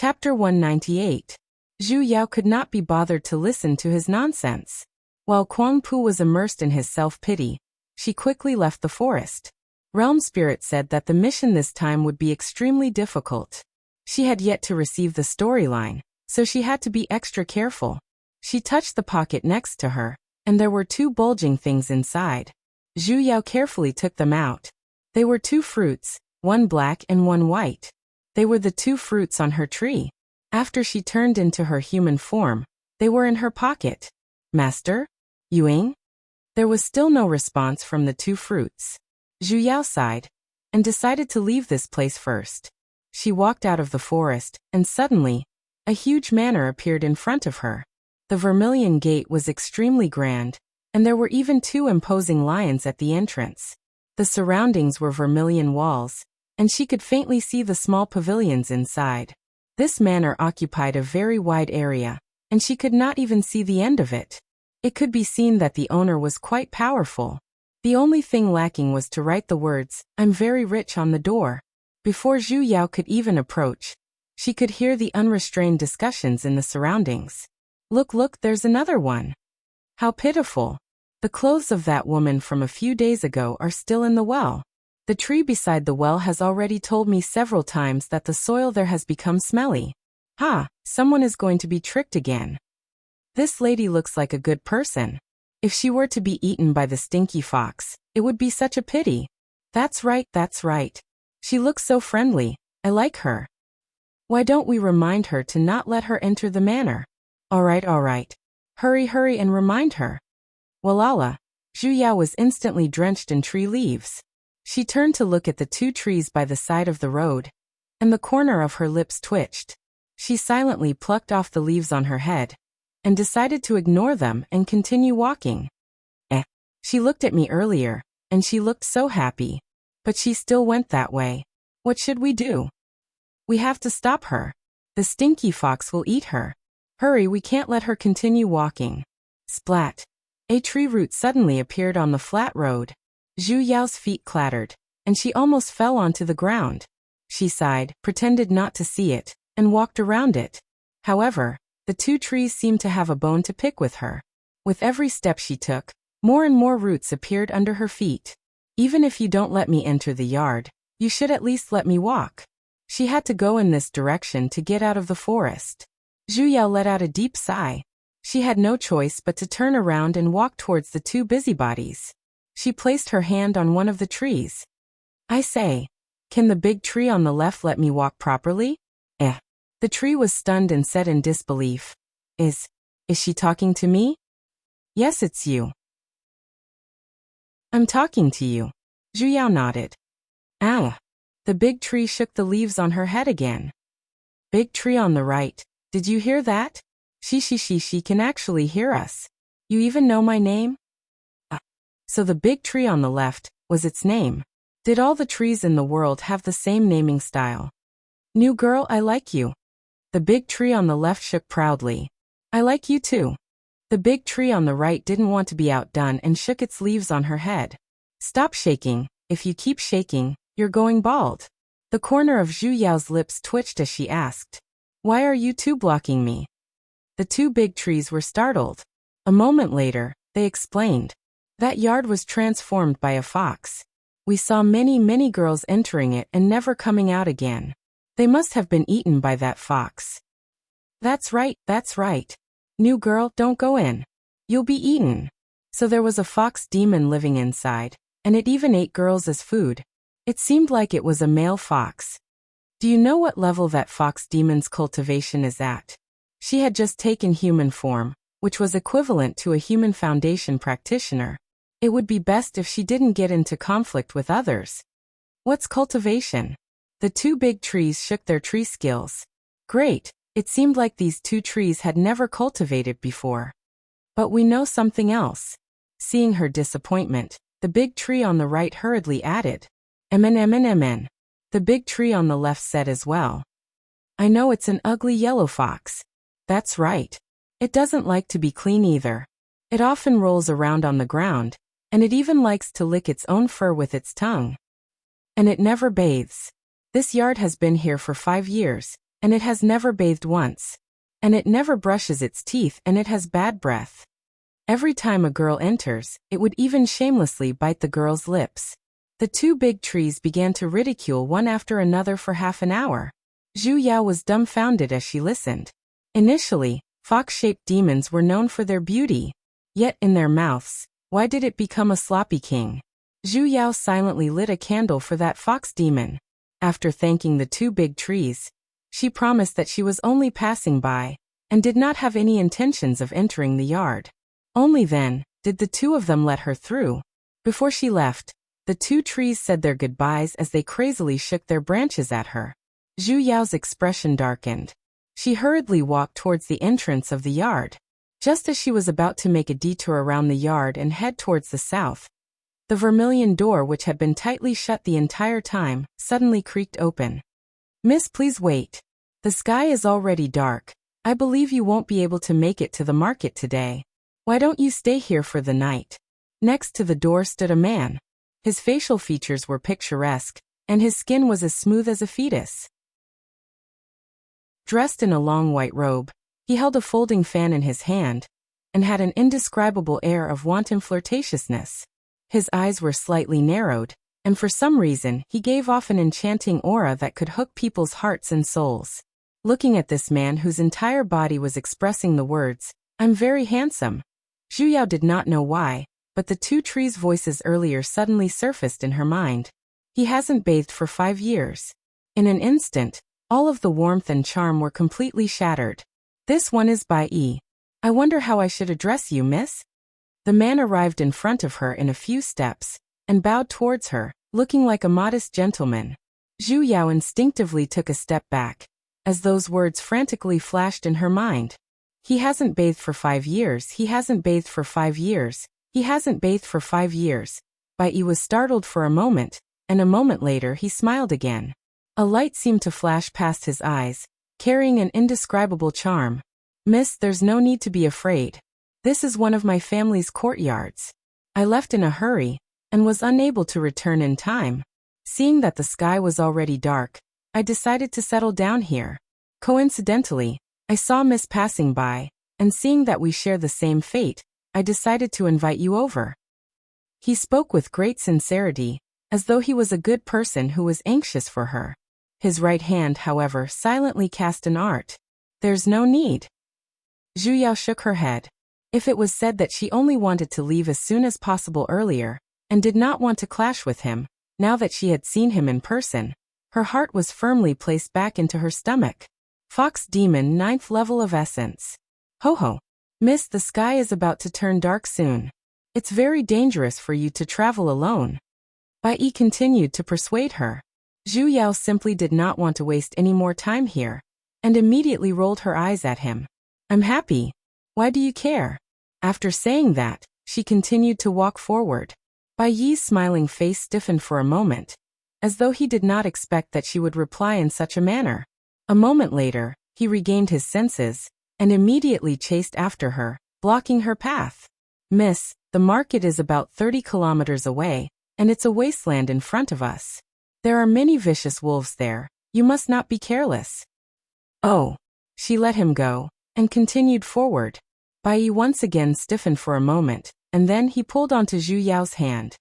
Chapter 198. Zhu Yao could not be bothered to listen to his nonsense. While Kuang Pu was immersed in his self-pity, she quickly left the forest. Realm Spirit said that the mission this time would be extremely difficult. She had yet to receive the storyline, so she had to be extra careful. She touched the pocket next to her, and there were two bulging things inside. Zhu Yao carefully took them out. They were two fruits, one black and one white. They were the two fruits on her tree. After she turned into her human form, they were in her pocket. Master? Yuing? There was still no response from the two fruits. Zhu Yao sighed, and decided to leave this place first. She walked out of the forest, and suddenly, a huge manor appeared in front of her. The vermilion gate was extremely grand, and there were even two imposing lions at the entrance. The surroundings were vermilion walls, and she could faintly see the small pavilions inside. This manor occupied a very wide area, and she could not even see the end of it. It could be seen that the owner was quite powerful. The only thing lacking was to write the words, "I'm very rich," on the door. Before Zhu Yao could even approach, she could hear the unrestrained discussions in the surroundings. Look, there's another one. How pitiful. The clothes of that woman from a few days ago are still in the well. The tree beside the well has already told me several times that the soil there has become smelly. Someone is going to be tricked again. This lady looks like a good person. If she were to be eaten by the stinky fox, it would be such a pity. That's right. She looks so friendly. I like her. Why don't we remind her to not let her enter the manor? All right. Hurry and remind her. Walala. Zhu Yao was instantly drenched in tree leaves. She turned to look at the two trees by the side of the road, and the corner of her lips twitched. She silently plucked off the leaves on her head, and decided to ignore them and continue walking. She looked at me earlier, and she looked so happy. But she still went that way. What should we do? We have to stop her. The stinky fox will eat her. Hurry, we can't let her continue walking. Splat. A tree root suddenly appeared on the flat road. Zhu Yao's feet clattered, and she almost fell onto the ground. She sighed, pretended not to see it, and walked around it. However, the two trees seemed to have a bone to pick with her. With every step she took, more and more roots appeared under her feet. Even if you don't let me enter the yard, you should at least let me walk. She had to go in this direction to get out of the forest. Zhu Yao let out a deep sigh. She had no choice but to turn around and walk towards the two busybodies. She placed her hand on one of the trees. I say, can the big tree on the left let me walk properly? The tree was stunned and said in disbelief. Is she talking to me? Yes, it's you. I'm talking to you. Zhu Yao nodded. The big tree shook the leaves on her head again. Big tree on the right, did you hear that? She can actually hear us. You even know my name? So the big tree on the left was its name. Did all the trees in the world have the same naming style? New girl, I like you. The big tree on the left shook proudly. I like you too. The big tree on the right didn't want to be outdone and shook its leaves on her head. Stop shaking. If you keep shaking, you're going bald. The corner of Zhu Yao's lips twitched as she asked, why are you two blocking me? The two big trees were startled. A moment later, they explained. That yard was transformed by a fox. We saw many girls entering it and never coming out again. They must have been eaten by that fox. That's right. New girl, don't go in. You'll be eaten. So there was a fox demon living inside, and it even ate girls as food. It seemed like it was a male fox. Do you know what level that fox demon's cultivation is at? She had just taken human form, which was equivalent to a human foundation practitioner. It would be best if she didn't get into conflict with others. What's cultivation? The two big trees shook their tree skills. Great. It seemed like these two trees had never cultivated before. But we know something else. Seeing her disappointment, the big tree on the right hurriedly added. Amen. The big tree on the left said as well. I know it's an ugly yellow fox. That's right. It doesn't like to be clean either. It often rolls around on the ground, and it even likes to lick its own fur with its tongue. And it never bathes. This yard has been here for 5 years. and it has never bathed once. And it never brushes its teeth, and it has bad breath. Every time a girl enters, it would even shamelessly bite the girl's lips. The two big trees began to ridicule one after another for half an hour. Zhu Yao was dumbfounded as she listened. Initially, fox-shaped demons were known for their beauty. Yet in their mouths, why did it become a sloppy king? Zhu Yao silently lit a candle for that fox demon. After thanking the two big trees, she promised that she was only passing by, and did not have any intentions of entering the yard. Only then did the two of them let her through. Before she left, the two trees said their goodbyes as they crazily shook their branches at her. Zhu Yao's expression darkened. She hurriedly walked towards the entrance of the yard. Just as she was about to make a detour around the yard and head towards the south, the vermilion door, which had been tightly shut the entire time, suddenly creaked open. "Miss, please wait. The sky is already dark. I believe you won't be able to make it to the market today. Why don't you stay here for the night?" Next to the door stood a man. His facial features were picturesque, and his skin was as smooth as a fetus. Dressed in a long white robe, he held a folding fan in his hand, and had an indescribable air of wanton flirtatiousness. His eyes were slightly narrowed, and for some reason he gave off an enchanting aura that could hook people's hearts and souls. Looking at this man whose entire body was expressing the words, "I'm very handsome," Zhu Yao did not know why, but the two trees' voices earlier suddenly surfaced in her mind. He hasn't bathed for 5 years. In an instant, all of the warmth and charm were completely shattered. "This one is Bai Yi. I wonder how I should address you, miss?" The man arrived in front of her in a few steps, and bowed towards her, looking like a modest gentleman. Zhu Yao instinctively took a step back, as those words frantically flashed in her mind. "He hasn't bathed for 5 years, he hasn't bathed for 5 years, he hasn't bathed for 5 years. Bai Yi was startled for a moment, and a moment later he smiled again. A light seemed to flash past his eyes, carrying an indescribable charm. "Miss, there's no need to be afraid. This is one of my family's courtyards. I left in a hurry, and was unable to return in time. Seeing that the sky was already dark, I decided to settle down here. Coincidentally, I saw Miss passing by, and seeing that we share the same fate, I decided to invite you over." He spoke with great sincerity, as though he was a good person who was anxious for her. His right hand, however, silently cast an art. "There's no need." Zhu Yao shook her head. If it was said that she only wanted to leave as soon as possible earlier, and did not want to clash with him, now that she had seen him in person, her heart was firmly placed back into her stomach. Fox Demon 9th level of essence. "Ho ho. Miss, the sky is about to turn dark soon. It's very dangerous for you to travel alone." Bai Yi continued to persuade her. Zhu Yao simply did not want to waste any more time here, and immediately rolled her eyes at him. "I'm happy. Why do you care?" After saying that, she continued to walk forward. Bai Yi's smiling face stiffened for a moment, as though he did not expect that she would reply in such a manner. A moment later, he regained his senses, and immediately chased after her, blocking her path. "Miss, the market is about 30 kilometers away, and it's a wasteland in front of us. There are many vicious wolves there. You must not be careless." "Oh." She let him go, and continued forward. Bai Yi once again stiffened for a moment, and then he pulled onto Zhu Yao's hand.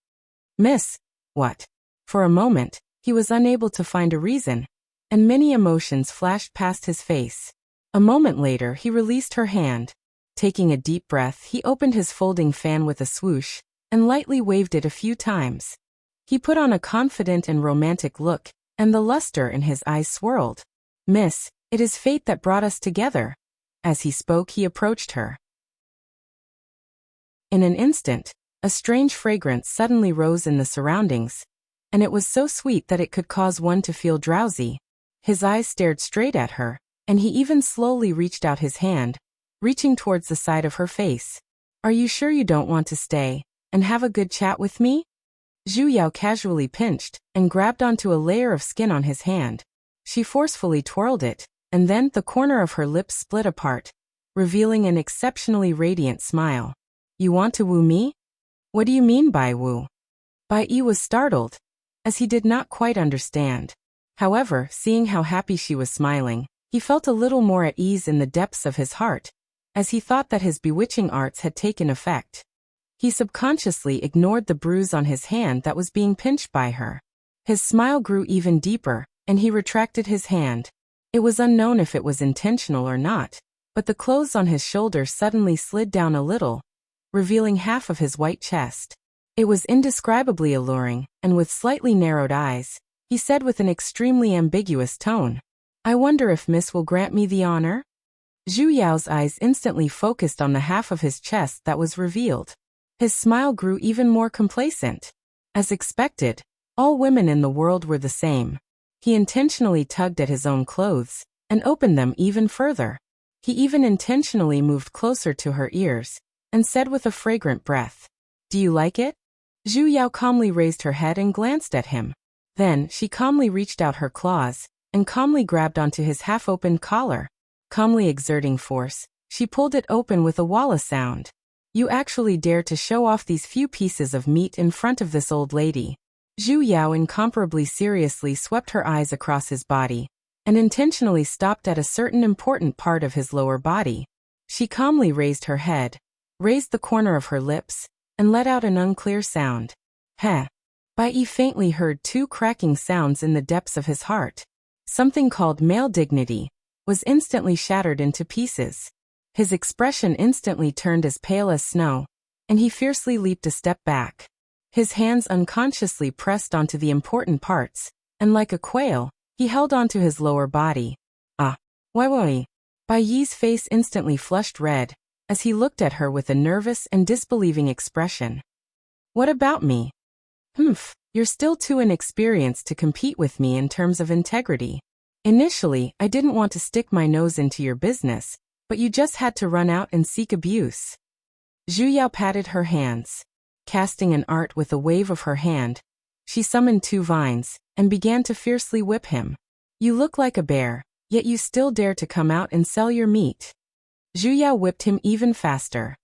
"Miss." "What?" For a moment, he was unable to find a reason, and many emotions flashed past his face. A moment later he released her hand. Taking a deep breath, he opened his folding fan with a swoosh, and lightly waved it a few times. He put on a confident and romantic look, and the luster in his eyes swirled. "Miss, it is fate that brought us together." As he spoke, he approached her. In an instant, a strange fragrance suddenly rose in the surroundings, and it was so sweet that it could cause one to feel drowsy. His eyes stared straight at her, and he even slowly reached out his hand, reaching towards the side of her face. "Are you sure you don't want to stay and have a good chat with me?" Zhu Yao casually pinched and grabbed onto a layer of skin on his hand. She forcefully twirled it, and then the corner of her lips split apart, revealing an exceptionally radiant smile. "You want to woo me? What do you mean by woo?" Bai Yi was startled, as he did not quite understand. However, seeing how happy she was smiling, He felt a little more at ease in the depths of his heart, as he thought that his bewitching arts had taken effect. He subconsciously ignored the bruise on his hand that was being pinched by her. His smile grew even deeper, and he retracted his hand. It was unknown if it was intentional or not, but the clothes on his shoulder suddenly slid down a little, revealing half of his white chest. It was indescribably alluring, and with slightly narrowed eyes, he said with an extremely ambiguous tone, "I wonder if Miss will grant me the honor?" Zhu Yao's eyes instantly focused on the half of his chest that was revealed. His smile grew even more complacent. As expected, all women in the world were the same. He intentionally tugged at his own clothes and opened them even further. He even intentionally moved closer to her ears and said with a fragrant breath, "Do you like it?" Zhu Yao calmly raised her head and glanced at him. Then she calmly reached out her claws and calmly grabbed onto his half-opened collar. Calmly exerting force, she pulled it open with a walla sound. "You actually dare to show off these few pieces of meat in front of this old lady." Zhu Yao incomparably seriously swept her eyes across his body and intentionally stopped at a certain important part of his lower body. She calmly raised her head, raised the corner of her lips, and let out an unclear sound. Heh. Bai Yi faintly heard two cracking sounds in the depths of his heart. Something called male dignity was instantly shattered into pieces. His expression instantly turned as pale as snow, and he fiercely leaped a step back. His hands unconsciously pressed onto the important parts, and like a quail, he held onto his lower body. Ah, why? Bai Yi's face instantly flushed red, as he looked at her with a nervous and disbelieving expression. "What about me?" "Humph, you're still too inexperienced to compete with me in terms of integrity. Initially, I didn't want to stick my nose into your business, but you just had to run out and seek abuse." Zhu Yao patted her hands. Casting an art with a wave of her hand, she summoned two vines and began to fiercely whip him. "You look like a bear, yet you still dare to come out and sell your meat." Zhu Yao whipped him even faster.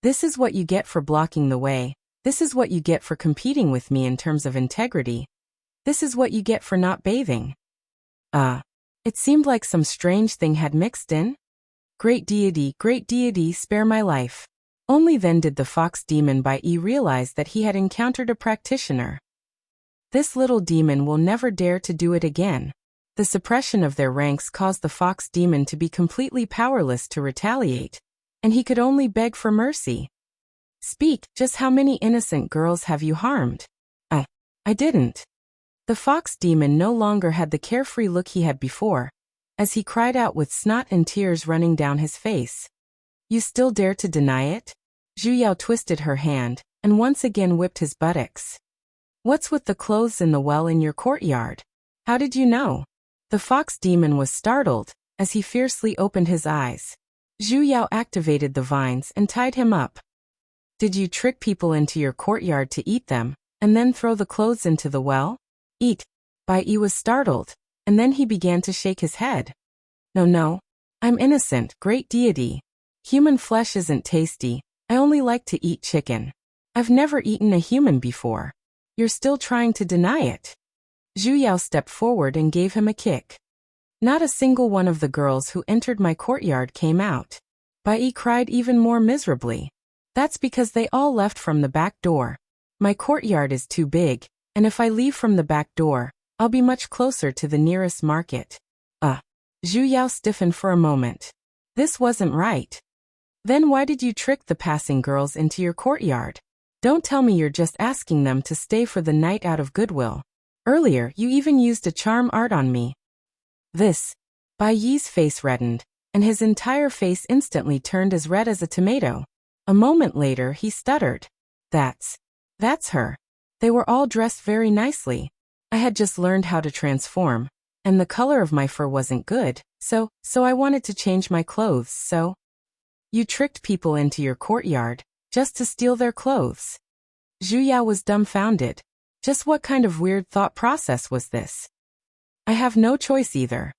"This is what you get for blocking the way. This is what you get for competing with me in terms of integrity. This is what you get for not bathing." It seemed like some strange thing had mixed in. Great deity, spare my life." Only then did the fox demon Bai Yi realize that he had encountered a practitioner. This little demon will never dare to do it again. The suppression of their ranks caused the fox demon to be completely powerless to retaliate, and he could only beg for mercy. "Speak, just how many innocent girls have you harmed?" I didn't." The fox demon no longer had the carefree look he had before, as he cried out with snot and tears running down his face. "You still dare to deny it?" Zhu Yao twisted her hand and once again whipped his buttocks. "What's with the clothes in the well in your courtyard? How did you know?" The fox demon was startled as he fiercely opened his eyes. Zhu Yao activated the vines and tied him up. "Did you trick people into your courtyard to eat them, and then throw the clothes into the well?" "Eat?" Bai Yi was startled, and then he began to shake his head. No, I'm innocent, great deity. Human flesh isn't tasty, I only like to eat chicken. I've never eaten a human before. You're still trying to deny it." Zhu Yao stepped forward and gave him a kick. "Not a single one of the girls who entered my courtyard came out." Bai Yi cried even more miserably. "That's because they all left from the back door. My courtyard is too big, and if I leave from the back door, I'll be much closer to the nearest market." Zhu Yao stiffened for a moment. This wasn't right. "Then why did you trick the passing girls into your courtyard? Don't tell me you're just asking them to stay for the night out of goodwill. Earlier, you even used a charm art on me." Bai Yi's face reddened, and his entire face instantly turned as red as a tomato. A moment later, he stuttered. That's her. They were all dressed very nicely. I had just learned how to transform, and the color of my fur wasn't good, so I wanted to change my clothes, so." "You tricked people into your courtyard, just to steal their clothes?" Zhu Yao was dumbfounded. Just what kind of weird thought process was this? "I have no choice either."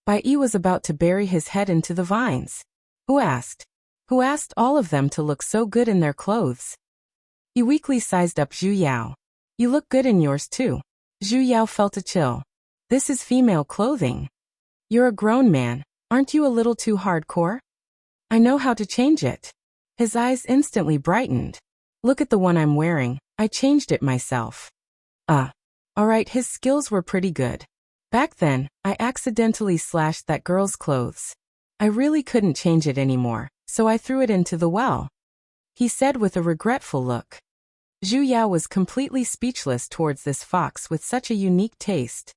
Bai Yi was about to bury his head into the vines. Who asked all of them to look so good in their clothes?" He weakly sized up Zhu Yao. "You look good in yours too." Zhu Yao felt a chill. This is female clothing. You're a grown man. Aren't you a little too hardcore? I know how to change it. His eyes instantly brightened. Look at the one I'm wearing. I changed it myself. Alright, his skills were pretty good. Back then, I accidentally slashed that girl's clothes. I really couldn't change it anymore, so I threw it into the well, he said with a regretful look. Zhu Yao was completely speechless towards this fox with such a unique taste.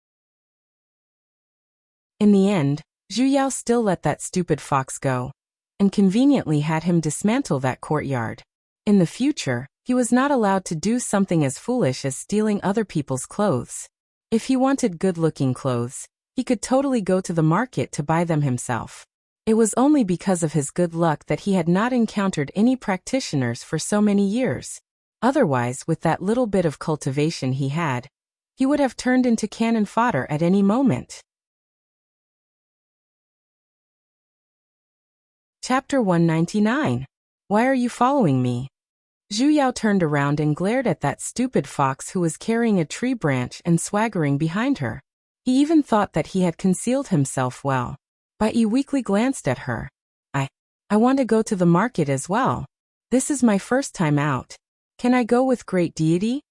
In the end, Zhu Yao still let that stupid fox go, and conveniently had him dismantle that courtyard. In the future, he was not allowed to do something as foolish as stealing other people's clothes. If he wanted good-looking clothes, he could totally go to the market to buy them himself. It was only because of his good luck that he had not encountered any practitioners for so many years. Otherwise, with that little bit of cultivation he had, he would have turned into cannon fodder at any moment. Chapter 199. Why are you following me? Zhu Yao turned around and glared at that stupid fox who was carrying a tree branch and swaggering behind her. He even thought that he had concealed himself well. Bai Yi weakly glanced at her. I want to go to the market as well. This is my first time out. Can I go with great deity?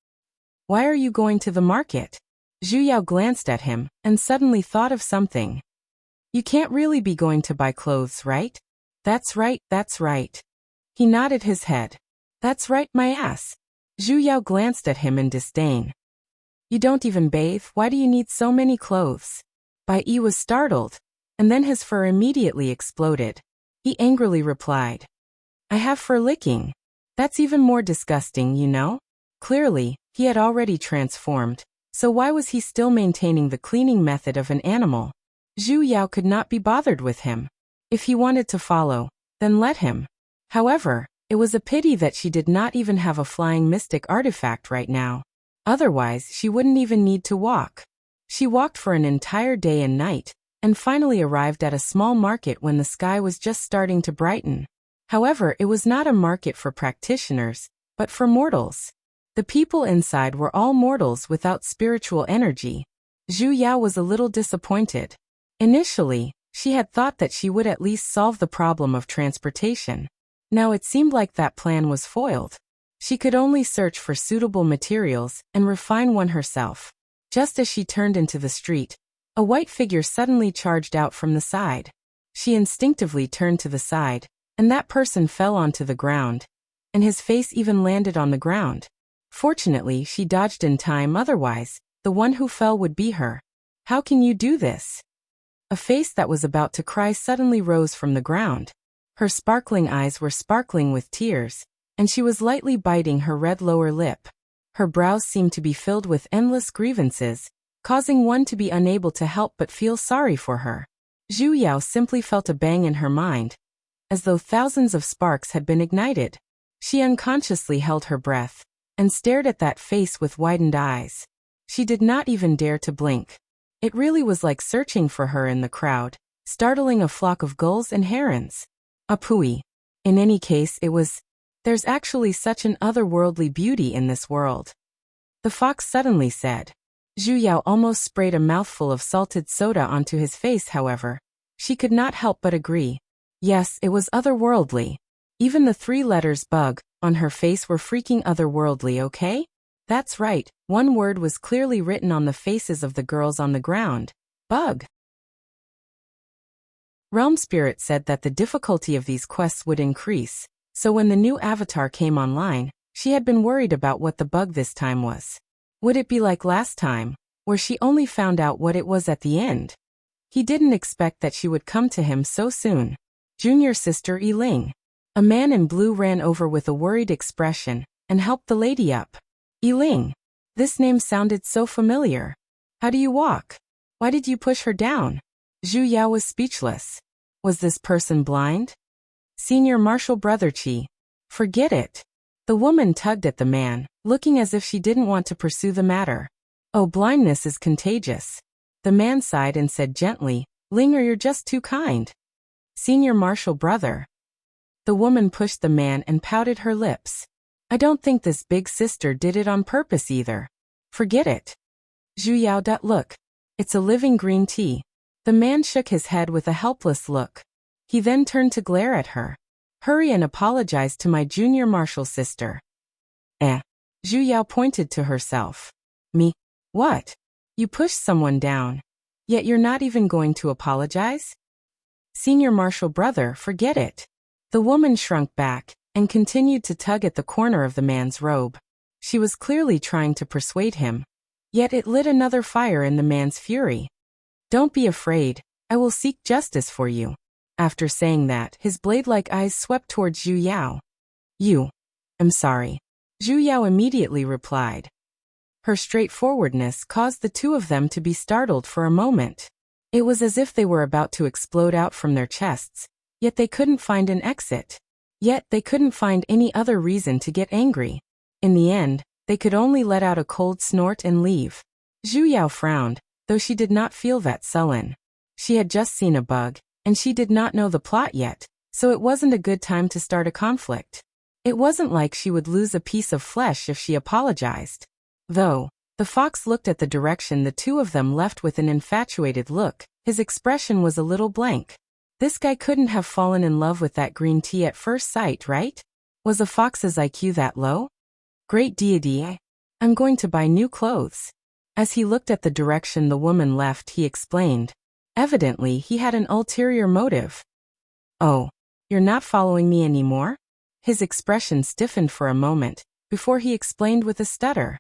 Why are you going to the market? Zhu Yao glanced at him and suddenly thought of something. You can't really be going to buy clothes, right? That's right, that's right. He nodded his head. That's right, my ass. Zhu Yao glanced at him in disdain. You don't even bathe, why do you need so many clothes? Bai Yi was startled, and then his fur immediately exploded. He angrily replied. I have fur licking. That's even more disgusting, you know? Clearly, he had already transformed, so why was he still maintaining the cleaning method of an animal? Zhu Yao could not be bothered with him. If he wanted to follow, then let him. However, it was a pity that she did not even have a flying mystic artifact right now. Otherwise, she wouldn't even need to walk. She walked for an entire day and night, and finally arrived at a small market when the sky was just starting to brighten. However, it was not a market for practitioners, but for mortals. The people inside were all mortals without spiritual energy. Zhu Yao was a little disappointed. Initially, she had thought that she would at least solve the problem of transportation. Now it seemed like that plan was foiled. She could only search for suitable materials and refine one herself. Just as she turned into the street, a white figure suddenly charged out from the side. She instinctively turned to the side, and that person fell onto the ground, and his face even landed on the ground. Fortunately, she dodged in time, otherwise, the one who fell would be her. How can you do this? A face that was about to cry suddenly rose from the ground. Her sparkling eyes were sparkling with tears, and she was lightly biting her red lower lip. Her brows seemed to be filled with endless grievances, causing one to be unable to help but feel sorry for her. Zhu Yao simply felt a bang in her mind, as though thousands of sparks had been ignited. She unconsciously held her breath, and stared at that face with widened eyes. She did not even dare to blink. It really was like searching for her in the crowd, startling a flock of gulls and herons. Apui. In any case, there's actually such an otherworldly beauty in this world. The fox suddenly said. Zhu Yao almost sprayed a mouthful of salted soda onto his face, however. She could not help but agree. Yes, it was otherworldly. Even the 3 letters bug on her face were freaking otherworldly, okay? That's right, one word was clearly written on the faces of the girls on the ground. Bug. Realm Spirit said that the difficulty of these quests would increase, so when the new avatar came online, she had been worried about what the bug this time was. Would it be like last time, where she only found out what it was at the end? He didn't expect that she would come to him so soon. Junior sister Yiling. A man in blue ran over with a worried expression and helped the lady up. Yiling. This name sounded so familiar. How do you walk? Why did you push her down? Zhu Yao was speechless. Was this person blind? Senior Marshal Brother Qi. Forget it. The woman tugged at the man, looking as if she didn't want to pursue the matter. Oh, blindness is contagious. The man sighed and said gently, Ling, or you're just too kind. Senior Marshal Brother. The woman pushed the man and pouted her lips. I don't think this big sister did it on purpose either. Forget it. Zhu Yao. Look. It's a living green tea. The man shook his head with a helpless look. He then turned to glare at her. Hurry and apologize to my junior martial sister. Zhu Yao pointed to herself. Me? What? You pushed someone down. Yet you're not even going to apologize? Senior martial brother, forget it. The woman shrunk back and continued to tug at the corner of the man's robe. She was clearly trying to persuade him. Yet it lit another fire in the man's fury. Don't be afraid. I will seek justice for you. After saying that, his blade-like eyes swept towards Zhu Yao. I'm sorry. Zhu Yao immediately replied. Her straightforwardness caused the two of them to be startled for a moment. It was as if they were about to explode out from their chests, yet they couldn't find an exit. Yet they couldn't find any other reason to get angry. In the end, they could only let out a cold snort and leave. Zhu Yao frowned, though she did not feel that sullen. She had just seen a bug, and she did not know the plot yet, so it wasn't a good time to start a conflict. It wasn't like she would lose a piece of flesh if she apologized. Though, the fox looked at the direction the two of them left with an infatuated look. His expression was a little blank. This guy couldn't have fallen in love with that green tea at first sight, right? Was a fox's IQ that low? Great deity, I'm going to buy new clothes. As he looked at the direction the woman left, he explained. Evidently, he had an ulterior motive. Oh, you're not following me anymore? His expression stiffened for a moment, before he explained with a stutter.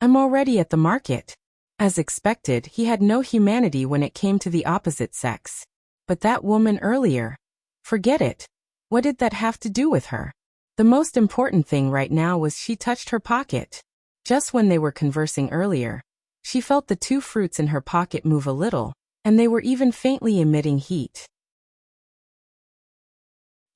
I'm already at the market. As expected, he had no humanity when it came to the opposite sex. But that woman earlier. Forget it. What did that have to do with her? The most important thing right now was she touched her pocket. Just when they were conversing earlier, she felt the two fruits in her pocket move a little, and they were even faintly emitting heat.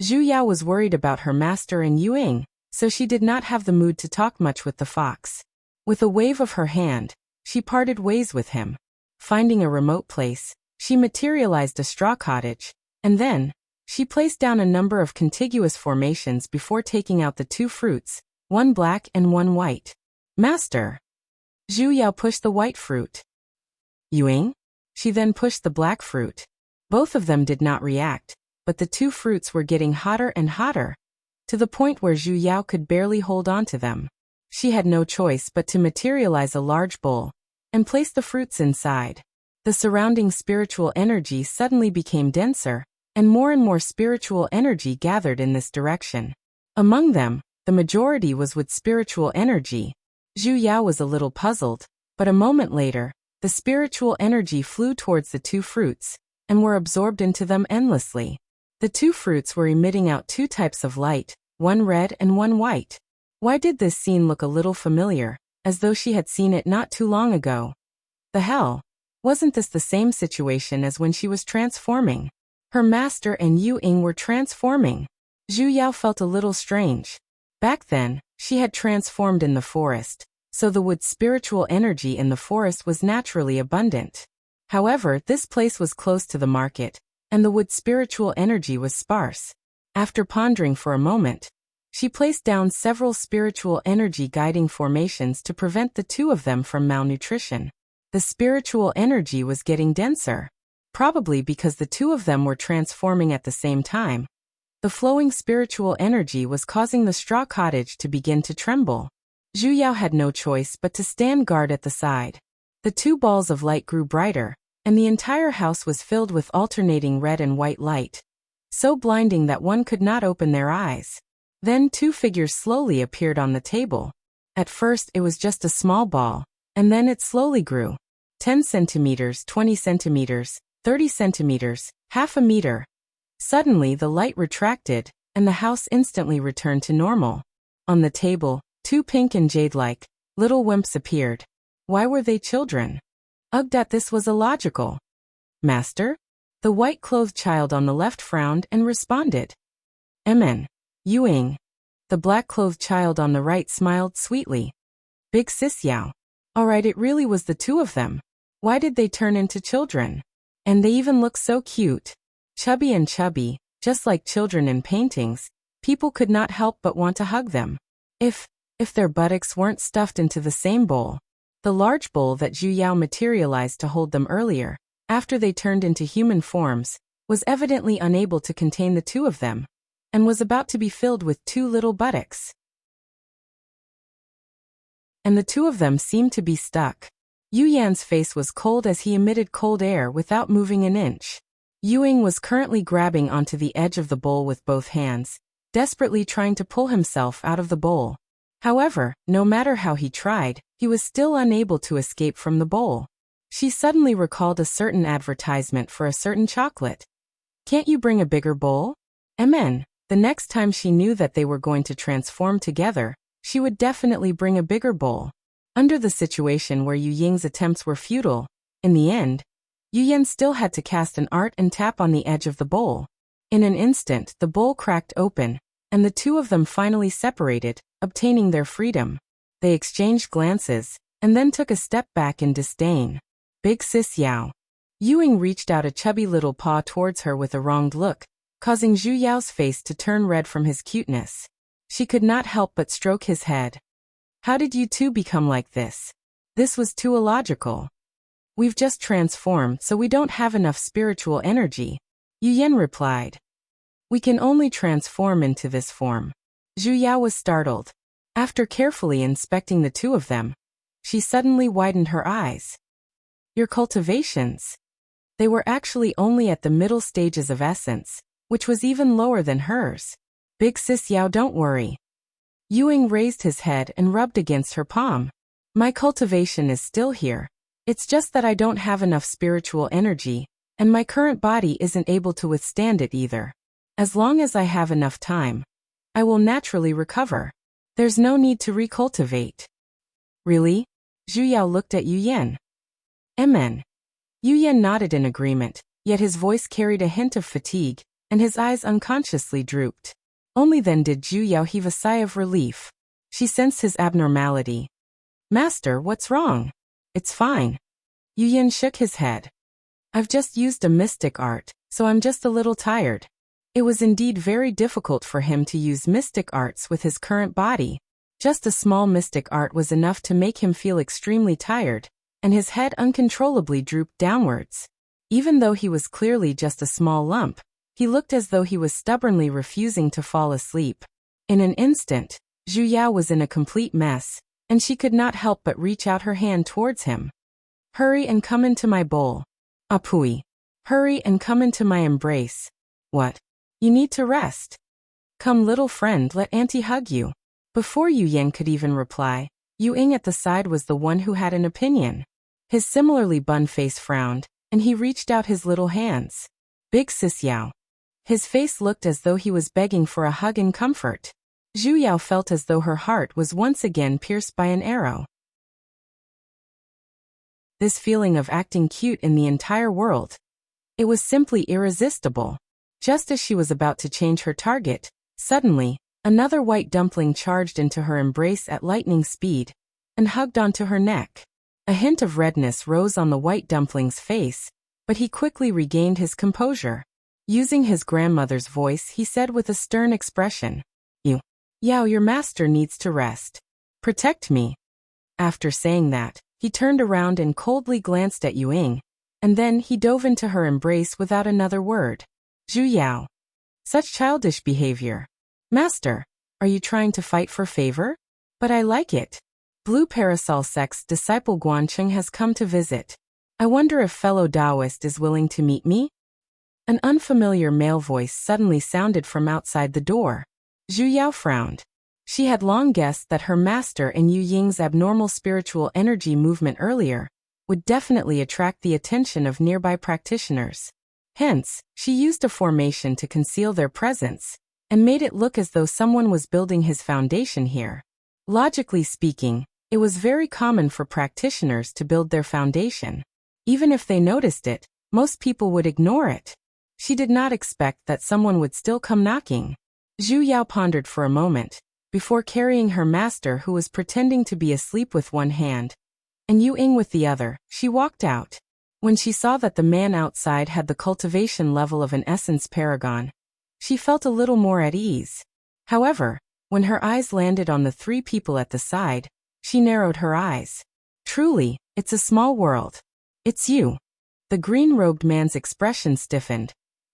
Zhu Yao was worried about her master and Ying, so she did not have the mood to talk much with the fox. With a wave of her hand, she parted ways with him. Finding a remote place, she materialized a straw cottage, and then, she placed down a number of contiguous formations before taking out the two fruits, one black and one white. Master! Zhu Yao pushed the white fruit. Ying? She then pushed the black fruit. Both of them did not react, but the two fruits were getting hotter and hotter, to the point where Zhu Yao could barely hold on to them. She had no choice but to materialize a large bowl and place the fruits inside. The surrounding spiritual energy suddenly became denser, and more spiritual energy gathered in this direction. Among them, the majority was with spiritual energy. Zhu Yao was a little puzzled, but a moment later, the spiritual energy flew towards the two fruits, and were absorbed into them endlessly. The two fruits were emitting out two types of light, one red and one white. Why did this scene look a little familiar, as though she had seen it not too long ago? The hell? Wasn't this the same situation as when she was transforming? Her master and Ying were transforming. Zhu Yao felt a little strange. Back then, she had transformed in the forest, so the wood spiritual energy in the forest was naturally abundant. However, this place was close to the market, and the wood spiritual energy was sparse. After pondering for a moment, she placed down several spiritual energy guiding formations to prevent the two of them from malnutrition. The spiritual energy was getting denser, probably because the two of them were transforming at the same time. The flowing spiritual energy was causing the straw cottage to begin to tremble. Zhu Yao had no choice but to stand guard at the side. The two balls of light grew brighter, and the entire house was filled with alternating red and white light, so blinding that one could not open their eyes. Then two figures slowly appeared on the table. At first it was just a small ball, and then it slowly grew. 10 centimeters, 20 centimeters, 30 centimeters, half a meter. Suddenly the light retracted, and the house instantly returned to normal. On the table, two pink and jade-like little wimps appeared. Why were they children? Ugh, this was illogical. Master? The white-clothed child on the left frowned and responded. Amen. Ying. The black-clothed child on the right smiled sweetly. Big sis Yao. Alright, it really was the two of them. Why did they turn into children? And they even look so cute. Chubby and chubby, just like children in paintings. People could not help but want to hug them. If their buttocks weren't stuffed into the same bowl. The large bowl that Zhu Yao materialized to hold them earlier, after they turned into human forms, was evidently unable to contain the two of them, and was about to be filled with two little buttocks. And the two of them seemed to be stuck. Yu Yan's face was cold as he emitted cold air without moving an inch. Yu Ying was currently grabbing onto the edge of the bowl with both hands, desperately trying to pull himself out of the bowl. However, no matter how he tried, he was still unable to escape from the bowl. She suddenly recalled a certain advertisement for a certain chocolate. "Can't you bring a bigger bowl?" Amen. The next time she knew that they were going to transform together, she would definitely bring a bigger bowl. Under the situation where Yu Ying's attempts were futile, in the end, Yu Yan still had to cast an art and tap on the edge of the bowl. In an instant, the bowl cracked open, and the two of them finally separated, obtaining their freedom. They exchanged glances, and then took a step back in disdain. Big Sis Yao. Yu Ying reached out a chubby little paw towards her with a wronged look, causing Zhu Yao's face to turn red from his cuteness. She could not help but stroke his head. "How did you two become like this? This was too illogical." "We've just transformed, so we don't have enough spiritual energy," Yu Yan replied. "We can only transform into this form." Zhu Yao was startled. After carefully inspecting the two of them, she suddenly widened her eyes. "Your cultivations." They were actually only at the middle stages of essence, which was even lower than hers. "Big Sis Yao, don't worry." Yu Ying raised his head and rubbed against her palm. "My cultivation is still here. It's just that I don't have enough spiritual energy, and my current body isn't able to withstand it either. As long as I have enough time, I will naturally recover. There's no need to recultivate." "Really?" Zhu Yao looked at Yu Yan. "Amen." Yu Yan nodded in agreement, yet his voice carried a hint of fatigue, and his eyes unconsciously drooped. Only then did Zhu Yao heave a sigh of relief. She sensed his abnormality. "Master, what's wrong?" "It's fine." Yu Yan shook his head. "I've just used a mystic art, so I'm just a little tired." It was indeed very difficult for him to use mystic arts with his current body. Just a small mystic art was enough to make him feel extremely tired, and his head uncontrollably drooped downwards. Even though he was clearly just a small lump, he looked as though he was stubbornly refusing to fall asleep. In an instant, Zhu Yao was in a complete mess, and she could not help but reach out her hand towards him. "Hurry and come into my bowl." "Apui." "Hurry and come into my embrace." "What? You need to rest." "Come, little friend, let auntie hug you." Before Yu Yan could even reply, Yu Ying at the side was the one who had an opinion. His similarly bun face frowned, and he reached out his little hands. "Big Sis Yao." His face looked as though he was begging for a hug and comfort. Zhu Yao felt as though her heart was once again pierced by an arrow. This feeling of acting cute in the entire world. It was simply irresistible. Just as she was about to change her target, suddenly, another white dumpling charged into her embrace at lightning speed, and hugged onto her neck. A hint of redness rose on the white dumpling's face, but he quickly regained his composure. Using his grandmother's voice, he said with a stern expression, Yao, your master needs to rest. Protect me." After saying that, he turned around and coldly glanced at Yu Ying, and then he dove into her embrace without another word. "Zhu Yao. Such childish behavior. Master, are you trying to fight for favor? But I like it. Blue Parasol Sect's disciple Guancheng has come to visit. I wonder if fellow Taoist is willing to meet me?" An unfamiliar male voice suddenly sounded from outside the door. Zhu Yao frowned. She had long guessed that her master and Yu Ying's abnormal spiritual energy movement earlier would definitely attract the attention of nearby practitioners. Hence, she used a formation to conceal their presence, and made it look as though someone was building his foundation here. Logically speaking, it was very common for practitioners to build their foundation. Even if they noticed it, most people would ignore it. She did not expect that someone would still come knocking. Zhu Yao pondered for a moment, before carrying her master, who was pretending to be asleep with one hand, and Yu Ying with the other. She walked out. When she saw that the man outside had the cultivation level of an essence paragon, she felt a little more at ease. However, when her eyes landed on the three people at the side, she narrowed her eyes. Truly, it's a small world. It's you. The green-robed man's expression stiffened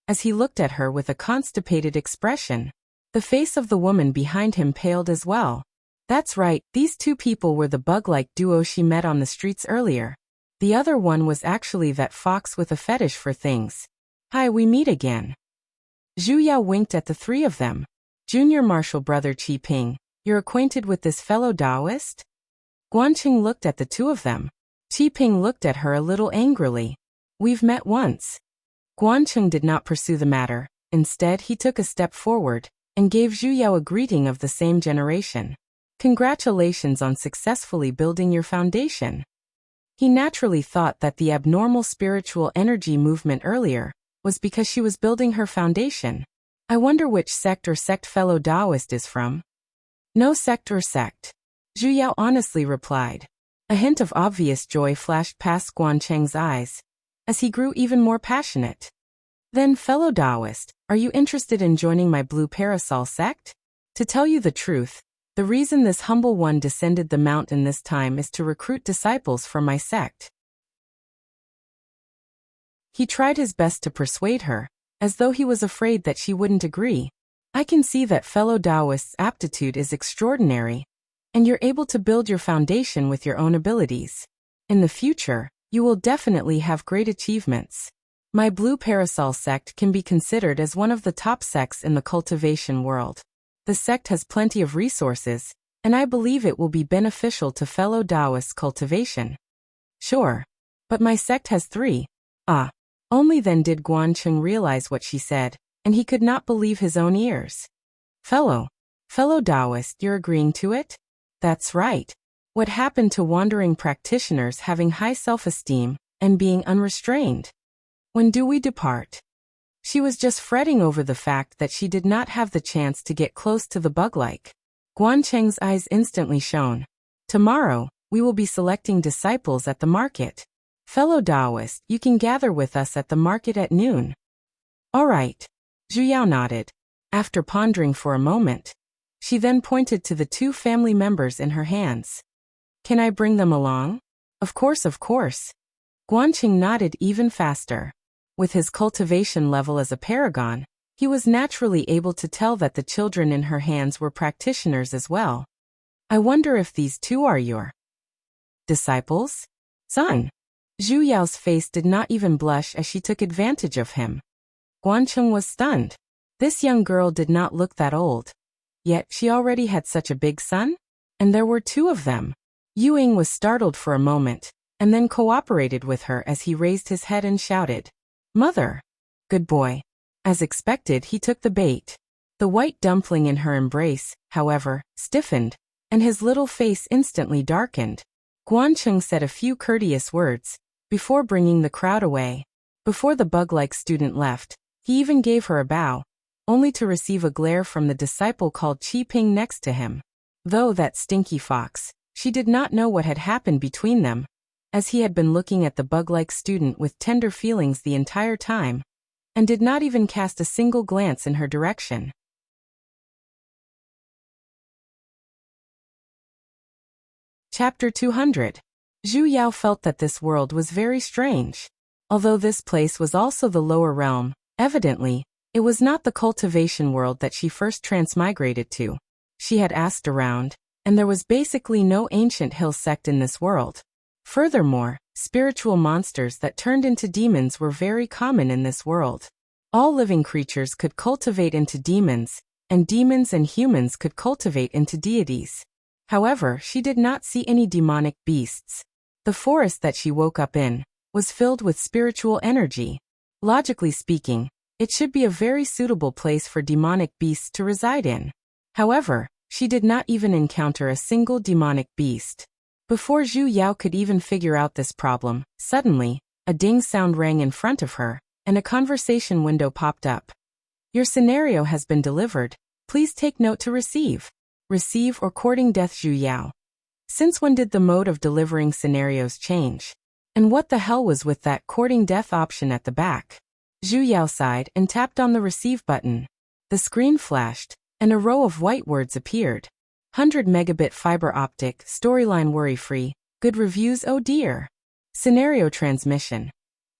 as he looked at her with a constipated expression. The face of the woman behind him paled as well. That's right, these two people were the bug-like duo she met on the streets earlier. The other one was actually that fox with a fetish for things. Hi, we meet again. Zhu Yao winked at the three of them. Junior Marshal Brother Qi Ping, you're acquainted with this fellow Taoist? Guanqing looked at the two of them. Qi Ping looked at her a little angrily. We've met once. Guanqing did not pursue the matter. Instead, he took a step forward and gave Zhu Yao a greeting of the same generation. Congratulations on successfully building your foundation. He naturally thought that the abnormal spiritual energy movement earlier was because she was building her foundation. I wonder which sect or sect fellow Taoist is from. No sect or sect. Zhu Yao honestly replied. A hint of obvious joy flashed past Guanqing's eyes as he grew even more passionate. Then, fellow Taoist, are you interested in joining my Blue Parasol sect? To tell you the truth, the reason this humble one descended the mountain this time is to recruit disciples for my sect. He tried his best to persuade her, as though he was afraid that she wouldn't agree. I can see that fellow Taoist's aptitude is extraordinary, and you're able to build your foundation with your own abilities. In the future, you will definitely have great achievements. My Blue Parasol sect can be considered as one of the top sects in the cultivation world. The sect has plenty of resources, and I believe it will be beneficial to fellow Taoists' cultivation. Sure. But my sect has 3. Only then did Guanqing realize what she said, and he could not believe his own ears. Fellow Taoist, you're agreeing to it? That's right. What happened to wandering practitioners having high self-esteem and being unrestrained? When do we depart? She was just fretting over the fact that she did not have the chance to get close to the bug-like. Guanqing's eyes instantly shone. Tomorrow, we will be selecting disciples at the market. Fellow Taoist, you can gather with us at the market at noon. All right. Zhu Yao nodded. After pondering for a moment, she then pointed to the 2 family members in her hands. Can I bring them along? Of course. Guanqing nodded even faster. With his cultivation level as a paragon, he was naturally able to tell that the children in her hands were practitioners as well. I wonder if these 2 are your disciples? Son. Zhu Yao's face did not even blush as she took advantage of him. Guanqing was stunned. This young girl did not look that old. Yet she already had such a big son? And there were 2 of them. Ying was startled for a moment, and then cooperated with her as he raised his head and shouted, Mother! Good boy. As expected, he took the bait. The white dumpling in her embrace, however, stiffened, and his little face instantly darkened. Guanqing said a few courteous words before bringing the crowd away. Before the bug-like student left, he even gave her a bow, only to receive a glare from the disciple called Qi Ping next to him. Though that stinky fox, she did not know what had happened between them, as he had been looking at the bug-like student with tender feelings the entire time, and did not even cast a single glance in her direction. Chapter 200. Zhu Yao felt that this world was very strange. Although this place was also the lower realm, evidently, it was not the cultivation world that she first transmigrated to. She had asked around, and there was basically no ancient hill sect in this world. Furthermore, spiritual monsters that turned into demons were very common in this world. All living creatures could cultivate into demons, and demons and humans could cultivate into deities. However, she did not see any demonic beasts. The forest that she woke up in was filled with spiritual energy. Logically speaking, it should be a very suitable place for demonic beasts to reside in. However, she did not even encounter a single demonic beast. Before Zhu Yao could even figure out this problem, suddenly, a ding sound rang in front of her, and a conversation window popped up. Your scenario has been delivered. Please take note to receive. Receive or courting death Zhu Yao. Since when did the mode of delivering scenarios change? And what the hell was with that courting death option at the back? Zhu Yao sighed and tapped on the receive button. The screen flashed, and a row of white words appeared. 100 megabit fiber optic, storyline worry-free, Good reviews, oh dear. Scenario transmission.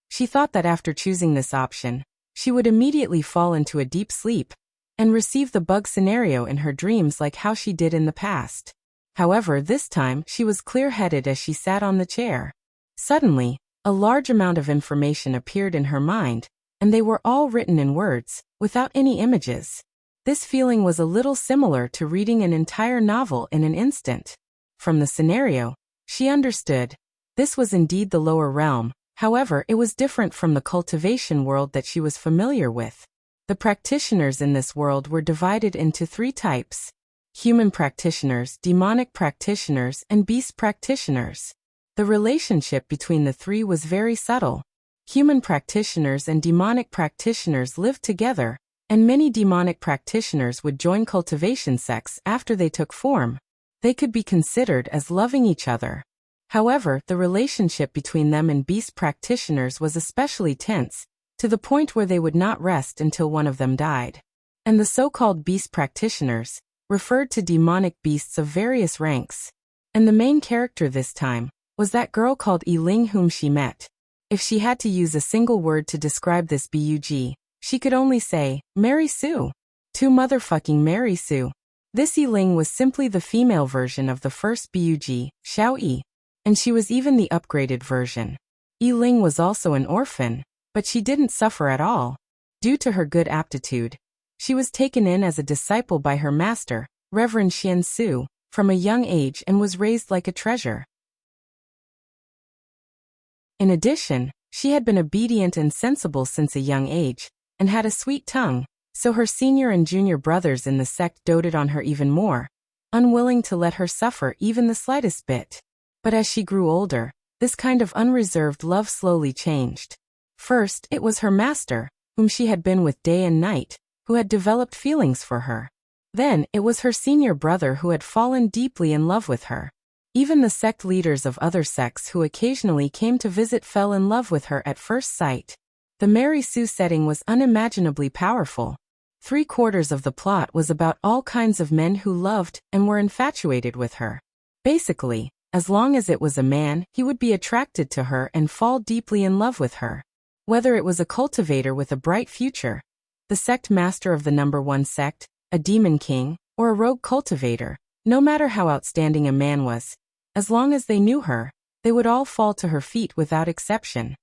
She thought that after choosing this option, she would immediately fall into a deep sleep and receive the bug scenario in her dreams like how she did in the past. However, this time she was clear-headed as she sat on the chair. Suddenly, a large amount of information appeared in her mind, and they were all written in words, without any images. This feeling was a little similar to reading an entire novel in an instant. From the scenario, she understood. This was indeed the lower realm, however, it was different from the cultivation world that she was familiar with. The practitioners in this world were divided into 3 types: human practitioners, demonic practitioners, and beast practitioners. The relationship between the 3 was very subtle. Human practitioners and demonic practitioners lived together, and many demonic practitioners would join cultivation sects after they took form. They could be considered as loving each other. However, the relationship between them and beast practitioners was especially tense, to the point where they would not rest until one of them died. And the so-called beast practitioners referred to demonic beasts of various ranks. And the main character this time was that girl called Yiling whom she met. If she had to use a single word to describe this bug, she could only say, Mary Sue. Too motherfucking Mary Sue. This Yiling was simply the female version of the first bug, Xiao Yi. And she was even the upgraded version. Yiling was also an orphan, but she didn't suffer at all. Due to her good aptitude, she was taken in as a disciple by her master, Reverend Xian Su, from a young age and was raised like a treasure. In addition, she had been obedient and sensible since a young age, and had a sweet tongue, so her senior and junior brothers in the sect doted on her even more, unwilling to let her suffer even the slightest bit. But as she grew older, this kind of unreserved love slowly changed. First, it was her master, whom she had been with day and night, who had developed feelings for her. Then, it was her senior brother who had fallen deeply in love with her. Even the sect leaders of other sects who occasionally came to visit fell in love with her at first sight. The Mary Sue setting was unimaginably powerful. 3/4 of the plot was about all kinds of men who loved and were infatuated with her. Basically, as long as it was a man, he would be attracted to her and fall deeply in love with her. Whether it was a cultivator with a bright future, the sect master of the number 1 sect, a demon king, or a rogue cultivator, no matter how outstanding a man was, as long as they knew her, they would all fall to her feet without exception.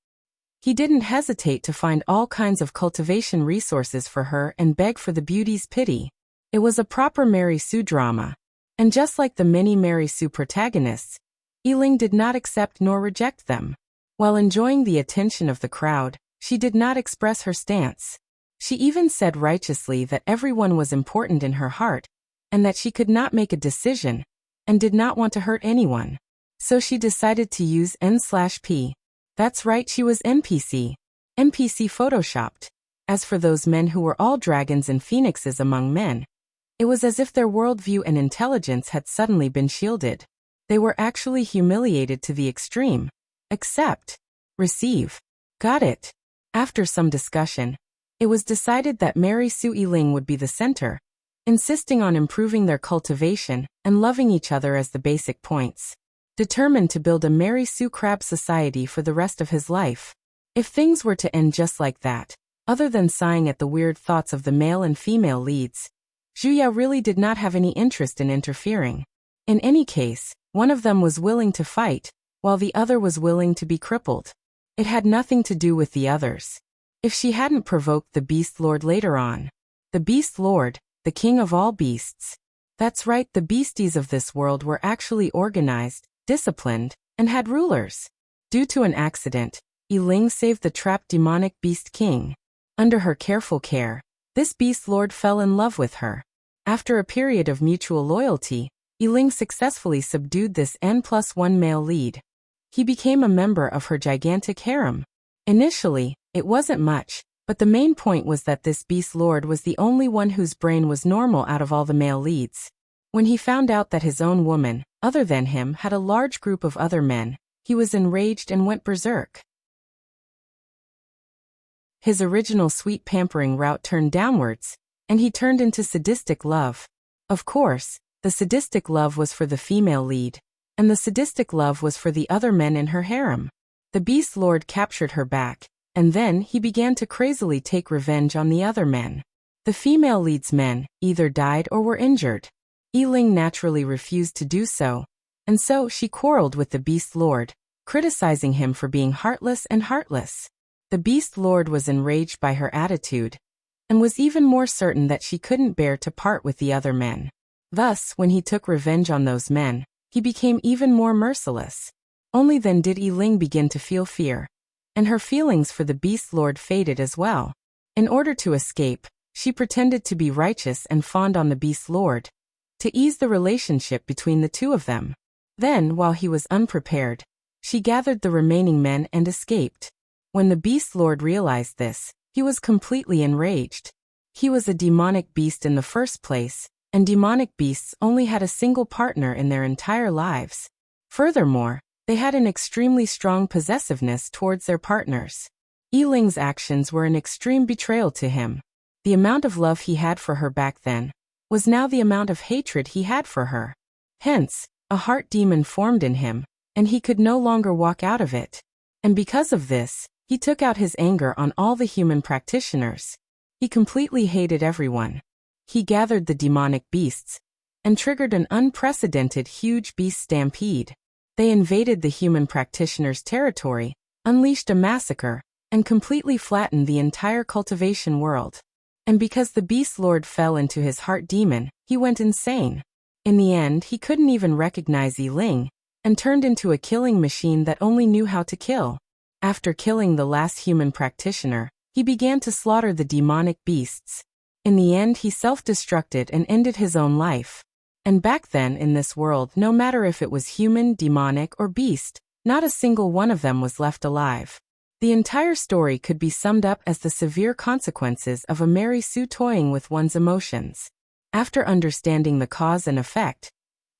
He didn't hesitate to find all kinds of cultivation resources for her and beg for the beauty's pity. It was a proper Mary Sue drama. And just like the many Mary Sue protagonists, Yiling did not accept nor reject them. While enjoying the attention of the crowd, she did not express her stance. She even said righteously that everyone was important in her heart, and that she could not make a decision, and did not want to hurt anyone. So she decided to use N/P. That's right, she was NPC. NPC photoshopped. As for those men who were all dragons and phoenixes among men, it was as if their worldview and intelligence had suddenly been shielded. They were actually humiliated to the extreme. Accept. Receive. Got it. After some discussion, it was decided that Mary Sue Yiling would be the center, insisting on improving their cultivation and loving each other as the basic points. Determined to build a Mary Sue crab society for the rest of his life. If things were to end just like that, other than sighing at the weird thoughts of the male and female leads, Wuxia really did not have any interest in interfering. In any case, one of them was willing to fight, while the other was willing to be crippled. It had nothing to do with the others. If she hadn't provoked the Beast Lord later on. The Beast Lord, the king of all beasts. That's right, the beasties of this world were actually organized, disciplined, and had rulers. Due to an accident, Yiling saved the trapped demonic beast king. Under her careful care, this beast lord fell in love with her. After a period of mutual loyalty, Yiling successfully subdued this N+1 male lead. He became a member of her gigantic harem. Initially, it wasn't much, but the main point was that this beast lord was the only one whose brain was normal out of all the male leads. When he found out that his own woman, other than him, had a large group of other men, he was enraged and went berserk. His original sweet pampering route turned downwards, and he turned into sadistic love. Of course, the sadistic love was for the female lead. and the sadistic love was for the other men in her harem. The Beast Lord captured her back, and then he began to crazily take revenge on the other men. The female lead's men either died or were injured. Yiling naturally refused to do so, and so she quarreled with the Beast Lord, criticizing him for being heartless and heartless. The Beast Lord was enraged by her attitude, and was even more certain that she couldn't bear to part with the other men. Thus, when he took revenge on those men, he became even more merciless. Only then did Yiling begin to feel fear, and her feelings for the Beast Lord faded as well. In order to escape, she pretended to be righteous and fawned on the Beast Lord, to ease the relationship between the two of them. Then, while he was unprepared, she gathered the remaining men and escaped. When the Beast Lord realized this, he was completely enraged. He was a demonic beast in the first place, and demonic beasts only had a single partner in their entire lives. Furthermore, they had an extremely strong possessiveness towards their partners. Yiling's actions were an extreme betrayal to him. The amount of love he had for her back then was now the amount of hatred he had for her. Hence, a heart demon formed in him, and he could no longer walk out of it. And because of this, he took out his anger on all the human practitioners. He completely hated everyone. He gathered the demonic beasts and triggered an unprecedented huge beast stampede. They invaded the human practitioners' territory, unleashed a massacre, and completely flattened the entire cultivation world. And because the Beast Lord fell into his heart demon, he went insane. In the end, he couldn't even recognize Yiling, and turned into a killing machine that only knew how to kill. After killing the last human practitioner, he began to slaughter the demonic beasts. In the end, he self-destructed and ended his own life. And back then in this world, no matter if it was human, demonic, or beast, not a single one of them was left alive. The entire story could be summed up as the severe consequences of a Mary Sue toying with one's emotions. After understanding the cause and effect,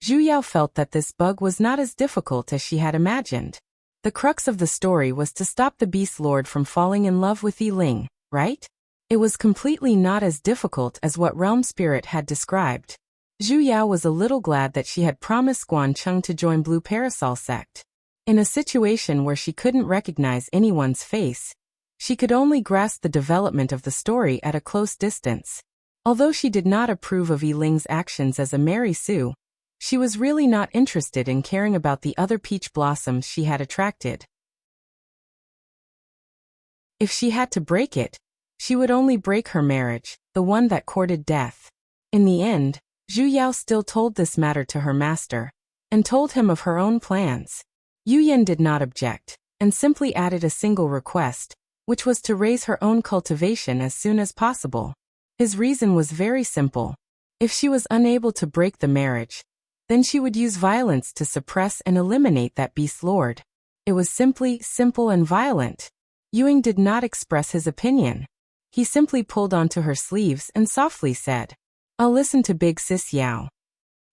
Zhu Yao felt that this bug was not as difficult as she had imagined. The crux of the story was to stop the Beast Lord from falling in love with Yiling, right? It was completely not as difficult as what Realm Spirit had described. Zhu Yao was a little glad that she had promised Guancheng to join Blue Parasol sect. In a situation where she couldn't recognize anyone's face, she could only grasp the development of the story at a close distance. Although she did not approve of Yiling's actions as a Mary Sue, she was really not interested in caring about the other peach blossoms she had attracted. If she had to break it, she would only break her marriage, the one that courted death. In the end, Zhu Yao still told this matter to her master, and told him of her own plans. Yu Yan did not object, and simply added a single request, which was to raise her own cultivation as soon as possible. His reason was very simple. If she was unable to break the marriage, then she would use violence to suppress and eliminate that Beast Lord. It was simply simple and violent. Yuing did not express his opinion. He simply pulled onto her sleeves and softly said, "I'll listen to Big Sis Yao."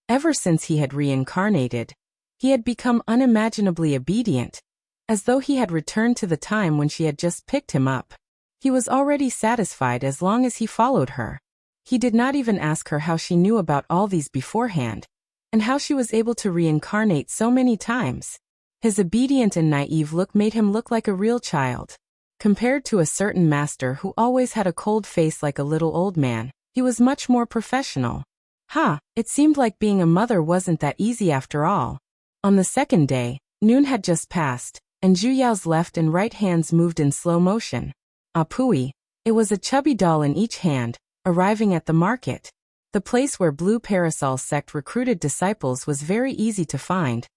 Ever since he had reincarnated, he had become unimaginably obedient, as though he had returned to the time when she had just picked him up. He was already satisfied as long as he followed her. He did not even ask her how she knew about all these beforehand, and how she was able to reincarnate so many times. His obedient and naive look made him look like a real child. Compared to a certain master who always had a cold face like a little old man, he was much more professional. It seemed like being a mother wasn't that easy after all. On the second day, noon had just passed, and Zhu Yao's left and right hands moved in slow motion. Apui, it was a chubby doll in each hand, arriving at the market. The place where Blue Parasol sect recruited disciples was very easy to find,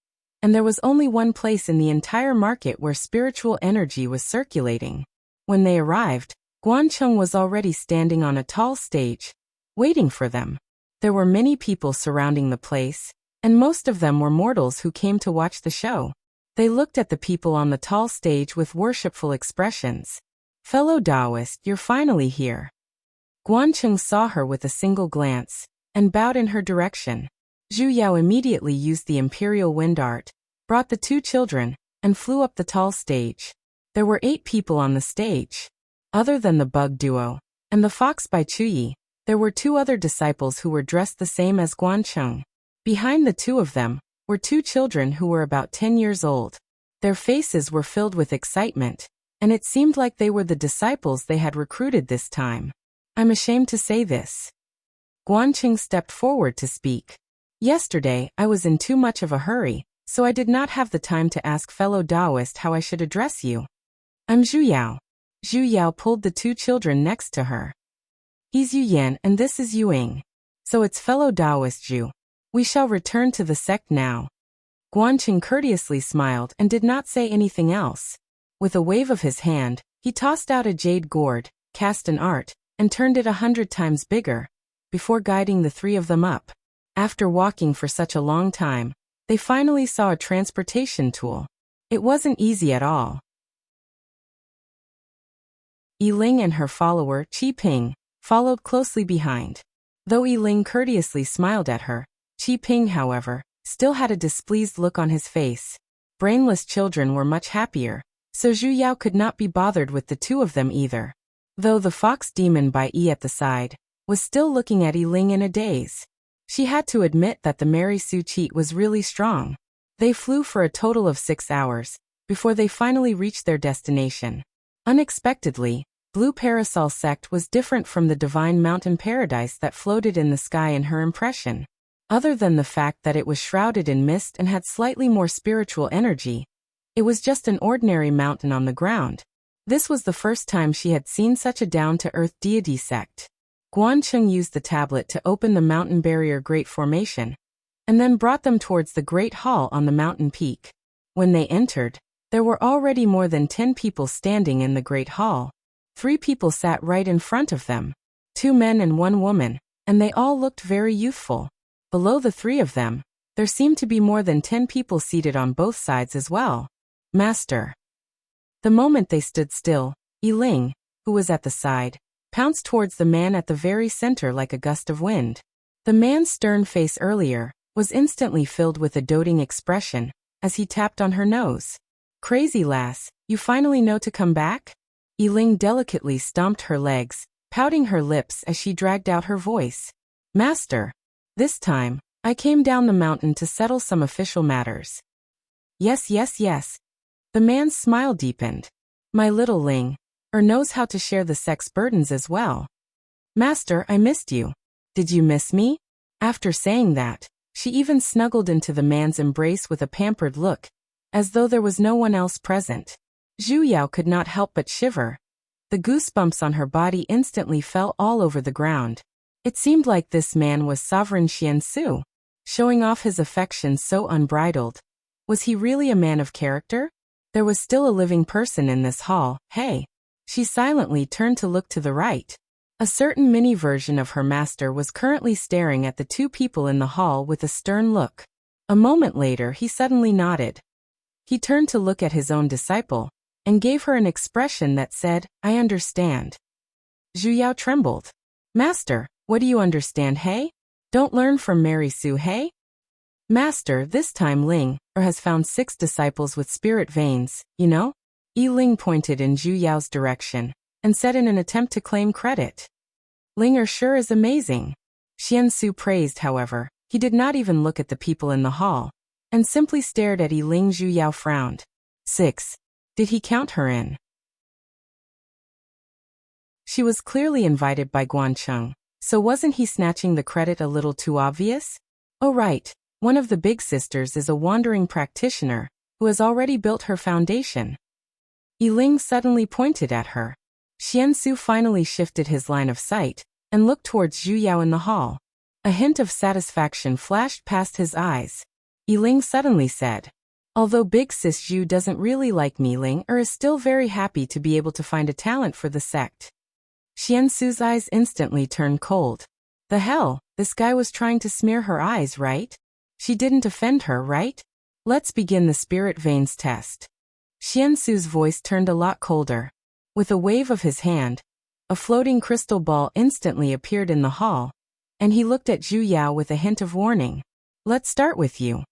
and there was only one place in the entire market where spiritual energy was circulating. When they arrived, Guancheng was already standing on a tall stage, waiting for them. There were many people surrounding the place, and most of them were mortals who came to watch the show. They looked at the people on the tall stage with worshipful expressions. "Fellow Taoist, you're finally here." Guancheng saw her with a single glance, and bowed in her direction. Zhu Yao immediately used the imperial wind art, brought the two children, and flew up the tall stage. There were 8 people on the stage. Other than the bug duo, and the fox by Chuyi, there were 2 other disciples who were dressed the same as Guancheng. Behind the 2 of them, were two children who were about 10 years old. Their faces were filled with excitement, and it seemed like they were the disciples they had recruited this time. I'm ashamed to say this. Guanqing stepped forward to speak. Yesterday, I was in too much of a hurry, so I did not have the time to ask fellow Taoist how I should address you. I'm Zhu Yao. Zhu Yao pulled the two children next to her. He's Yu Yan and this is Yu Ying. So it's fellow Taoist Zhu. We shall return to the sect now. Guanqing courteously smiled and did not say anything else. With a wave of his hand, he tossed out a jade gourd, cast an art, and turned it 100 times bigger, before guiding the three of them up. After walking for such a long time, they finally saw a transportation tool. It wasn't easy at all. Yiling and her follower, Qi Ping, followed closely behind. Though Yiling courteously smiled at her, Qi Ping, however, still had a displeased look on his face. Brainless children were much happier, so Zhu Yao could not be bothered with the two of them either. Though the fox demon Bai Yi at the side was still looking at Yiling in a daze. She had to admit that the Mary Sue cheat was really strong. They flew for a total of 6 hours, before they finally reached their destination. Unexpectedly, Blue Parasol Sect was different from the divine mountain paradise that floated in the sky in her impression. Other than the fact that it was shrouded in mist and had slightly more spiritual energy, it was just an ordinary mountain on the ground. This was the first time she had seen such a down-to-earth deity sect. Guanqing used the tablet to open the mountain barrier Great Formation, and then brought them towards the Great Hall on the mountain peak. When they entered, there were already more than 10 people standing in the Great Hall. 3 people sat right in front of them, 2 men and 1 woman, and they all looked very youthful. Below the 3 of them, there seemed to be more than 10 people seated on both sides as well. Master. The moment they stood still, Yiling, who was at the side, pounced towards the man at the very center like a gust of wind. The man's stern face earlier was instantly filled with a doting expression as he tapped on her nose. Crazy lass, you finally know to come back? Yiling delicately stomped her legs, pouting her lips as she dragged out her voice. Master. This time, I came down the mountain to settle some official matters. Yes, yes, yes. The man's smile deepened. My little Ling knows how to share the sect's burdens as well. Master, I missed you. Did you miss me? After saying that, she even snuggled into the man's embrace with a pampered look, as though there was no one else present. Zhu Yao could not help but shiver. The goosebumps on her body instantly fell all over the ground. It seemed like this man was sovereign Xian Su, showing off his affection so unbridled. Was he really a man of character? There was still a living person in this hall. Hey! She silently turned to look to the right. A certain mini version of her master was currently staring at the 2 people in the hall with a stern look. A moment later he suddenly nodded. He turned to look at his own disciple, and gave her an expression that said, I understand. Zhu Yao trembled. Master, what do you understand, hey? Don't learn from Mary Sue, hey? Master, this time Ling has found 6 disciples with spirit veins, you know? Yiling pointed in Zhu Yao's direction, and said in an attempt to claim credit. Ling sure is amazing. Xian Su praised, however. He did not even look at the people in the hall, and simply stared at Yiling. Zhu Yao frowned. 6. Did he count her in? She was clearly invited by Guanqing, so wasn't he snatching the credit a little too obvious? Oh right, one of the big sisters is a wandering practitioner, who has already built her foundation. Yiling suddenly pointed at her. Xian Su finally shifted his line of sight, and looked towards Zhu Yao in the hall. A hint of satisfaction flashed past his eyes. Yiling suddenly said, although Big Sis Zhu doesn't really like me, Ling is still very happy to be able to find a talent for the sect. Xian Su's eyes instantly turned cold. The hell, this guy was trying to smear her eyes, right? She didn't offend her, right? Let's begin the spirit veins test. Xian Su's voice turned a lot colder. With a wave of his hand, a floating crystal ball instantly appeared in the hall, and he looked at Zhu Yao with a hint of warning. Let's start with you.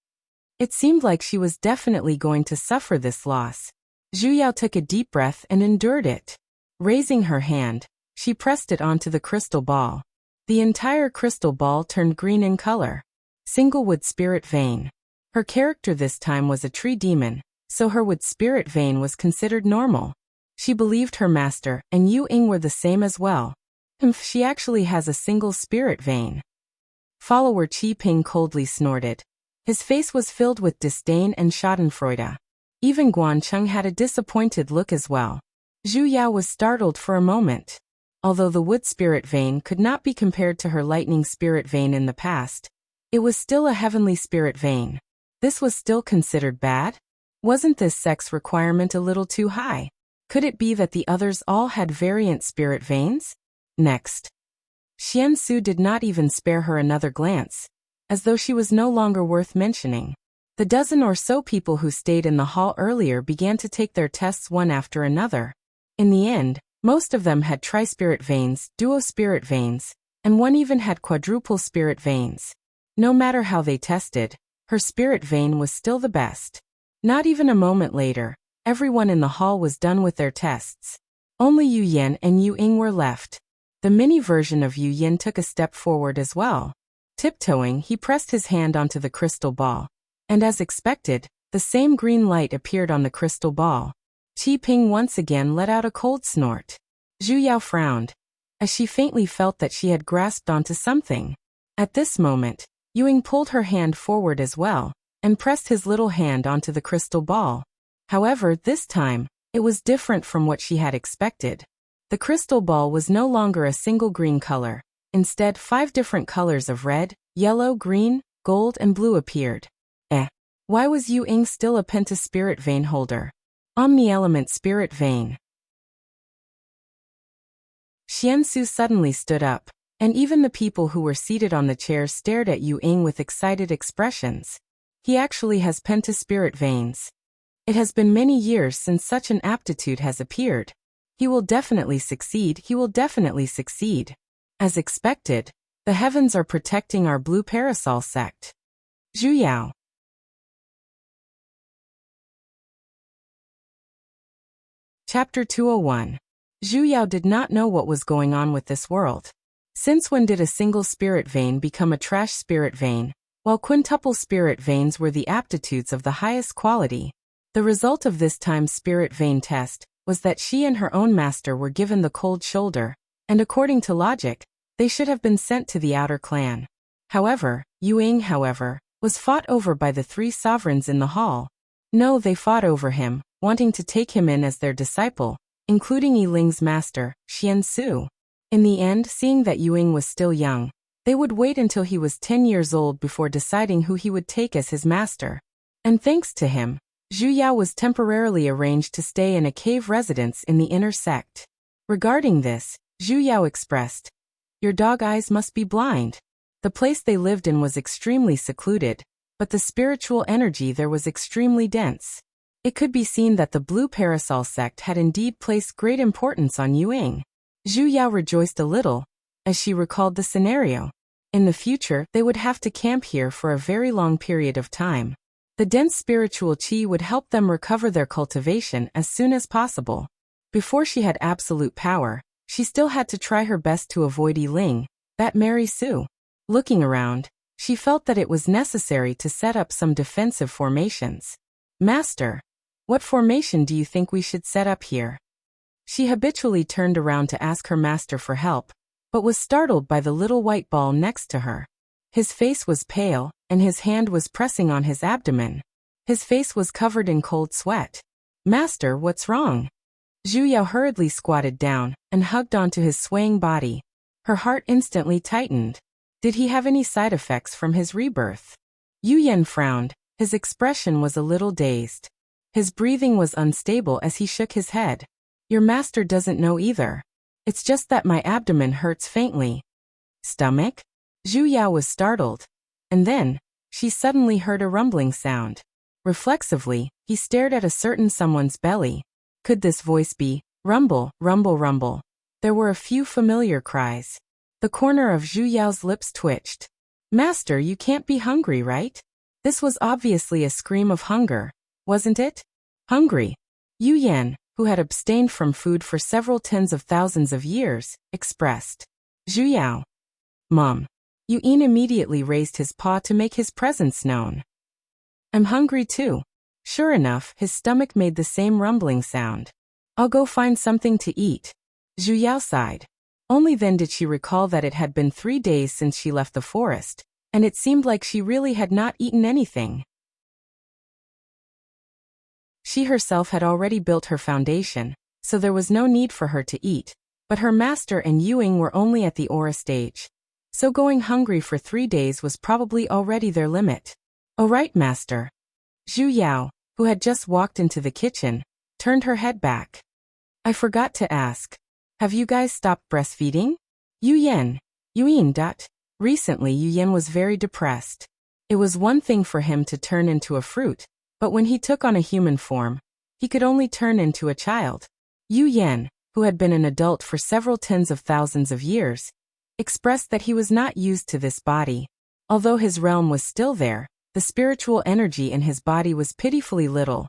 It seemed like she was definitely going to suffer this loss. Zhu Yao took a deep breath and endured it. Raising her hand, she pressed it onto the crystal ball. The entire crystal ball turned green in color. Singlewood spirit vein. Her character this time was a tree demon, so her wood spirit vein was considered normal. She believed her master and Yu Ying were the same as well. She actually has a single spirit vein. Follower Qi Ping coldly snorted. His face was filled with disdain and schadenfreude. Even Guan Cheng had a disappointed look as well. Zhu Yao was startled for a moment. Although the wood spirit vein could not be compared to her lightning spirit vein in the past, it was still a heavenly spirit vein. This was still considered bad? Wasn't this sex requirement a little too high? Could it be that the others all had variant spirit veins? Next. Xian Su did not even spare her another glance, as though she was no longer worth mentioning. The dozen or so people who stayed in the hall earlier began to take their tests one after another. In the end, most of them had tri-spirit veins, duo-spirit veins, and one even had quadruple spirit veins. No matter how they tested, her spirit vein was still the best. Not even a moment later, everyone in the hall was done with their tests. Only Yu Yan and Yu Ying were left. The mini version of Yu Yan took a step forward as well. Tiptoeing, he pressed his hand onto the crystal ball. And as expected, the same green light appeared on the crystal ball. Qi Ping once again let out a cold snort. Zhu Yao frowned, as she faintly felt that she had grasped onto something. At this moment, Yu Ying pulled her hand forward as well, and pressed his little hand onto the crystal ball. However, this time, it was different from what she had expected. The crystal ball was no longer a single green color. Instead, 5 different colors of red, yellow, green, gold, and blue appeared. Why was Yu Ying still a pentaspirit vein holder? Omni-element spirit vein. Xian Su suddenly stood up, and even the people who were seated on the chairs stared at Yu Ying with excited expressions. He actually has pentaspirit veins. It has been many years since such an aptitude has appeared. He will definitely succeed, he will definitely succeed. As expected, the heavens are protecting our blue parasol sect. Zhu Yao. Chapter 201. Zhu Yao did not know what was going on with this world. Since when did a single spirit vein become a trash spirit vein, while quintuple spirit veins were the aptitudes of the highest quality? The result of this time's spirit vein test was that she and her own master were given the cold shoulder, and according to logic, they should have been sent to the outer clan. However, Yu Ying, was fought over by the 3 sovereigns in the hall. No, they fought over him, wanting to take him in as their disciple, including Yi Ling's master, Xian Su. In the end, seeing that Yu Ying was still young, they would wait until he was 10 years old before deciding who he would take as his master. And thanks to him, Zhu Yao was temporarily arranged to stay in a cave residence in the inner sect. Regarding this, Zhu Yao expressed, "Your dog eyes must be blind." The place they lived in was extremely secluded, but the spiritual energy there was extremely dense. It could be seen that the Blue Parasol sect had indeed placed great importance on Yu Ying. Zhu Yao rejoiced a little, as she recalled the scenario. In the future, they would have to camp here for a very long period of time. The dense spiritual qi would help them recover their cultivation as soon as possible. Before she had absolute power, she still had to try her best to avoid Yi Ling, that Mary Sue. Looking around, she felt that it was necessary to set up some defensive formations. "Master, what formation do you think we should set up here?" She habitually turned around to ask her master for help, but was startled by the little white ball next to her. His face was pale, and his hand was pressing on his abdomen. His face was covered in cold sweat. "Master, what's wrong?" Zhu Yao hurriedly squatted down and hugged onto his swaying body. Her heart instantly tightened. Did he have any side effects from his rebirth? Yu Yan frowned. His expression was a little dazed. His breathing was unstable as he shook his head. "Your master doesn't know either. It's just that my abdomen hurts faintly." "Stomach?" Zhu Yao was startled. And then, she suddenly heard a rumbling sound. Reflexively, he stared at a certain someone's belly. Could this voice be, "Rumble, rumble, rumble"? There were a few familiar cries. The corner of Zhu Yao's lips twitched. "Master, you can't be hungry, right?" This was obviously a scream of hunger, wasn't it? Hungry. Yu Yan, who had abstained from food for several tens of thousands of years, expressed. "Zhu Yao." "Mom." Yu Yin immediately raised his paw to make his presence known. I'm hungry too. Sure enough, his stomach made the same rumbling sound. I'll go find something to eat. Zhu Yao sighed. Only then did she recall that it had been 3 days since she left the forest, and it seemed like she really had not eaten anything. She herself had already built her foundation, so there was no need for her to eat, but her master and Yuing were only at the aura stage. So going hungry for 3 days was probably already their limit. "All right, master." Zhu Yao, who had just walked into the kitchen, turned her head back. "I forgot to ask. Have you guys stopped breastfeeding?" Yuyin. Recently Yuyin was very depressed. It was one thing for him to turn into a fruit, but when he took on a human form, he could only turn into a child. Yuyin, who had been an adult for several tens of thousands of years, expressed that he was not used to this body. Although his realm was still there, the spiritual energy in his body was pitifully little,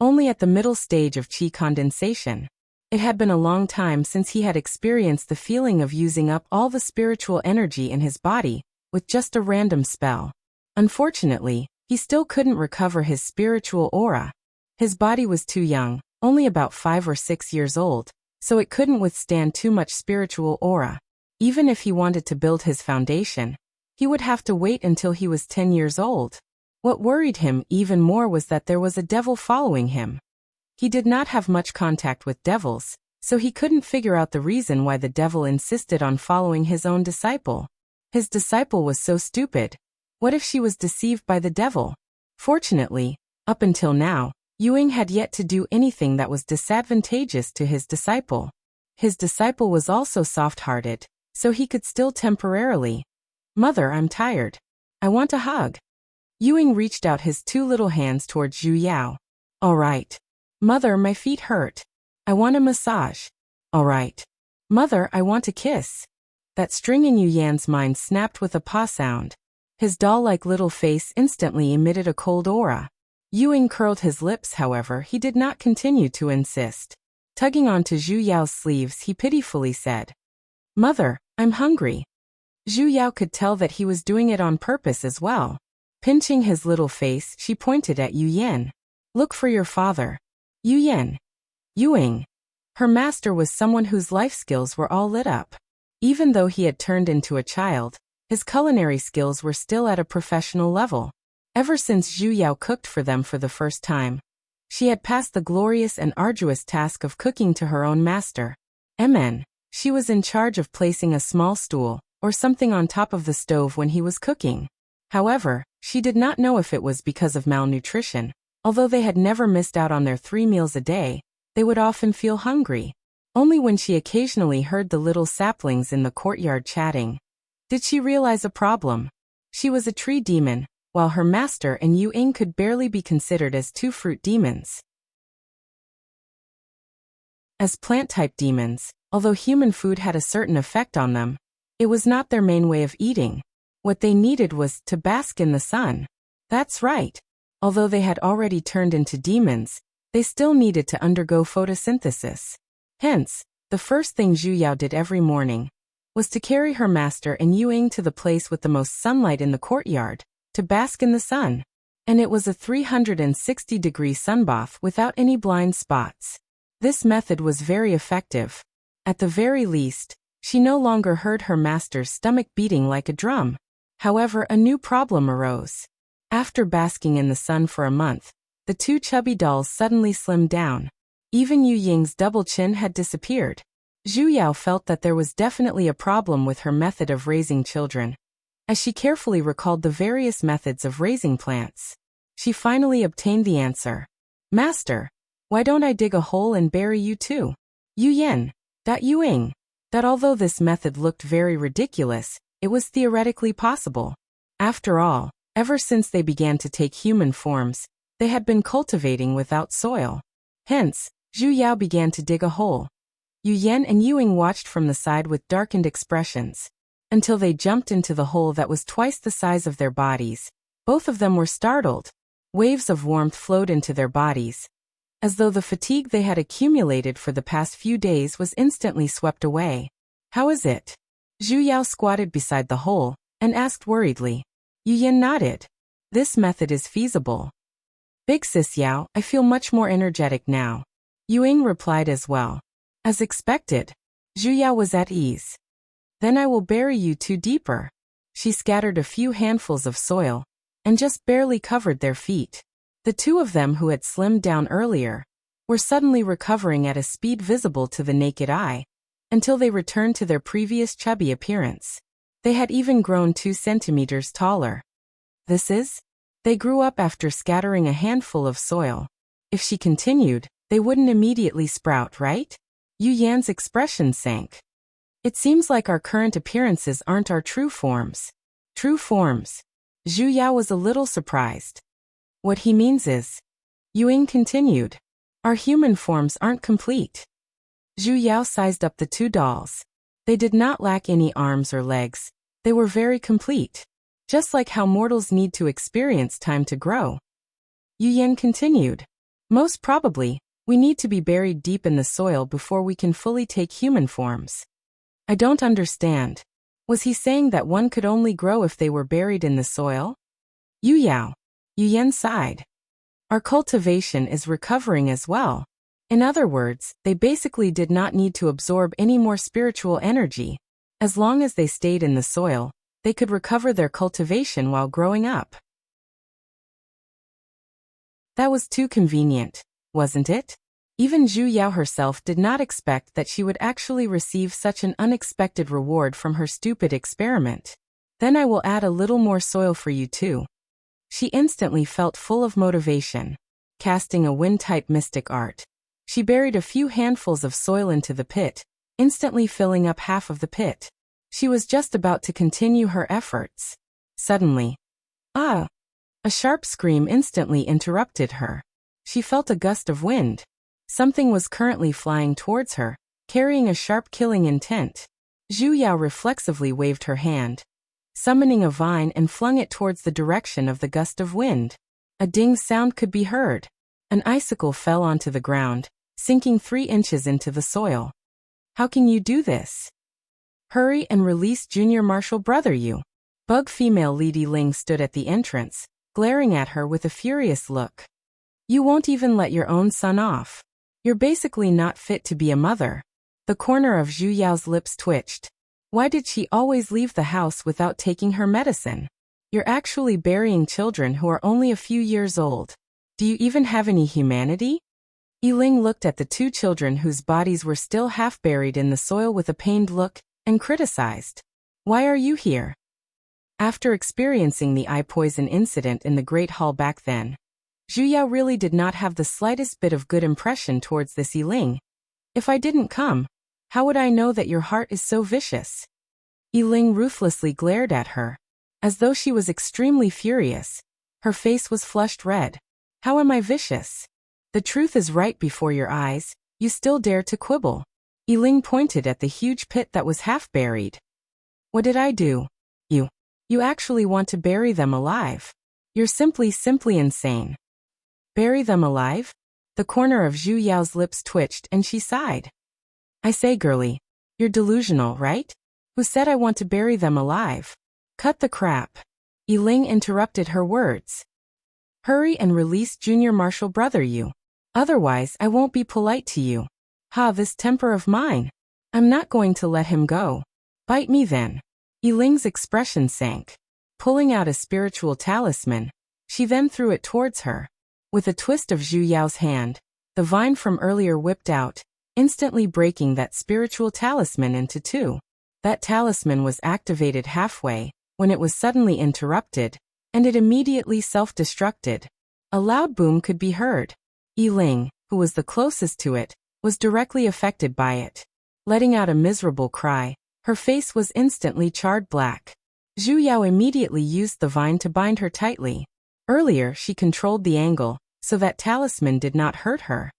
only at the middle stage of qi condensation. It had been a long time since he had experienced the feeling of using up all the spiritual energy in his body with just a random spell. Unfortunately, he still couldn't recover his spiritual aura. His body was too young, only about 5 or 6 years old, so it couldn't withstand too much spiritual aura. Even if he wanted to build his foundation, he would have to wait until he was 10 years old. What worried him even more was that there was a devil following him. He did not have much contact with devils, so he couldn't figure out the reason why the devil insisted on following his own disciple. His disciple was so stupid. What if she was deceived by the devil? Fortunately, up until now, Yuing had yet to do anything that was disadvantageous to his disciple. His disciple was also soft-hearted, so he could still temporarily. "Mother, I'm tired. I want a hug." Yuing reached out his 2 little hands toward Zhu Yao. "All right. Mother, my feet hurt. I want a massage." "All right. Mother, I want a kiss." That string in Yuyan's mind snapped with a paw sound. His doll-like little face instantly emitted a cold aura. Yuing curled his lips, however, he did not continue to insist. Tugging onto Zhu Yao's sleeves, he pitifully said, "Mother, I'm hungry." Zhu Yao could tell that he was doing it on purpose as well. Pinching his little face, she pointed at Yuyin. "Look for your father." Yuyin. Yuing. Her master was someone whose life skills were all lit up. Even though he had turned into a child, his culinary skills were still at a professional level. Ever since Zhu Yao cooked for them for the first time, she had passed the glorious and arduous task of cooking to her own master. She was in charge of placing a small stool or something on top of the stove when he was cooking. However, she did not know if it was because of malnutrition. Although they had never missed out on their 3 meals a day, they would often feel hungry. Only when she occasionally heard the little saplings in the courtyard chatting did she realize a problem. She was a tree demon, while her master and Yuing could barely be considered as 2 fruit demons. As plant-type demons, although human food had a certain effect on them, it was not their main way of eating. What they needed was to bask in the sun. That's right. Although they had already turned into demons, they still needed to undergo photosynthesis. Hence, the first thing Zhu Yao did every morning was to carry her master and Yuing to the place with the most sunlight in the courtyard, to bask in the sun. And it was a 360-degree sunbath without any blind spots. This method was very effective. At the very least, she no longer heard her master's stomach beating like a drum. However, a new problem arose. After basking in the sun for a month, the 2 chubby dolls suddenly slimmed down. Even Yu Ying's double chin had disappeared. Zhu Yao felt that there was definitely a problem with her method of raising children. As she carefully recalled the various methods of raising plants, she finally obtained the answer. "Master, why don't I dig a hole and bury you too?" Yuing. That although this method looked very ridiculous, it was theoretically possible. After all, ever since they began to take human forms, they had been cultivating without soil. Hence, Zhu Yao began to dig a hole. Yuyin and Yuing watched from the side with darkened expressions, until they jumped into the hole that was twice the size of their bodies. Both of them were startled. Waves of warmth flowed into their bodies, as though the fatigue they had accumulated for the past few days was instantly swept away. "How is it?" Zhu Yao squatted beside the hole and asked worriedly. Yuyin nodded. "This method is feasible. Big sis Yao, I feel much more energetic now. Ying replied as well. As expected, Zhu Yao was at ease. Then I will bury you two deeper. She scattered a few handfuls of soil, and just barely covered their feet. The two of them who had slimmed down earlier were suddenly recovering at a speed visible to the naked eye, until they returned to their previous chubby appearance. They had even grown 2 centimeters taller. They grew up after scattering a handful of soil. If she continued, they wouldn't immediately sprout, right? Yu Yan's expression sank. It seems like our current appearances aren't our true forms. True forms. Zhu Yao was a little surprised. What he means is, Ying continued, our human forms aren't complete. Zhu Yao sized up the 2 dolls. They did not lack any arms or legs. They were very complete. Just like how mortals need to experience time to grow. Yu Yan continued, most probably, we need to be buried deep in the soil before we can fully take human forms. I don't understand. Was he saying that one could only grow if they were buried in the soil? Yu Yan sighed. Our cultivation is recovering as well. In other words, they basically did not need to absorb any more spiritual energy. As long as they stayed in the soil, they could recover their cultivation while growing up. That was too convenient, wasn't it? Even Zhu Yao herself did not expect that she would actually receive such an unexpected reward from her stupid experiment. Then I will add a little more soil for you too. She instantly felt full of motivation. Casting a wind-type mystic art, she buried a few handfuls of soil into the pit, instantly filling up half of the pit. She was just about to continue her efforts. Suddenly, a sharp scream instantly interrupted her. She felt a gust of wind. Something was currently flying towards her, carrying a sharp killing intent. Zhu Yao reflexively waved her hand, summoning a vine and flung it towards the direction of the gust of wind. A ding sound could be heard. An icicle fell onto the ground, sinking 3 inches into the soil. How can you do this? Hurry and release junior martial brother Yu. Bug female Li Ling stood at the entrance, glaring at her with a furious look. You won't even let your own son off. You're basically not fit to be a mother. The corner of Zhu Yao's lips twitched. Why did she always leave the house without taking her medicine? You're actually burying children who are only a few years old. Do you even have any humanity? Yiling looked at the 2 children whose bodies were still half buried in the soil with a pained look, and criticized. Why are you here? After experiencing the eye poison incident in the Great Hall back then, Zhu Yao really did not have the slightest bit of good impression towards this Yiling. If I didn't come, how would I know that your heart is so vicious? Yiling ruthlessly glared at her, as though she was extremely furious. Her face was flushed red. How am I vicious? The truth is right before your eyes, you still dare to quibble. Yiling pointed at the huge pit that was half buried. What did I do? You actually want to bury them alive. You're simply insane. Bury them alive? The corner of Zhu Yao's lips twitched and she sighed. I say, girlie, you're delusional, right? Who said I want to bury them alive? Cut the crap. Yiling interrupted her words. Hurry and release junior martial brother Yu. Otherwise I won't be polite to you. This temper of mine. I'm not going to let him go. Bite me then. Yiling's expression sank. Pulling out a spiritual talisman, she then threw it towards her. With a twist of Zhu Yao's hand, the vine from earlier whipped out, instantly breaking that spiritual talisman into 2. That talisman was activated halfway, when it was suddenly interrupted, and it immediately self-destructed. A loud boom could be heard. Yiling, who was the closest to it, was directly affected by it. Letting out a miserable cry, her face was instantly charred black. Zhu Yao immediately used the vine to bind her tightly. Earlier she controlled the angle, so that talisman did not hurt her.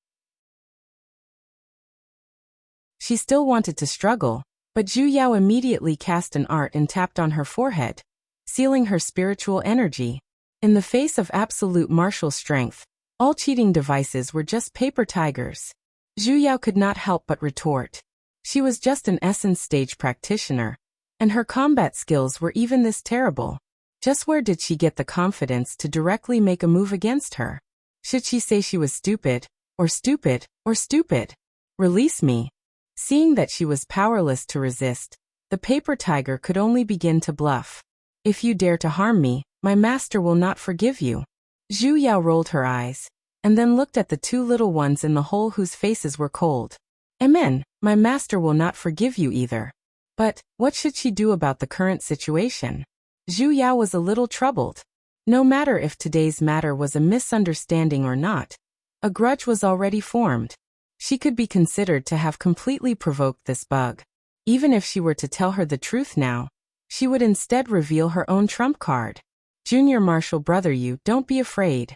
She still wanted to struggle, but Zhu Yao immediately cast an art and tapped on her forehead, sealing her spiritual energy. In the face of absolute martial strength, all cheating devices were just paper tigers. Zhu Yao could not help but retort. She was just an essence stage practitioner, and her combat skills were even this terrible. Just where did she get the confidence to directly make a move against her? Should she say she was stupid, or stupid, or stupid? Release me. Seeing that she was powerless to resist, the paper tiger could only begin to bluff. If you dare to harm me, my master will not forgive you. Zhu Yao rolled her eyes, and then looked at the two little ones in the hole whose faces were cold. Amen, my master will not forgive you either. But, what should she do about the current situation? Zhu Yao was a little troubled. No matter if today's matter was a misunderstanding or not, a grudge was already formed. She could be considered to have completely provoked this bug. Even if she were to tell her the truth now, she would instead reveal her own trump card. Junior Marshal Brother Yu, don't be afraid.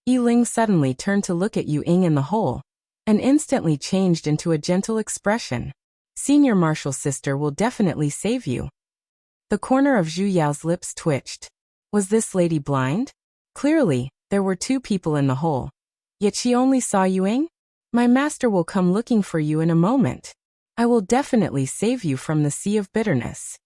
Yi Ling suddenly turned to look at Yu Ying in the hole, and instantly changed into a gentle expression. Senior Marshal Sister will definitely save you. The corner of Zhu Yao's lips twitched. Was this lady blind? Clearly, there were two people in the hole. Yet she only saw Yu Ying? My master will come looking for you in a moment. I will definitely save you from the sea of bitterness.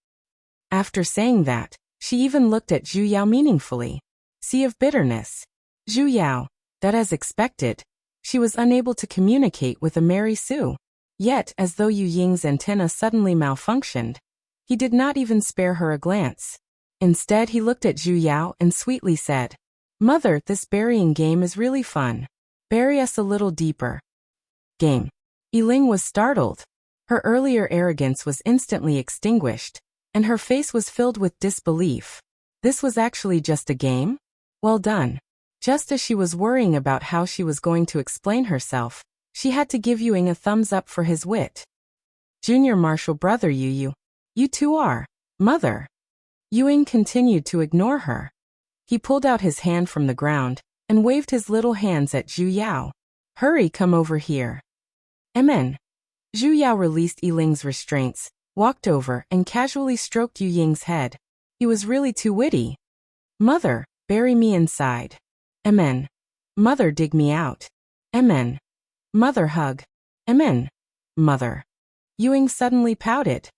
After saying that, she even looked at Zhu Yao meaningfully. Sea of bitterness. Zhu Yao, that as expected, she was unable to communicate with a Mary Sue. Yet, as though Yu Ying's antenna suddenly malfunctioned, he did not even spare her a glance. Instead, he looked at Zhu Yao and sweetly said, Mother, this burying game is really fun. Bury us a little deeper. Game. Yi Ling was startled. Her earlier arrogance was instantly extinguished, and her face was filled with disbelief. This was actually just a game? Well done. Just as she was worrying about how she was going to explain herself, she had to give Yu Ying a thumbs up for his wit. Junior Marshal Brother Yu, you two are. Mother. Yu Ying continued to ignore her. He pulled out his hand from the ground and waved his little hands at Zhu Yao. Hurry, come over here. Amen. Zhu Yao released Yi Ling's restraints, walked over and casually stroked Yu Ying's head. He was really too witty. Mother, bury me inside. Amen. Mother, dig me out. Amen. Mother, hug. Amen. Mother. Yu Ying suddenly pouted.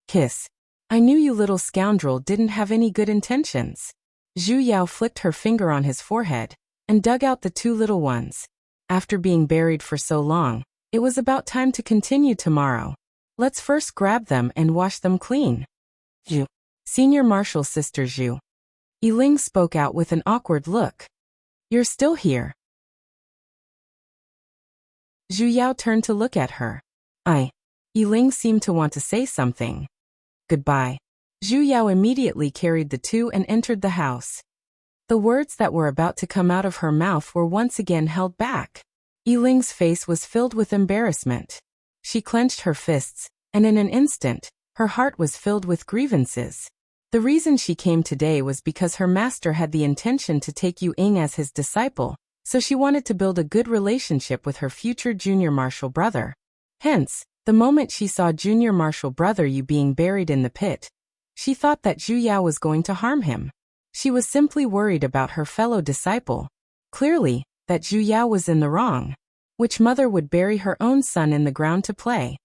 Kiss. I knew you little scoundrel didn't have any good intentions. Zhu Yao flicked her finger on his forehead and dug out the two little ones. After being buried for so long, it was about time to continue tomorrow. Let's first grab them and wash them clean. Zhu. Senior Marshal Sister Zhu. Yi Ling spoke out with an awkward look. You're still here. Zhu Yao turned to look at her. Yi Ling seemed to want to say something. Goodbye. Zhu Yao immediately carried the two and entered the house. The words that were about to come out of her mouth were once again held back. Yi Ling's face was filled with embarrassment. She clenched her fists, and in an instant, her heart was filled with grievances. The reason she came today was because her master had the intention to take Yu Ying as his disciple, so she wanted to build a good relationship with her future junior marshal brother. Hence, the moment she saw junior marshal brother Yu being buried in the pit, she thought that Zhu Yao was going to harm him. She was simply worried about her fellow disciple. Clearly, that Zhu Yao was in the wrong. Which mother would bury her own son in the ground to play?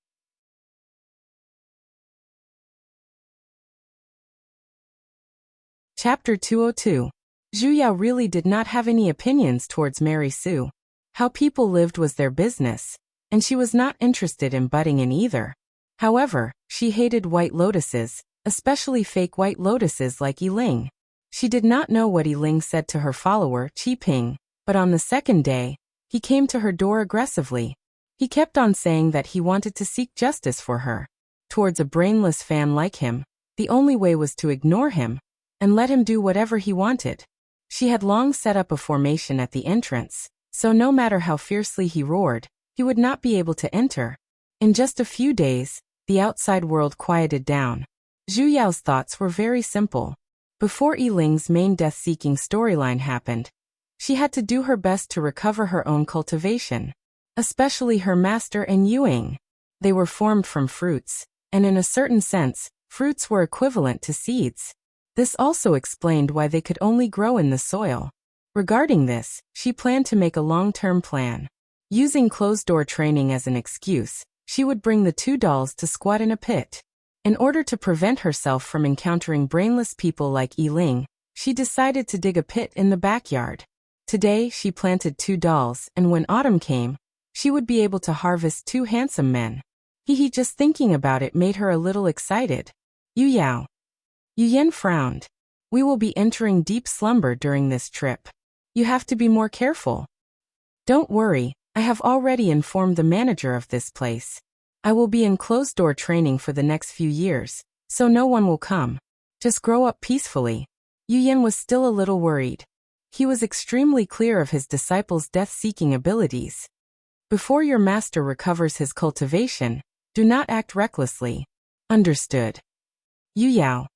Chapter 202. Zhu Yao really did not have any opinions towards Mary Sue. How people lived was their business, and she was not interested in butting in either. However, she hated white lotuses, especially fake white lotuses like Yi Ling. She did not know what Yi Ling said to her follower, Qi Ping, but on the second day, he came to her door aggressively. He kept on saying that he wanted to seek justice for her. Towards a brainless fan like him, the only way was to ignore him and let him do whatever he wanted. She had long set up a formation at the entrance, so no matter how fiercely he roared, he would not be able to enter. In just a few days, the outside world quieted down. Zhu Yao's thoughts were very simple. Before Yi Ling's main death-seeking storyline happened, she had to do her best to recover her own cultivation, especially her master and Yu Ying. They were formed from fruits, and in a certain sense, fruits were equivalent to seeds. This also explained why they could only grow in the soil. Regarding this, she planned to make a long-term plan. Using closed-door training as an excuse, she would bring the two dolls to squat in a pit. In order to prevent herself from encountering brainless people like Yi Ling, she decided to dig a pit in the backyard. Today, she planted 2 dolls, and when autumn came, she would be able to harvest 2 handsome men. Just thinking about it made her a little excited. Yu Yao. Yu Yan frowned. We will be entering deep slumber during this trip. You have to be more careful. Don't worry, I have already informed the manager of this place. I will be in closed-door training for the next few years, so no one will come. Just grow up peacefully. Yu Yan was still a little worried. He was extremely clear of his disciple's death-seeking abilities. Before your master recovers his cultivation, do not act recklessly. Understood. Yu Yao.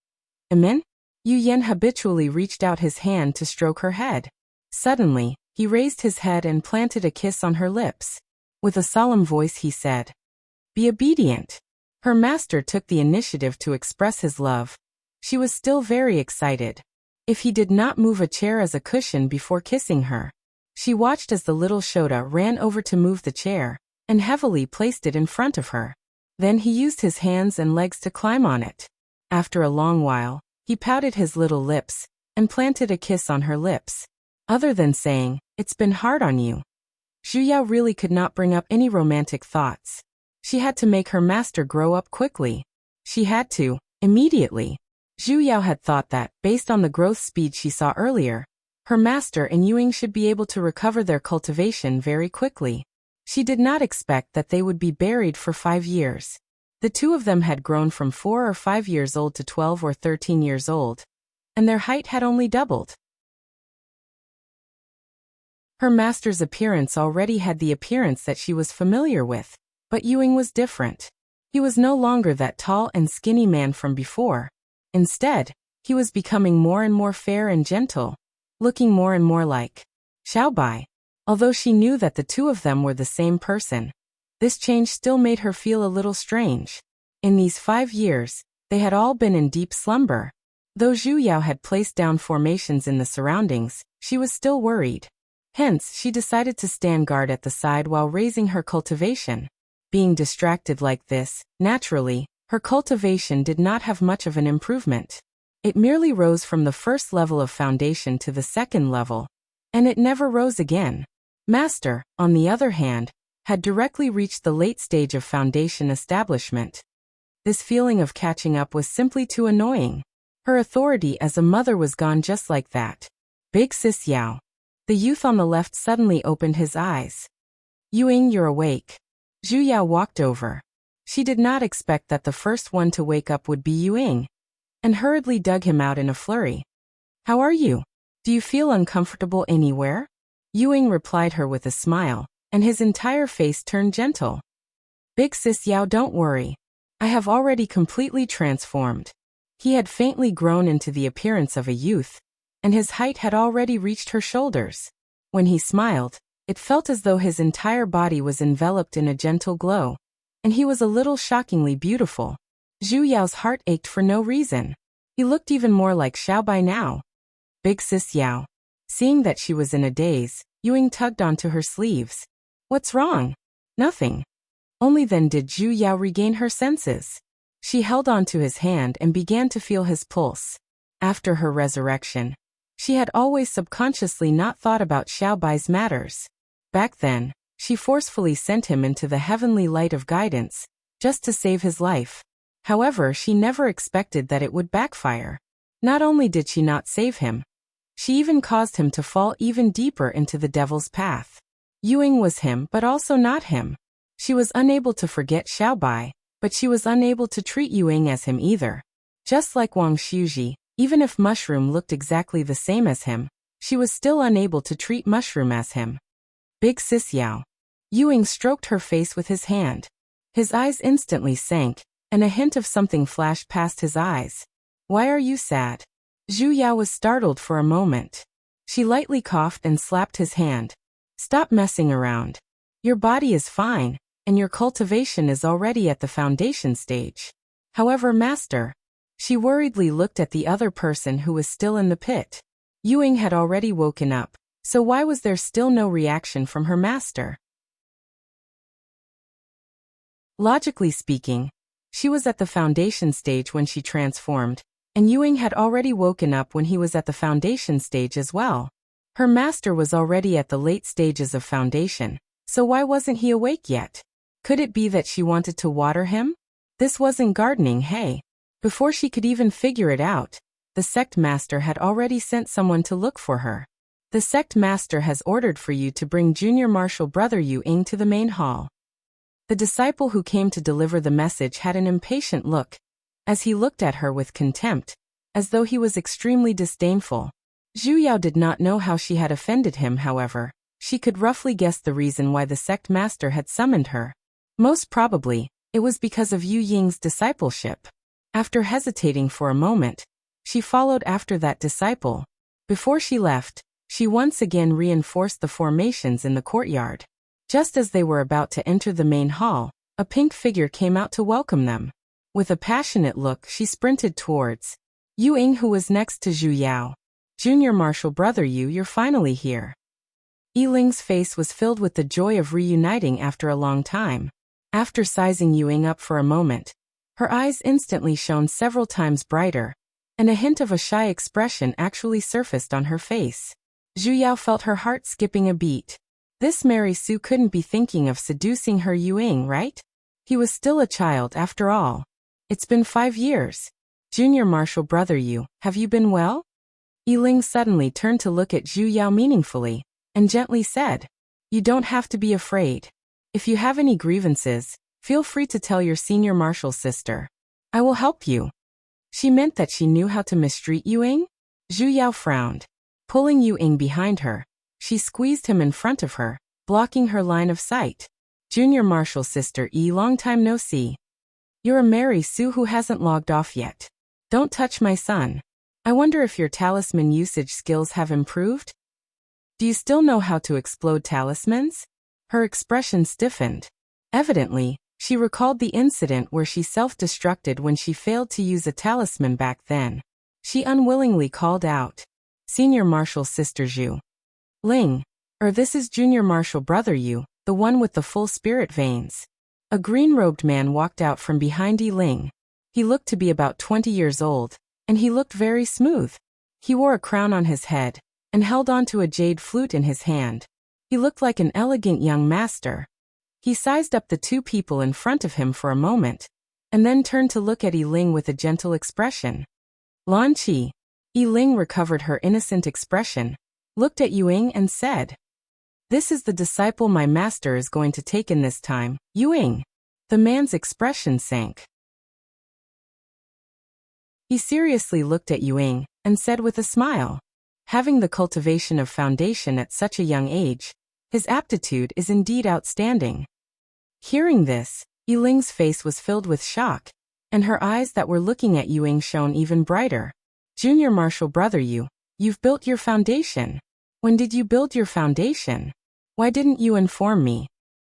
Amen? Yu Yan habitually reached out his hand to stroke her head. Suddenly, he raised his head and planted a kiss on her lips. With a solemn voice he said, "Be obedient." Her master took the initiative to express his love. She was still very excited. If he did not move a chair as a cushion before kissing her, she watched as the little Shota ran over to move the chair, and heavily placed it in front of her. Then he used his hands and legs to climb on it. After a long while, he pouted his little lips, and planted a kiss on her lips. Other than saying, "It's been hard on you," Zhu Yao really could not bring up any romantic thoughts. She had to make her master grow up quickly. She had to, immediately. Zhu Yao had thought that, based on the growth speed she saw earlier, her master and Yuing should be able to recover their cultivation very quickly. She did not expect that they would be buried for 5 years. The 2 of them had grown from 4 or 5 years old to 12 or 13 years old, and their height had only doubled. Her master's appearance already had the appearance that she was familiar with, but Yuing was different. He was no longer that tall and skinny man from before. Instead, he was becoming more and more fair and gentle, looking more and more like Xiaobai. Although she knew that the 2 of them were the same person, this change still made her feel a little strange. In these 5 years, they had all been in deep slumber. Though Zhu Yao had placed down formations in the surroundings, she was still worried. Hence, she decided to stand guard at the side while raising her cultivation. Being distracted like this, naturally, her cultivation did not have much of an improvement. It merely rose from the first level of foundation to the second level, and it never rose again. Master, on the other hand, had directly reached the late stage of foundation establishment. This feeling of catching up was simply too annoying. Her authority as a mother was gone just like that. Big Sis Yao. The youth on the left suddenly opened his eyes. Yuing, you're awake. Zhu Yao walked over. She did not expect that the first one to wake up would be Yuing, and hurriedly dug him out in a flurry. How are you? Do you feel uncomfortable anywhere? Yuing replied her with a smile, and his entire face turned gentle. Big Sis Yao, don't worry. I have already completely transformed. He had faintly grown into the appearance of a youth, and his height had already reached her shoulders. When he smiled, it felt as though his entire body was enveloped in a gentle glow, and he was a little shockingly beautiful. Zhu Yao's heart ached for no reason. He looked even more like Xiaobai now. Big Sis Yao. Seeing that she was in a daze, Yuing tugged onto her sleeves. What's wrong? Nothing. Only then did Zhu Yao regain her senses. She held onto his hand and began to feel his pulse. After her resurrection, she had always subconsciously not thought about Xiaobai's matters. Back then, she forcefully sent him into the heavenly light of guidance, just to save his life. However, she never expected that it would backfire. Not only did she not save him, she even caused him to fall even deeper into the devil's path. Yuing was him but also not him. She was unable to forget Xiaobai, but she was unable to treat Yuing as him either. Just like Wang Xiuji, even if Mushroom looked exactly the same as him, she was still unable to treat Mushroom as him. Big Sis Yao. Yuing stroked her face with his hand. His eyes instantly sank, and a hint of something flashed past his eyes. Why are you sad? Zhu Yao was startled for a moment. She lightly coughed and slapped his hand. Stop messing around. Your body is fine, and your cultivation is already at the foundation stage. However, Master. She worriedly looked at the other person who was still in the pit. Yuing had already woken up, so why was there still no reaction from her master? Logically speaking, she was at the foundation stage when she transformed, and Yuing had already woken up when he was at the foundation stage as well. Her master was already at the late stages of foundation, so why wasn't he awake yet? Could it be that she wanted to water him? This wasn't gardening, hey. Before she could even figure it out, the sect master had already sent someone to look for her. The sect master has ordered for you to bring junior martial brother Yu Ying to the main hall. The disciple who came to deliver the message had an impatient look, as he looked at her with contempt, as though he was extremely disdainful. Zhu Yao did not know how she had offended him, however. She could roughly guess the reason why the sect master had summoned her. Most probably, it was because of Yu Ying's discipleship. After hesitating for a moment, she followed after that disciple. Before she left, she once again reinforced the formations in the courtyard. Just as they were about to enter the main hall, a pink figure came out to welcome them. With a passionate look, she sprinted towards Yu Ying, who was next to Zhu Yao. Junior martial brother Yu, you're finally here. Yiling's face was filled with the joy of reuniting after a long time. After sizing Yu Ying up for a moment, her eyes instantly shone several times brighter, and a hint of a shy expression actually surfaced on her face. Zhu Yao felt her heart skipping a beat. This Mary Sue couldn't be thinking of seducing her Yu Ying, right? He was still a child after all. It's been 5 years. Junior martial brother Yu, have you been well? Yiling suddenly turned to look at Zhu Yao meaningfully, and gently said, You don't have to be afraid. If you have any grievances, feel free to tell your senior martial sister. I will help you. She meant that she knew how to mistreat Yu Ying? Zhu Yao frowned. Pulling Yu Ying behind her, she squeezed him in front of her, blocking her line of sight. Junior martial sister E, long time no see. You're a Mary Sue who hasn't logged off yet. Don't touch my son. I wonder if your talisman usage skills have improved? Do you still know how to explode talismans? Her expression stiffened. Evidently, she recalled the incident where she self-destructed when she failed to use a talisman back then. She unwillingly called out, Senior martial sister Zhu Ling, this is junior martial brother Yu, the one with the full spirit veins. A green-robed man walked out from behind Yiling. He looked to be about 20 years old, and he looked very smooth. He wore a crown on his head, and held onto a jade flute in his hand. He looked like an elegant young master. He sized up the two people in front of him for a moment, and then turned to look at Yiling with a gentle expression. Lan Qi. Yiling recovered her innocent expression, looked at Yu Ying and said, This is the disciple my master is going to take in this time, Yu Ying. The man's expression sank. He seriously looked at Yu Ying, and said with a smile, Having the cultivation of foundation at such a young age, his aptitude is indeed outstanding. Hearing this, Yiling's face was filled with shock, and her eyes that were looking at Yu Ying shone even brighter. Junior martial brother Yu, you've built your foundation. When did you build your foundation? Why didn't you inform me?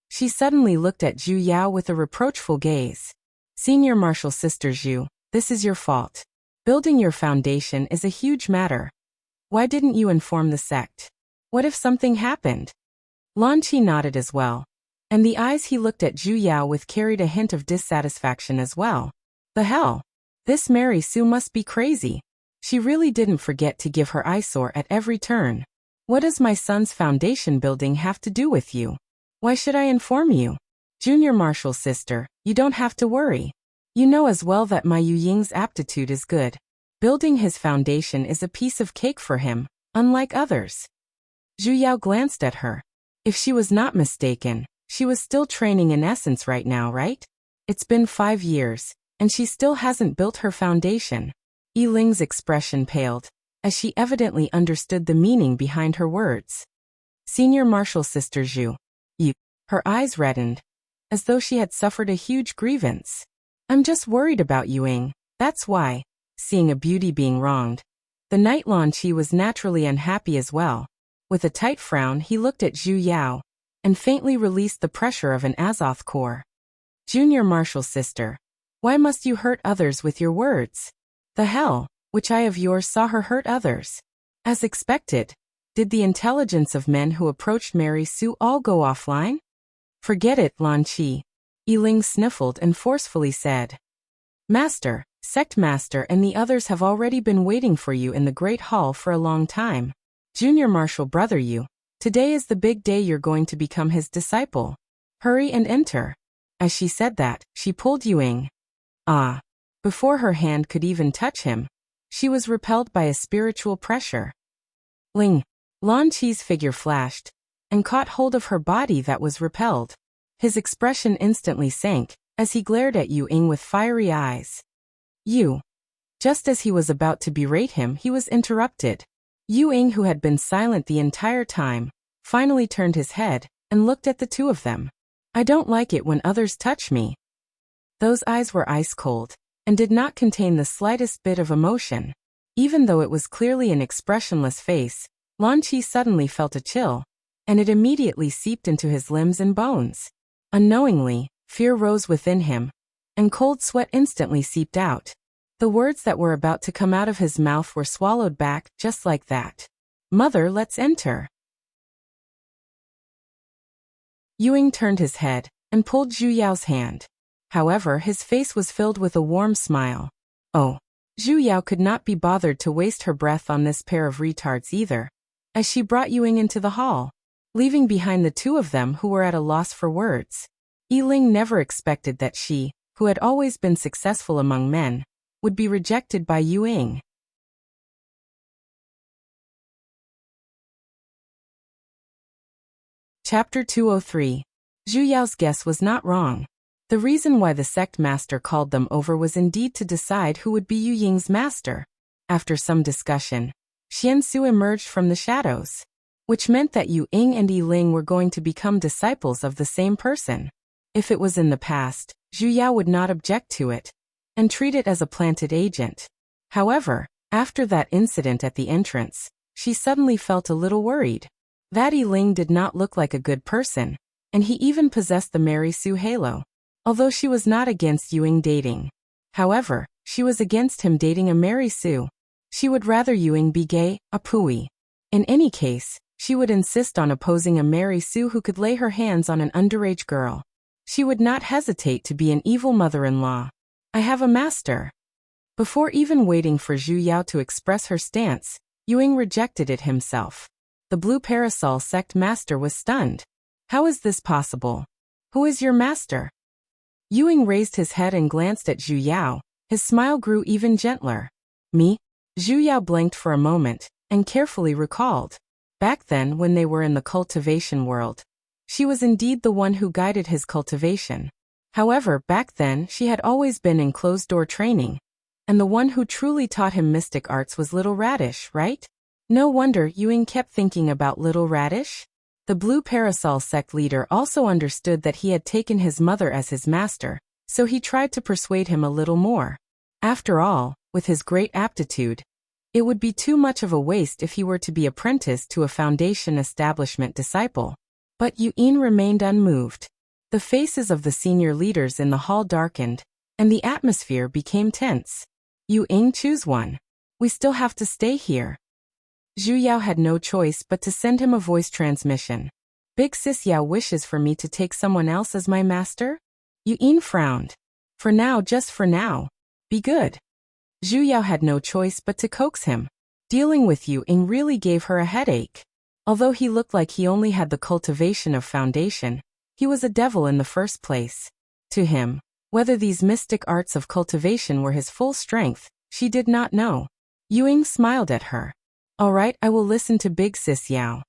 She suddenly looked at Zhu Yao with a reproachful gaze. Senior martial sister Zhu, this is your fault. Building your foundation is a huge matter. Why didn't you inform the sect? What if something happened? Lan Qi nodded as well, and the eyes he looked at Zhu Yao with carried a hint of dissatisfaction as well. The hell? This Mary Sue must be crazy. She really didn't forget to give her eyesore at every turn. What does my son's foundation building have to do with you? Why should I inform you? Junior martial sister, you don't have to worry. You know as well that my Yu Ying's aptitude is good. Building his foundation is a piece of cake for him, unlike others. Zhu Yao glanced at her. If she was not mistaken, she was still training in essence right now, right? It's been 5 years, and she still hasn't built her foundation. Yiling's expression paled, as she evidently understood the meaning behind her words. Senior martial sister Zhu. You. Her eyes reddened, as though she had suffered a huge grievance. I'm just worried about Yu Ying, that's why. Seeing a beauty being wronged, the knight Lan Qi was naturally unhappy as well. With a tight frown he looked at Zhu Yao, and faintly released the pressure of an Azoth core. Junior martial sister, why must you hurt others with your words? The hell, which eye of yours saw her hurt others? As expected, did the intelligence of men who approached Mary Sue all go offline? Forget it, Lan Qi. Yiling sniffled and forcefully said. Master, sect master and the others have already been waiting for you in the great hall for a long time. Junior Marshal Brother Yu, today is the big day you're going to become his disciple. Hurry and enter. As she said that, she pulled Ying. Ah! Before her hand could even touch him, she was repelled by a spiritual pressure. Ling! Lan Qi's figure flashed, and caught hold of her body that was repelled. His expression instantly sank, as he glared at Ying with fiery eyes. You! Just as he was about to berate him, he was interrupted. Ying, who had been silent the entire time, finally turned his head, and looked at the two of them. I don't like it when others touch me. Those eyes were ice-cold, and did not contain the slightest bit of emotion. Even though it was clearly an expressionless face, Lan Qi suddenly felt a chill, and it immediately seeped into his limbs and bones. Unknowingly, fear rose within him, and cold sweat instantly seeped out. The words that were about to come out of his mouth were swallowed back, just like that. Mother, let's enter. Ying turned his head, and pulled Zhu Yao's hand. However, his face was filled with a warm smile. Oh. Zhu Yao could not be bothered to waste her breath on this pair of retards either, as she brought Ying into the hall, leaving behind the two of them who were at a loss for words. Ling never expected that she, who had always been successful among men, would be rejected by Ying. Chapter 203. Zhu Yao's guess was not wrong. The reason why the sect master called them over was indeed to decide who would be Ying's master. After some discussion, Xiansu emerged from the shadows, which meant that Ying and Ling were going to become disciples of the same person. If it was in the past, Zhu Yao would not object to it, and treat it as a planted agent. However, after that incident at the entrance, she suddenly felt a little worried. That Ling did not look like a good person, and he even possessed the Mary Sue halo. Although she was not against Ying dating. However, she was against him dating a Mary Sue. She would rather Ying be gay, a Pui. In any case, she would insist on opposing a Mary Sue who could lay her hands on an underage girl. She would not hesitate to be an evil mother-in-law. I have a master. Before even waiting for Zhu Yao to express her stance, Ying rejected it himself. The Blue Parasol sect master was stunned. How is this possible? Who is your master? Ying raised his head and glanced at Zhu Yao. His smile grew even gentler. Me? Zhu Yao blinked for a moment, and carefully recalled. Back then, when they were in the cultivation world, she was indeed the one who guided his cultivation. However, back then, she had always been in closed-door training, and the one who truly taught him mystic arts was Little Radish, right? No wonder Ying kept thinking about Little Radish. The Blue Parasol sect leader also understood that he had taken his mother as his master, so he tried to persuade him a little more. After all, with his great aptitude, it would be too much of a waste if he were to be apprenticed to a foundation establishment disciple. But Ying remained unmoved. The faces of the senior leaders in the hall darkened, and the atmosphere became tense. Ying, choose one. We still have to stay here. Zhu Yao had no choice but to send him a voice transmission. Big Sis Yao wishes for me to take someone else as my master? Ying frowned. For now, just for now. Be good. Zhu Yao had no choice but to coax him. Dealing with Ying really gave her a headache. Although he looked like he only had the cultivation of foundation, he was a devil in the first place. To him, whether these mystic arts of cultivation were his full strength, she did not know. Ying smiled at her. All right, I will listen to Big Sis Yao.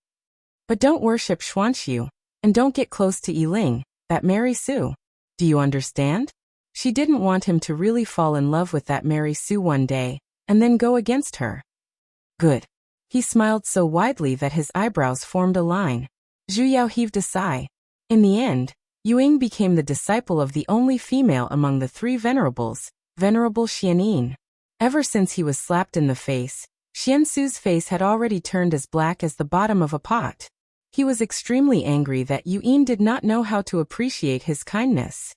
But don't worship Xuanxiu, and don't get close to Ling, that Mary Sue. Do you understand? She didn't want him to really fall in love with that Mary Sue one day, and then go against her. Good. He smiled so widely that his eyebrows formed a line. Zhu Yao heaved a sigh. In the end, Ying became the disciple of the only female among the three venerables, Venerable Xianyin. Ever since he was slapped in the face, Xiansu's face had already turned as black as the bottom of a pot. He was extremely angry that Ying did not know how to appreciate his kindness.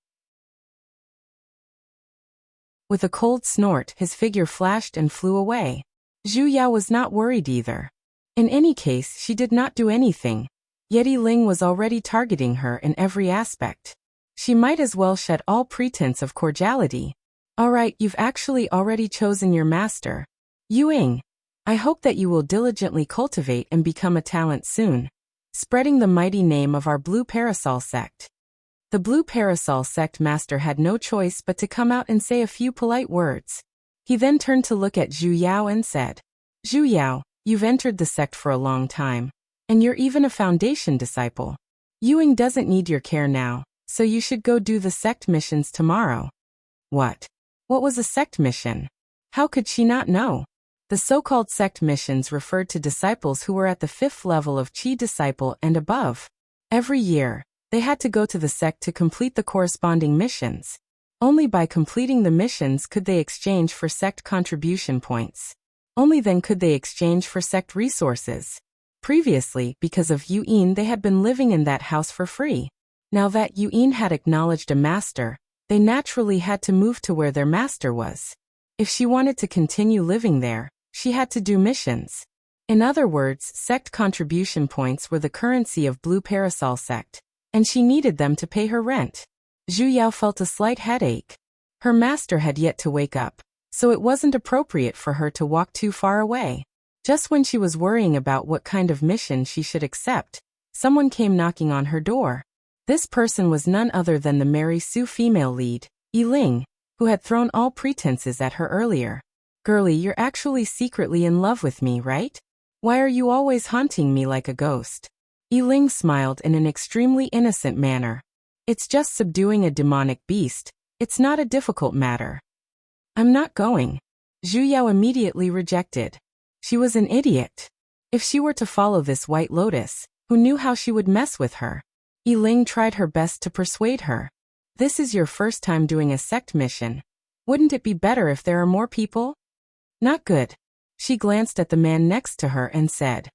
With a cold snort, his figure flashed and flew away. Zhu Yao was not worried either. In any case, she did not do anything, yet Ling was already targeting her in every aspect. She might as well shed all pretense of cordiality. All right, you've actually already chosen your master. Ying. I hope that you will diligently cultivate and become a talent soon, spreading the mighty name of our Blue Parasol sect. The Blue Parasol sect master had no choice but to come out and say a few polite words. He then turned to look at Zhu Yao and said, Zhu Yao, you've entered the sect for a long time, and you're even a foundation disciple. Yuing doesn't need your care now, so you should go do the sect missions tomorrow. What? What was a sect mission? How could she not know? The so-called sect missions referred to disciples who were at the 5th level of Qi disciple and above. Every year, they had to go to the sect to complete the corresponding missions. Only by completing the missions could they exchange for sect contribution points. Only then could they exchange for sect resources. Previously, because of Yuin, they had been living in that house for free. Now that Yuin had acknowledged a master, they naturally had to move to where their master was. If she wanted to continue living there, she had to do missions. In other words, sect contribution points were the currency of Blue Parasol sect, and she needed them to pay her rent. Zhu Yao felt a slight headache. Her master had yet to wake up, so it wasn't appropriate for her to walk too far away. Just when she was worrying about what kind of mission she should accept, someone came knocking on her door. This person was none other than the Mary Sue female lead, Yiling, who had thrown all pretenses at her earlier. Girlie, you're actually secretly in love with me, right? Why are you always haunting me like a ghost? Yiling smiled in an extremely innocent manner. It's just subduing a demonic beast. It's not a difficult matter. I'm not going. Zhu Yao immediately rejected. She was an idiot. If she were to follow this white lotus, who knew how she would mess with her? Yiling tried her best to persuade her. This is your first time doing a sect mission. Wouldn't it be better if there are more people? Not good. She glanced at the man next to her and said,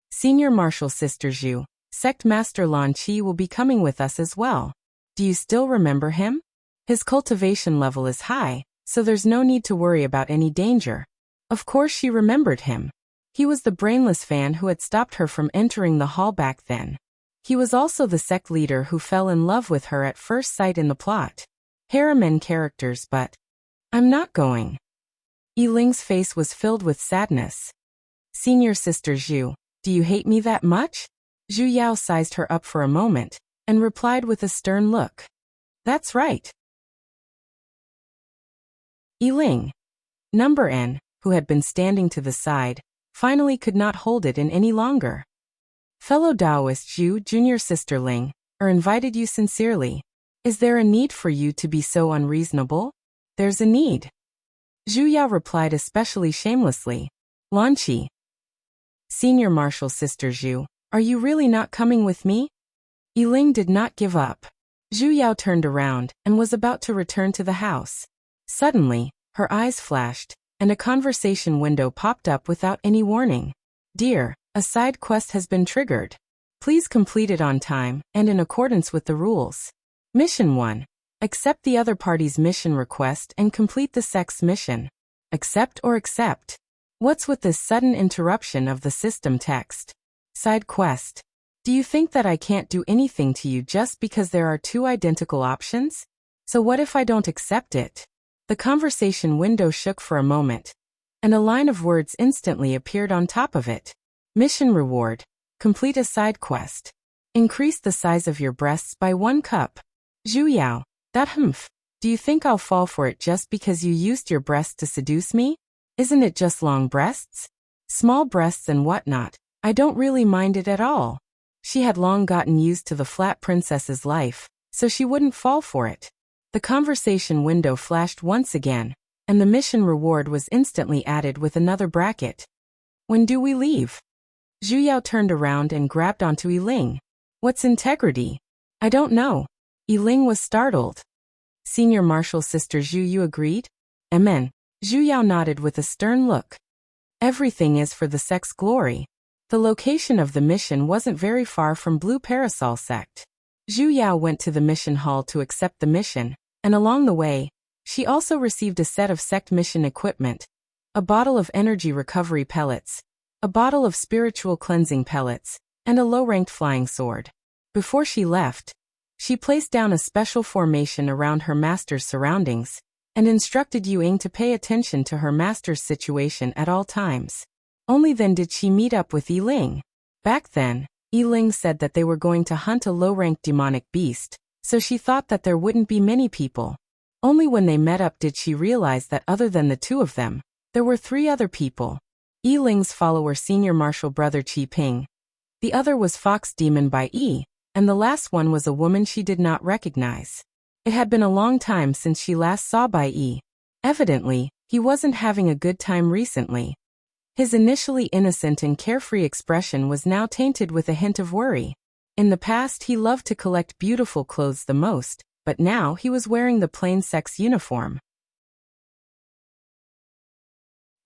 Senior Martial Sister Zhu, Sect Master Lan Qi will be coming with us as well. Do you still remember him? His cultivation level is high, so there's no need to worry about any danger. Of course she remembered him. He was the brainless fan who had stopped her from entering the hall back then. He was also the sect leader who fell in love with her at first sight in the plot. Harem characters, but I'm not going. Yiling's face was filled with sadness. Senior Sister Zhu, do you hate me that much? Zhu Yao sized her up for a moment, and replied with a stern look. That's right. Yiling. Number N, who had been standing to the side, finally could not hold it in any longer. Fellow Taoist Zhu, Junior Sister Ling, invited you sincerely. Is there a need for you to be so unreasonable? There's a need. Zhu Yao replied especially shamelessly. Lan Qi. Senior Martial Sister Zhu, are you really not coming with me? Yiling did not give up. Zhu Yao turned around and was about to return to the house. Suddenly, her eyes flashed, and a conversation window popped up without any warning. Dear, a side quest has been triggered. Please complete it on time and in accordance with the rules. Mission 1. Accept the other party's mission request and complete the sect's mission. Accept or accept? What's with this sudden interruption of the system text? Side quest. Do you think that I can't do anything to you just because there are two identical options? So what if I don't accept it? The conversation window shook for a moment, and a line of words instantly appeared on top of it. Mission reward. Complete a side quest. Increase the size of your breasts by 1 cup. Zhu Yao. That humph. Do you think I'll fall for it just because you used your breasts to seduce me? Isn't it just long breasts? Small breasts and whatnot. I don't really mind it at all. She had long gotten used to the flat princess's life, so she wouldn't fall for it. The conversation window flashed once again, and the mission reward was instantly added with another bracket. When do we leave? Zhu Yao turned around and grabbed onto Yiling. What's integrity? I don't know. Yiling was startled. Senior Martial Sister Zhu, you agreed? Amen. Zhu Yao nodded with a stern look. Everything is for the sect's glory. The location of the mission wasn't very far from Blue Parasol sect. Zhu Yao went to the mission hall to accept the mission, and along the way, she also received a set of sect mission equipment, a bottle of energy recovery pellets, a bottle of spiritual cleansing pellets, and a low-ranked flying sword. Before she left, she placed down a special formation around her master's surroundings, and instructed Yuing to pay attention to her master's situation at all times. Only then did she meet up with Yiling. Back then, Yiling said that they were going to hunt a low-ranked demonic beast, so she thought that there wouldn't be many people. Only when they met up did she realize that other than the two of them, there were three other people. Yiling's follower senior martial brother Qi Ping. The other was Fox Demon by Yi, and the last one was a woman she did not recognize. It had been a long time since she last saw Bai Yi. Evidently, he wasn't having a good time recently. His initially innocent and carefree expression was now tainted with a hint of worry. In the past he loved to collect beautiful clothes the most, but now he was wearing the plain sex uniform.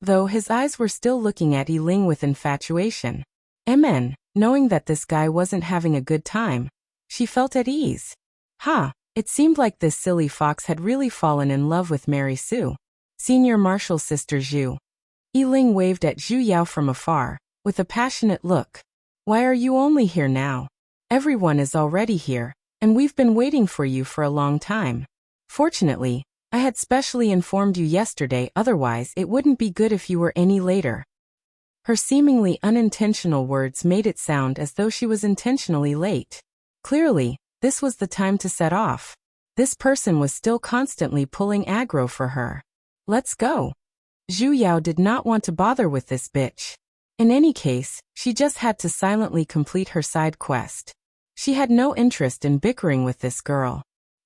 Though his eyes were still looking at Yiling with infatuation. Knowing that this guy wasn't having a good time, she felt at ease. It seemed like this silly fox had really fallen in love with Mary Sue. Senior martial sister Zhu. Yiling waved at Zhu Yao from afar, with a passionate look. Why are you only here now? Everyone is already here, and we've been waiting for you for a long time. Fortunately, I had specially informed you yesterday, otherwise it wouldn't be good if you were any later. Her seemingly unintentional words made it sound as though she was intentionally late. Clearly, this was the time to set off. This person was still constantly pulling aggro for her. Let's go. Zhu Yao did not want to bother with this bitch. In any case, she just had to silently complete her side quest. She had no interest in bickering with this girl.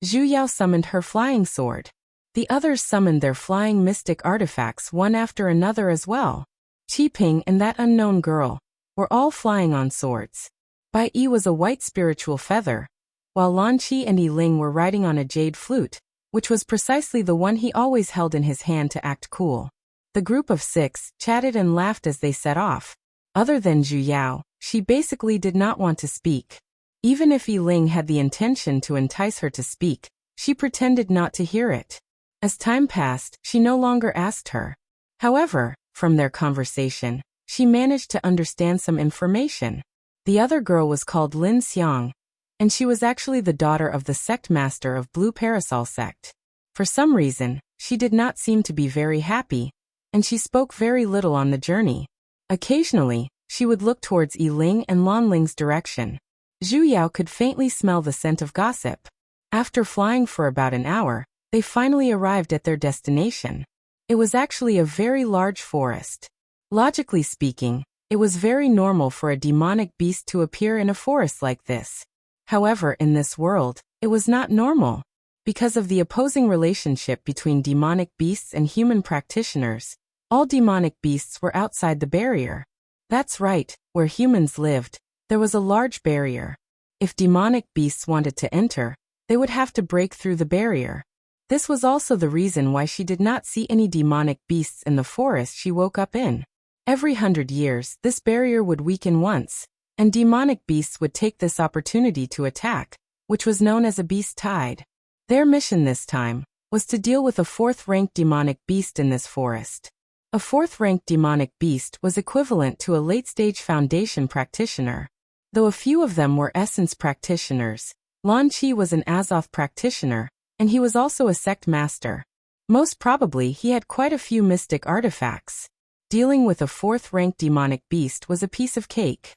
Zhu Yao summoned her flying sword. The others summoned their flying mystic artifacts one after another as well. Qi Ping and that unknown girl were all flying on swords. Bai Yi was a white spiritual feather, while Lan Qi and Yiling were riding on a jade flute, which was precisely the one he always held in his hand to act cool. The group of six chatted and laughed as they set off. Other than Zhu Yao, she basically did not want to speak. Even if Yiling had the intention to entice her to speak, she pretended not to hear it. As time passed, she no longer asked her. However, from their conversation, she managed to understand some information. The other girl was called Lin Xiang, and she was actually the daughter of the sect master of Blue Parasol sect. For some reason, she did not seem to be very happy, and she spoke very little on the journey. Occasionally, she would look towards Yiling and Lan Ling's direction. Zhu Yao could faintly smell the scent of gossip. After flying for about an hour, they finally arrived at their destination. It was actually a very large forest. Logically speaking, it was very normal for a demonic beast to appear in a forest like this. However, in this world, it was not normal. Because of the opposing relationship between demonic beasts and human practitioners, all demonic beasts were outside the barrier. That's right, where humans lived, there was a large barrier. If demonic beasts wanted to enter, they would have to break through the barrier. This was also the reason why she did not see any demonic beasts in the forest she woke up in. Every 100 years, this barrier would weaken once, and demonic beasts would take this opportunity to attack, which was known as a beast tide. Their mission this time was to deal with a 4th-ranked demonic beast in this forest. A 4th-ranked demonic beast was equivalent to a late-stage foundation practitioner. Though a few of them were essence practitioners, Lan Qi was an Azoth practitioner, and he was also a sect master. Most probably he had quite a few mystic artifacts. Dealing with a 4th-ranked demonic beast was a piece of cake.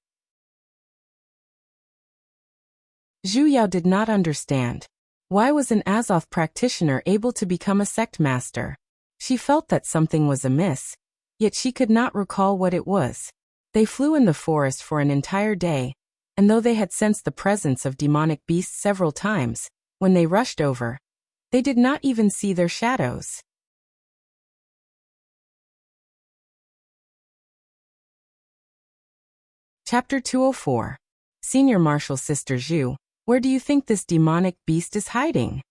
Zhu Yao did not understand. Why was an Azoth practitioner able to become a sect master? She felt that something was amiss, yet she could not recall what it was. They flew in the forest for an entire day, and though they had sensed the presence of demonic beasts several times, when they rushed over, they did not even see their shadows. Chapter 204. Senior Martial Sister Zhu, where do you think this demonic beast is hiding?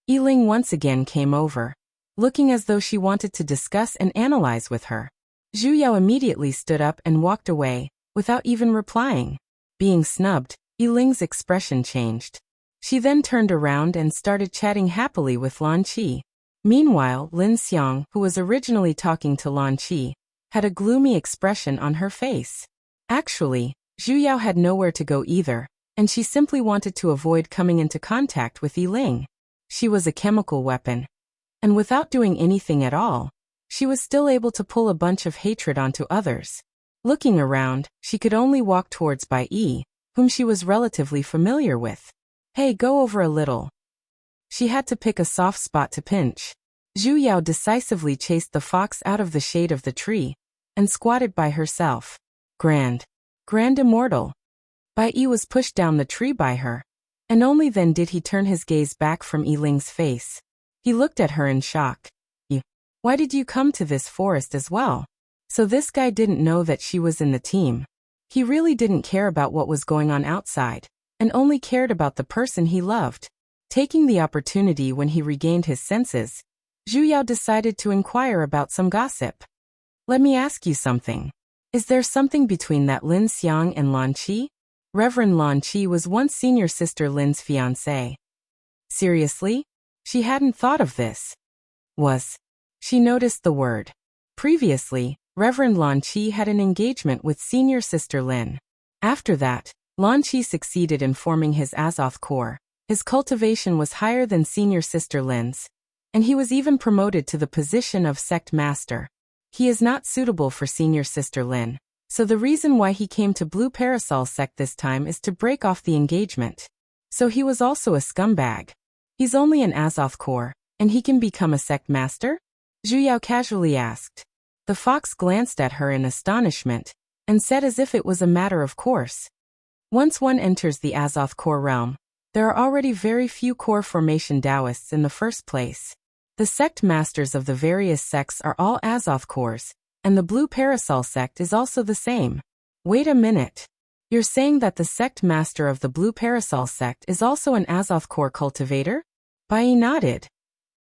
Yiling once again came over, looking as though she wanted to discuss and analyze with her. Zhu Yao immediately stood up and walked away, without even replying. Being snubbed, Yiling's expression changed. She then turned around and started chatting happily with Lan Qi. Meanwhile, Lin Xiang, who was originally talking to Lan Qi, had a gloomy expression on her face. Actually, Zhu Yao had nowhere to go either, and she simply wanted to avoid coming into contact with Yiling. She was a chemical weapon, and without doing anything at all, she was still able to pull a bunch of hatred onto others. Looking around, she could only walk towards Bai Yi, whom she was relatively familiar with. Hey, go over a little. She had to pick a soft spot to pinch. Zhu Yao decisively chased the fox out of the shade of the tree and squatted by herself. Grand immortal. Bai Yi was pushed down the tree by her, and only then did he turn his gaze back from Yiling's face. He looked at her in shock. Why did you come to this forest as well? So this guy didn't know that she was in the team. He really didn't care about what was going on outside, and only cared about the person he loved. Taking the opportunity when he regained his senses, Zhu Yao decided to inquire about some gossip. Let me ask you something. Is there something between that Lin Xiang and Lan Qi? Reverend Lan Qi was once senior sister Lin's fiancé. Seriously? She hadn't thought of this. She noticed the word. Previously, Reverend Lan Qi had an engagement with senior sister Lin. After that, Lan Qi succeeded in forming his Azoth core. His cultivation was higher than senior sister Lin's, and he was even promoted to the position of sect master. He is not suitable for senior sister Lin, so the reason why he came to Blue Parasol sect this time is to break off the engagement. So he was also a scumbag. He's only an Azoth core, and he can become a sect master? Zhu Yao casually asked. The fox glanced at her in astonishment, and said as if it was a matter of course. Once one enters the Azoth core realm, there are already very few core formation Taoists in the first place. The sect masters of the various sects are all Azoth cores, and the Blue Parasol sect is also the same. Wait a minute. You're saying that the sect master of the Blue Parasol sect is also an Azoth core cultivator? Bai Yi nodded.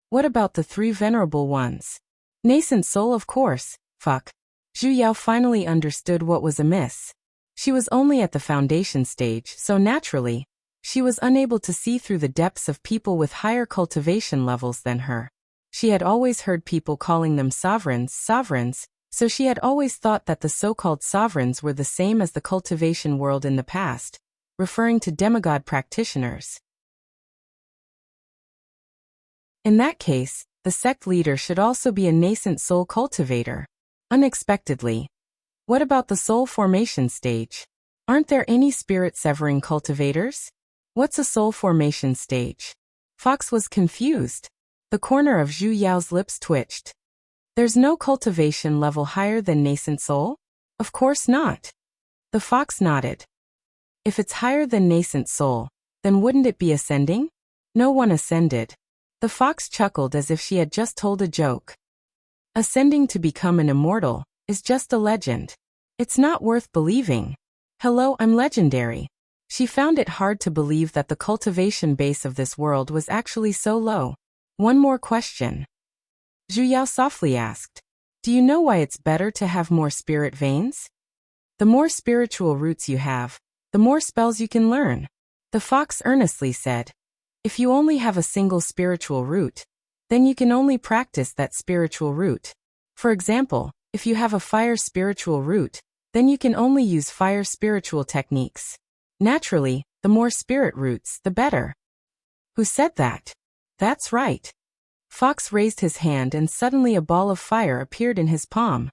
What about the three venerable ones? Nascent soul, of course. Fuck. Zhu Yao finally understood what was amiss. She was only at the foundation stage, so naturally, she was unable to see through the depths of people with higher cultivation levels than her. She had always heard people calling them sovereigns, so she had always thought that the so-called sovereigns were the same as the cultivation world in the past, referring to demigod practitioners. In that case, the sect leader should also be a nascent soul cultivator. Unexpectedly. What about the soul formation stage? Aren't there any spirit-severing cultivators? What's a soul formation stage? Fox was confused. The corner of Zhu Yao's lips twitched. There's no cultivation level higher than nascent soul? Of course not. The fox nodded. If it's higher than nascent soul, then wouldn't it be ascending? No one ascended. The fox chuckled as if she had just told a joke. Ascending to become an immortal is just a legend. It's not worth believing. Hello, I'm legendary. She found it hard to believe that the cultivation base of this world was actually so low. One more question. Zhu Yao softly asked. Do you know why it's better to have more spirit veins? The more spiritual roots you have, the more spells you can learn. The fox earnestly said. If you only have a single spiritual root, then you can only practice that spiritual root. For example, if you have a fire spiritual root, then you can only use fire spiritual techniques. Naturally, the more spirit roots, the better. Who said that? That's right. Fox raised his hand and suddenly a ball of fire appeared in his palm.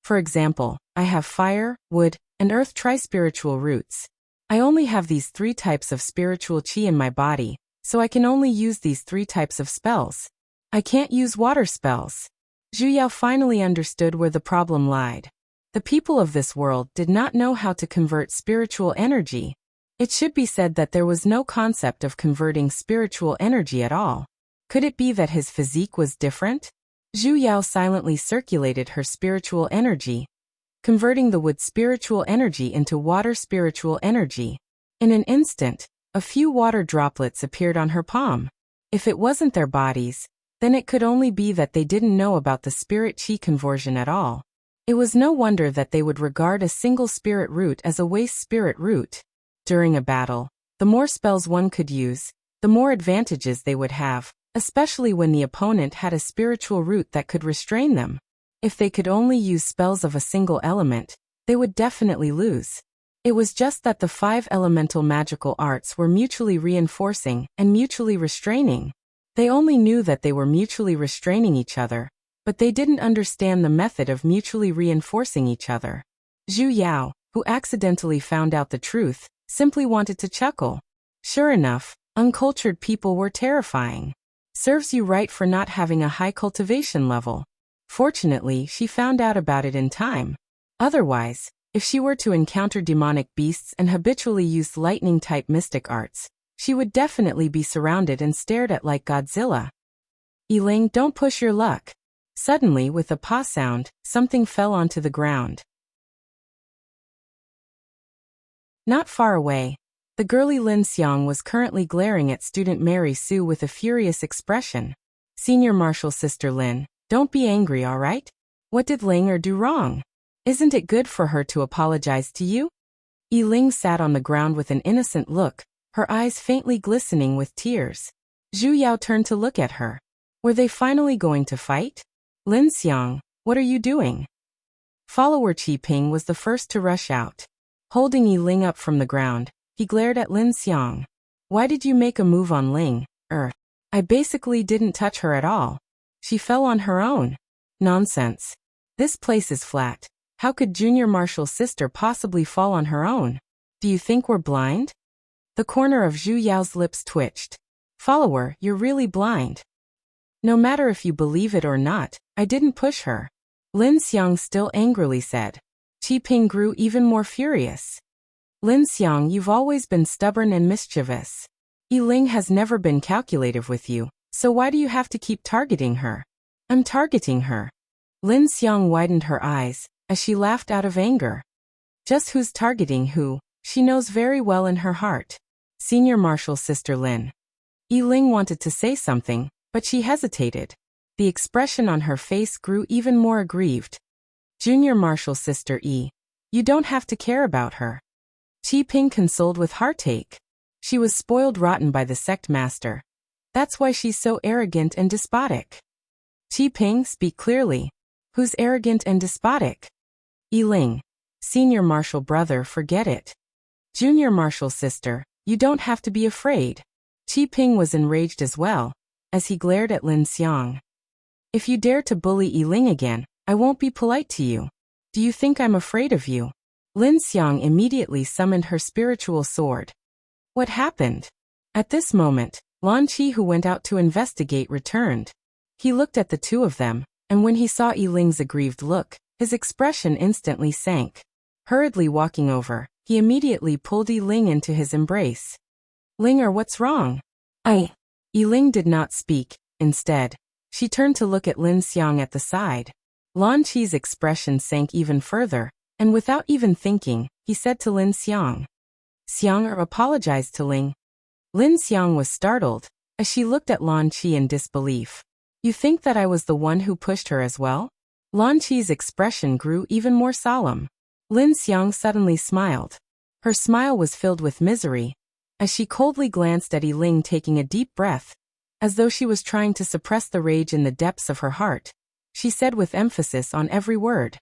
For example, I have fire, wood, and earth tri-spiritual roots. I only have these three types of spiritual chi in my body, so I can only use these three types of spells. I can't use water spells. Zhu Yao finally understood where the problem lied. The people of this world did not know how to convert spiritual energy. It should be said that there was no concept of converting spiritual energy at all. Could it be that his physique was different? Zhu Yao silently circulated her spiritual energy, converting the wood spiritual energy into water spiritual energy. In an instant, a few water droplets appeared on her palm. If it wasn't their bodies, then it could only be that they didn't know about the spirit chi conversion at all. It was no wonder that they would regard a single spirit root as a waste spirit root. During a battle, the more spells one could use, the more advantages they would have, especially when the opponent had a spiritual root that could restrain them. If they could only use spells of a single element, they would definitely lose. It was just that the 5 elemental magical arts were mutually reinforcing and mutually restraining. They only knew that they were mutually restraining each other, but they didn't understand the method of mutually reinforcing each other. Zhu Yao, who accidentally found out the truth, simply wanted to chuckle. Sure enough, uncultured people were terrifying. Serves you right for not having a high cultivation level. Fortunately, she found out about it in time. Otherwise, if she were to encounter demonic beasts and habitually used lightning-type mystic arts, she would definitely be surrounded and stared at like Godzilla. Yiling, don't push your luck. Suddenly, with a paw sound, something fell onto the ground. Not far away, the girly Lin Xiang was currently glaring at student Mary Sue with a furious expression. Senior Marshal Sister Lin, don't be angry, all right? What did Ling do wrong? Isn't it good for her to apologize to you? Yiling sat on the ground with an innocent look, her eyes faintly glistening with tears. Zhu Yao turned to look at her. Were they finally going to fight? Lin Xiang, what are you doing? Follower Qi Ping was the first to rush out. Holding Yiling up from the ground, he glared at Lin Xiang. Why did you make a move on Ling? I basically didn't touch her at all. She fell on her own. Nonsense. This place is flat. How could Junior Marshal's sister possibly fall on her own? Do you think we're blind? The corner of Zhu Yao's lips twitched. Follower, you're really blind. No matter if you believe it or not, I didn't push her. Lin Xiang still angrily said. Qi Ping grew even more furious. Lin Xiang, you've always been stubborn and mischievous. Yiling has never been calculative with you, so why do you have to keep targeting her? I'm targeting her. Lin Xiang widened her eyes, as she laughed out of anger. Just who's targeting who, she knows very well in her heart. Senior Marshal Sister Lin. Yiling wanted to say something, but she hesitated. The expression on her face grew even more aggrieved. Junior Marshal Sister E. You don't have to care about her. Qi Ping consoled with heartache. She was spoiled rotten by the sect master. That's why she's so arrogant and despotic. Qi Ping, speak clearly. Who's arrogant and despotic? Yiling. Senior Marshal brother, forget it. Junior Marshal sister, you don't have to be afraid. Qi Ping was enraged as well, as he glared at Lin Xiang. If you dare to bully Yiling again, I won't be polite to you. Do you think I'm afraid of you? Lin Xiang immediately summoned her spiritual sword. What happened? At this moment, Lan Qi, who went out to investigate, returned. He looked at the two of them, and when he saw Yiling's aggrieved look, his expression instantly sank. Hurriedly walking over, he immediately pulled Yiling into his embrace. Linger, what's wrong? Yiling did not speak. Instead, she turned to look at Lin Xiang at the side. Lan Qi's expression sank even further, and without even thinking, he said to Lin Xiang. Xiang apologized to Ling. Lin Xiang was startled, as she looked at Lan Qi in disbelief. You think that I was the one who pushed her as well? Lan Qi's expression grew even more solemn. Lin Xiang suddenly smiled. Her smile was filled with misery, as she coldly glanced at Yiling, taking a deep breath, as though she was trying to suppress the rage in the depths of her heart. She said with emphasis on every word.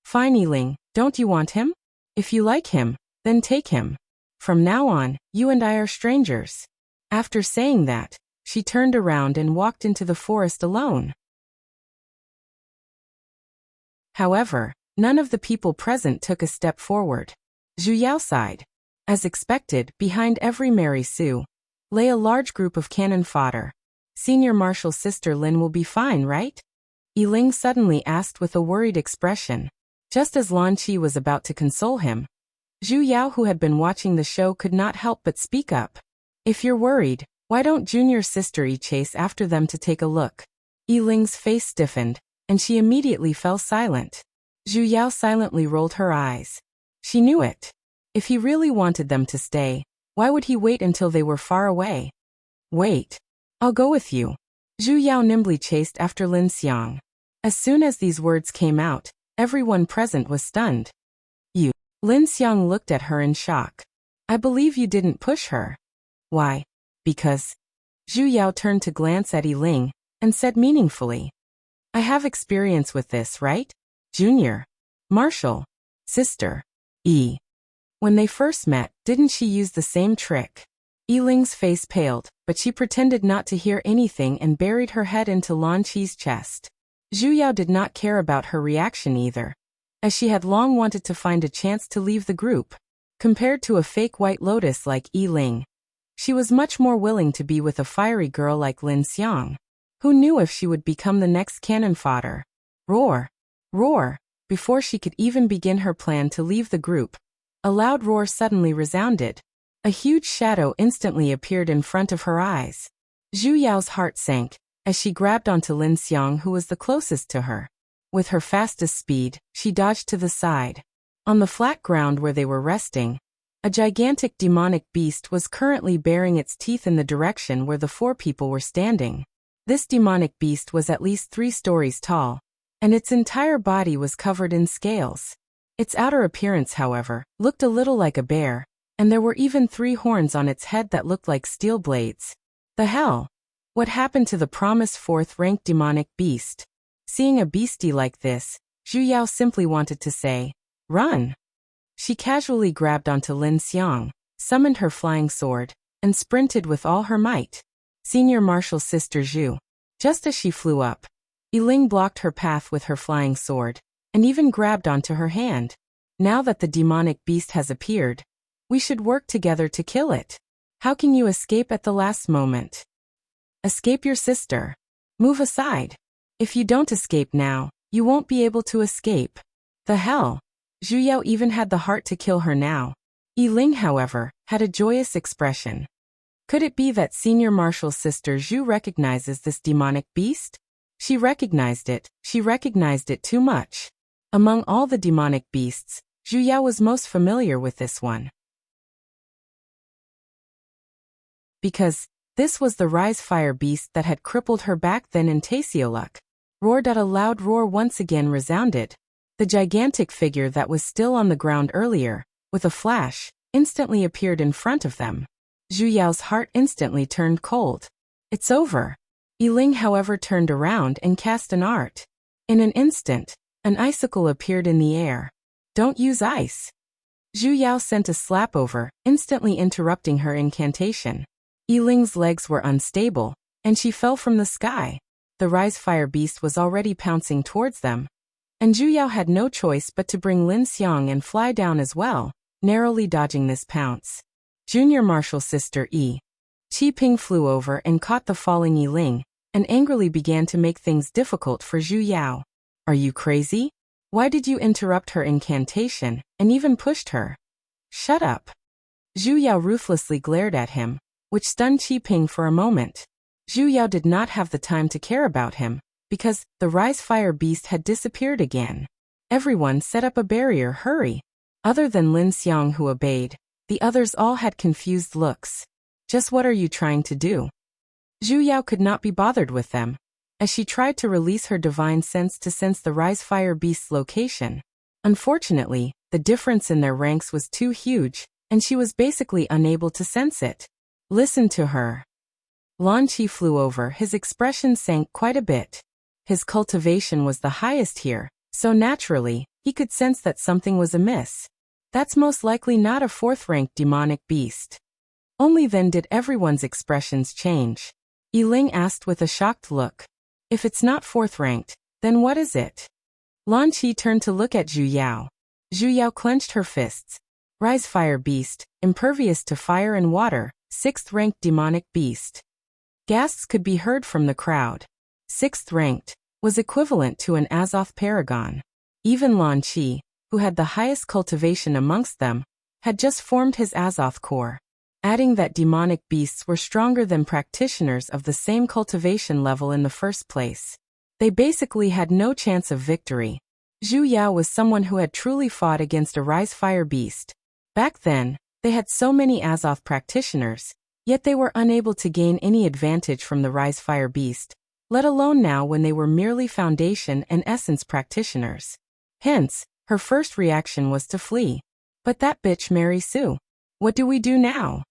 Fine, Yiling, don't you want him? If you like him, then take him. From now on, you and I are strangers. After saying that, she turned around and walked into the forest alone. However, none of the people present took a step forward. Zhu Yao sighed. As expected, behind every Mary Sue lay a large group of cannon fodder. Senior Marshal Sister Lin will be fine, right? Yiling suddenly asked with a worried expression. Just as Lan Qi was about to console him, Zhu Yao, who had been watching the show, could not help but speak up. If you're worried, why don't Junior Sister E chase after them to take a look? Yiling's face stiffened, and she immediately fell silent. Zhu Yao silently rolled her eyes. She knew it. If he really wanted them to stay, why would he wait until they were far away? Wait. I'll go with you. Zhu Yao nimbly chased after Lin Xiang. As soon as these words came out, everyone present was stunned. You. Lin Xiang looked at her in shock. I believe you didn't push her. Why? Because. Zhu Yao turned to glance at Yiling, and said meaningfully. I have experience with this, right? Junior. Marshal. Sister. E. When they first met, didn't she use the same trick? Yiling's face paled, but she pretended not to hear anything and buried her head into Lan Qi's chest. Zhu Yao did not care about her reaction either. as she had long wanted to find a chance to leave the group. Compared to a fake white lotus like Yi Ling, she was much more willing to be with a fiery girl like Lin Xiang. Who knew if she would become the next cannon fodder? Roar! Roar! Before she could even begin her plan to leave the group, a loud roar suddenly resounded. A huge shadow instantly appeared in front of her eyes. Zhu Yao's heart sank as she grabbed onto Lin Xiang, who was the closest to her. With her fastest speed, she dodged to the side. On the flat ground where they were resting, a gigantic demonic beast was currently baring its teeth in the direction where the four people were standing. This demonic beast was at least 3 stories tall, and its entire body was covered in scales. Its outer appearance, however, looked a little like a bear, and there were even 3 horns on its head that looked like steel blades. The hell? What happened to the promised 4th-ranked demonic beast? Seeing a beastie like this, Zhu Yao simply wanted to say, "Run!" She casually grabbed onto Lin Xiang, summoned her flying sword, and sprinted with all her might. Senior Marshal Sister Zhu. Just as she flew up, Yi Ling blocked her path with her flying sword, and even grabbed onto her hand. Now that the demonic beast has appeared, we should work together to kill it. How can you escape at the last moment? Escape your sister. Move aside. If you don't escape now, you won't be able to escape. The hell? Zhu Yao even had the heart to kill her now. Yi Ling, however, had a joyous expression. Could it be that Senior Marshal Sister Zhu recognizes this demonic beast? She recognized it too much. Among all the demonic beasts, Zhu Yao was most familiar with this one. Because this was the Rise Fire beast that had crippled her back then in Tasioluk. Roared at a loud roar once again resounded. The gigantic figure that was still on the ground earlier, with a flash, instantly appeared in front of them. Zhu Yao's heart instantly turned cold. It's over. Yi Ling, however, turned around and cast an art. In an instant, an icicle appeared in the air. Don't use ice. Zhu Yao sent a slap over, instantly interrupting her incantation. Yi Ling's legs were unstable, and she fell from the sky. The Rise Fire beast was already pouncing towards them, and Zhu Yao had no choice but to bring Lin Xiang and fly down as well, narrowly dodging this pounce. Junior Marshal Sister Yi Qi Ping flew over and caught the falling Yi Ling, and angrily began to make things difficult for Zhu Yao. Are you crazy? Why did you interrupt her incantation, and even pushed her? Shut up. Zhu Yao ruthlessly glared at him, which stunned Qi Ping for a moment. Zhu Yao did not have the time to care about him, because the Rise Fire beast had disappeared again. Everyone set up a barrier, hurry. Other than Lin Xiang, who obeyed, the others all had confused looks. Just what are you trying to do? Zhu Yao could not be bothered with them, as she tried to release her divine sense to sense the Rise Fire beast's location. Unfortunately, the difference in their ranks was too huge, and she was basically unable to sense it. Listen to her. Lan Qi flew over, his expression sank quite a bit. His cultivation was the highest here, so naturally, he could sense that something was amiss. That's most likely not a 4th-ranked demonic beast. Only then did everyone's expressions change. Yi Ling asked with a shocked look. If it's not 4th-ranked, then what is it? Lan Qi turned to look at Zhu Yao. Zhu Yao clenched her fists. Rise Fire beast, impervious to fire and water, 6th-ranked demonic beast. Gasps could be heard from the crowd. 6th-ranked was equivalent to an Azoth paragon. Even Lan Qi, who had the highest cultivation amongst them, had just formed his Azoth core. Adding that demonic beasts were stronger than practitioners of the same cultivation level in the first place. They basically had no chance of victory. Zhu Yao was someone who had truly fought against a Rise Fire beast. Back then, they had so many Azoth practitioners, yet they were unable to gain any advantage from the Rise Fire beast, let alone now when they were merely Foundation and Essence practitioners. Hence, her first reaction was to flee. But that bitch Mary Sue. What do we do now?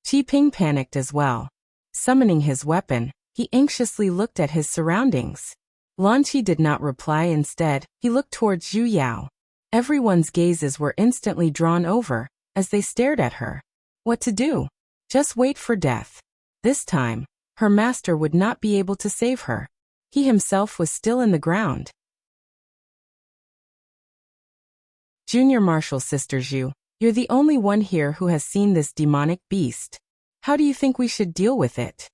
Qi Ping panicked as well. Summoning his weapon, he anxiously looked at his surroundings. Lan Qi did not reply. Instead, he looked towards Zhu Yao. Everyone's gazes were instantly drawn over, as they stared at her. What to do? Just wait for death. This time, her master would not be able to save her. He himself was still in the ground. Junior Marshal Sister Zhu, you're the only one here who has seen this demonic beast. How do you think we should deal with it?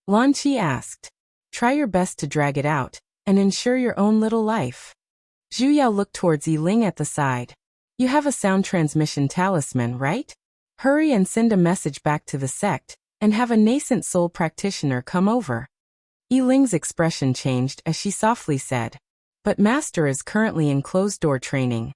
Lan Qi asked. Try your best to drag it out, and ensure your own little life. Zhu Yao looked towards Yi Ling at the side. You have a sound transmission talisman, right? Hurry and send a message back to the sect, and have a nascent soul practitioner come over. Yi Ling's expression changed as she softly said. But Master is currently in closed-door training.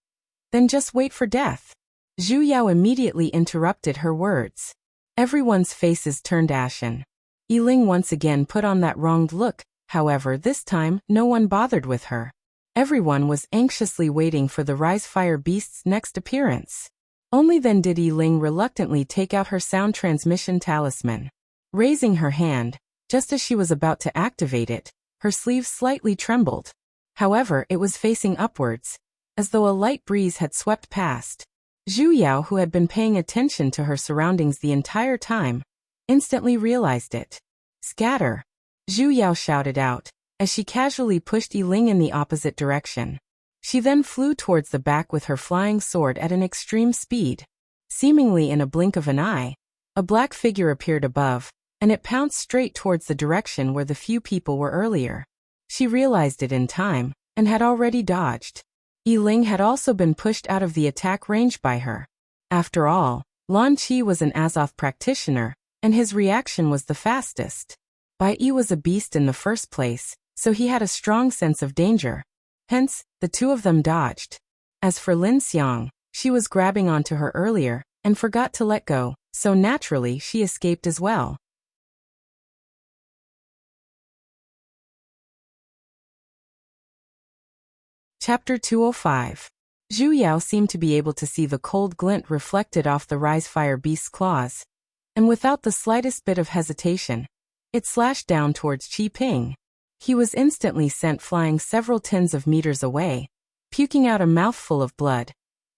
Then just wait for death. Zhu Yao immediately interrupted her words. Everyone's faces turned ashen. Yi Ling once again put on that wronged look, however this time no one bothered with her. Everyone was anxiously waiting for the Rise Fire Beast's next appearance. Only then did Yi Ling reluctantly take out her sound transmission talisman. Raising her hand, just as she was about to activate it, her sleeve slightly trembled. However, it was facing upwards, as though a light breeze had swept past. Zhu Yao, who had been paying attention to her surroundings the entire time, instantly realized it. Scatter! Zhu Yao shouted out, as she casually pushed Yi Ling in the opposite direction. She then flew towards the back with her flying sword at an extreme speed. Seemingly in a blink of an eye, a black figure appeared above, and it pounced straight towards the direction where the few people were earlier. She realized it in time, and had already dodged. Yi Ling had also been pushed out of the attack range by her. After all, Lan Qi was an Azoth practitioner, and his reaction was the fastest. Bai Yi was a beast in the first place, so he had a strong sense of danger. Hence, the two of them dodged. As for Lin Xiang, she was grabbing onto her earlier, and forgot to let go, so naturally she escaped as well. Chapter 205. Zhu Yao seemed to be able to see the cold glint reflected off the Rise Fire Beast's claws, and without the slightest bit of hesitation, it slashed down towards Qi Ping. He was instantly sent flying several tens of meters away, puking out a mouthful of blood,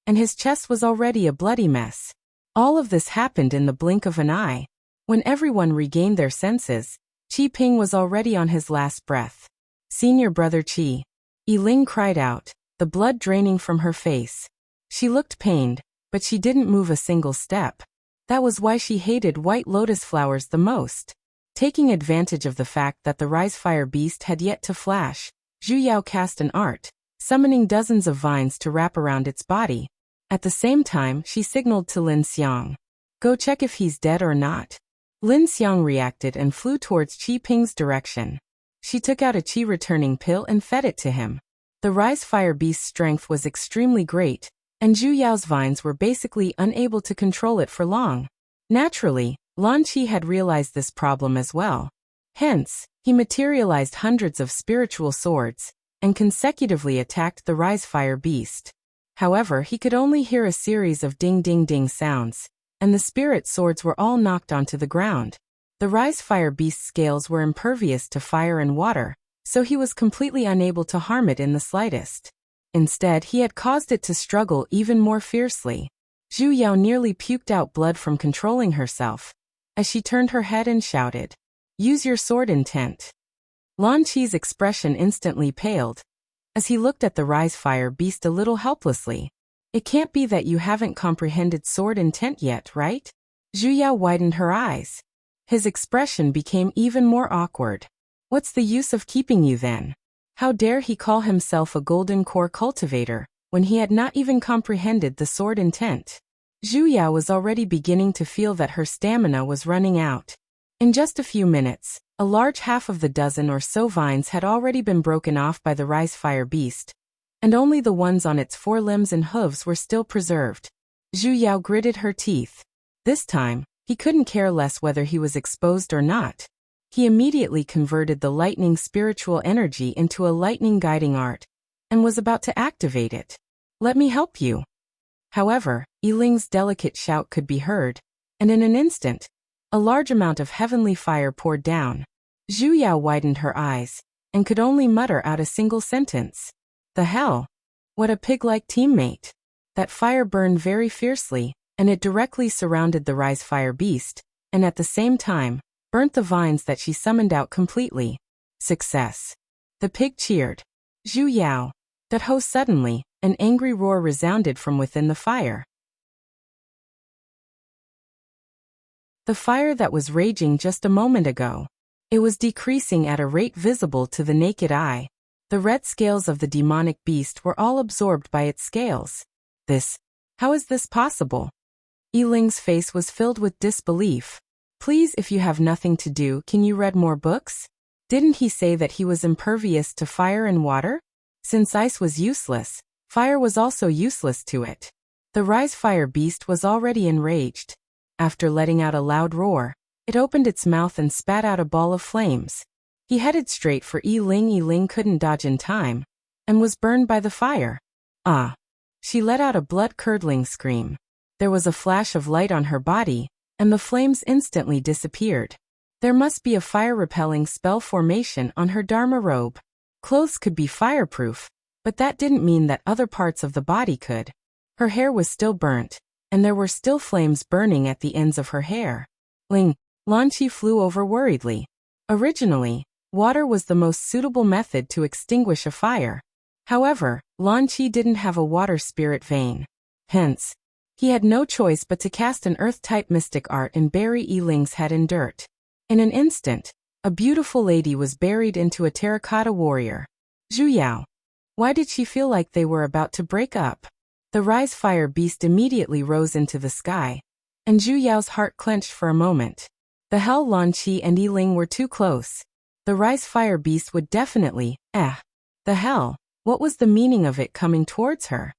and his chest was already a bloody mess. All of this happened in the blink of an eye. When everyone regained their senses, Qi Ping was already on his last breath. Senior brother Qi. Yi Ling cried out, the blood draining from her face. She looked pained, but she didn't move a single step. That was why she hated white lotus flowers the most. Taking advantage of the fact that the Rise Fire Beast had yet to flash, Zhu Yao cast an art, summoning dozens of vines to wrap around its body. At the same time, she signaled to Lin Xiang. Go check if he's dead or not. Lin Xiang reacted and flew towards Qi Ping's direction. She took out a Qi returning pill and fed it to him. The Rise Fire Beast's strength was extremely great, and Zhu Yao's vines were basically unable to control it for long. Naturally, Lan Qi had realized this problem as well. Hence, he materialized hundreds of spiritual swords, and consecutively attacked the Rise Fire Beast. However, he could only hear a series of ding-ding-ding sounds, and the spirit swords were all knocked onto the ground. The Rise Fire Beast's scales were impervious to fire and water, so he was completely unable to harm it in the slightest. Instead, he had caused it to struggle even more fiercely. Zhu Yao nearly puked out blood from controlling herself, as she turned her head and shouted, "Use your sword intent." Lan Qi's expression instantly paled, as he looked at the Rise Fire Beast a little helplessly. It can't be that you haven't comprehended sword intent yet, right? Zhu Yao widened her eyes. His expression became even more awkward. What's the use of keeping you then? How dare he call himself a golden core cultivator, when he had not even comprehended the sword intent? Zhu Yao was already beginning to feel that her stamina was running out. In just a few minutes, a large half of the dozen or so vines had already been broken off by the Rise Fire Beast, and only the ones on its forelimbs and hooves were still preserved. Zhu Yao gritted her teeth. This time, he couldn't care less whether he was exposed or not. He immediately converted the lightning spiritual energy into a lightning guiding art, and was about to activate it. Let me help you. However, Yi Ling's delicate shout could be heard, and in an instant, a large amount of heavenly fire poured down. Zhu Yao widened her eyes, and could only mutter out a single sentence. The hell? What a pig-like teammate. That fire burned very fiercely, and it directly surrounded the Rise Fire Beast, and at the same time, burnt the vines that she summoned out completely. Success. The pig cheered. Zhu Yao, That ho! Suddenly, an angry roar resounded from within the fire. The fire that was raging just a moment ago. It was decreasing at a rate visible to the naked eye. The red scales of the demonic beast were all absorbed by its scales. How is this possible? Yiling's face was filled with disbelief. Please, if you have nothing to do, can you read more books? Didn't he say that he was impervious to fire and water? Since ice was useless, fire was also useless to it. The rise fire beast was already enraged. After letting out a loud roar, it opened its mouth and spat out a ball of flames. He headed straight for Yiling. Yiling couldn't dodge in time, and was burned by the fire. Ah! She let out a blood-curdling scream. There was a flash of light on her body, and the flames instantly disappeared. There must be a fire-repelling spell formation on her Dharma robe. Clothes could be fireproof, but that didn't mean that other parts of the body could. Her hair was still burnt, and there were still flames burning at the ends of her hair. Lan Qi flew over worriedly. Originally, water was the most suitable method to extinguish a fire. However, Lan Qi didn't have a water spirit vein. Hence, he had no choice but to cast an earth-type mystic art and bury Yiling's head in dirt. In an instant, a beautiful lady was buried into a terracotta warrior. Zhu Yao. Why did she feel like they were about to break up? The rise fire beast immediately rose into the sky, and Zhu Yao's heart clenched for a moment. The hell, Lan Qi and Yiling were too close. The rise fire beast would definitely, the hell, what was the meaning of it coming towards her?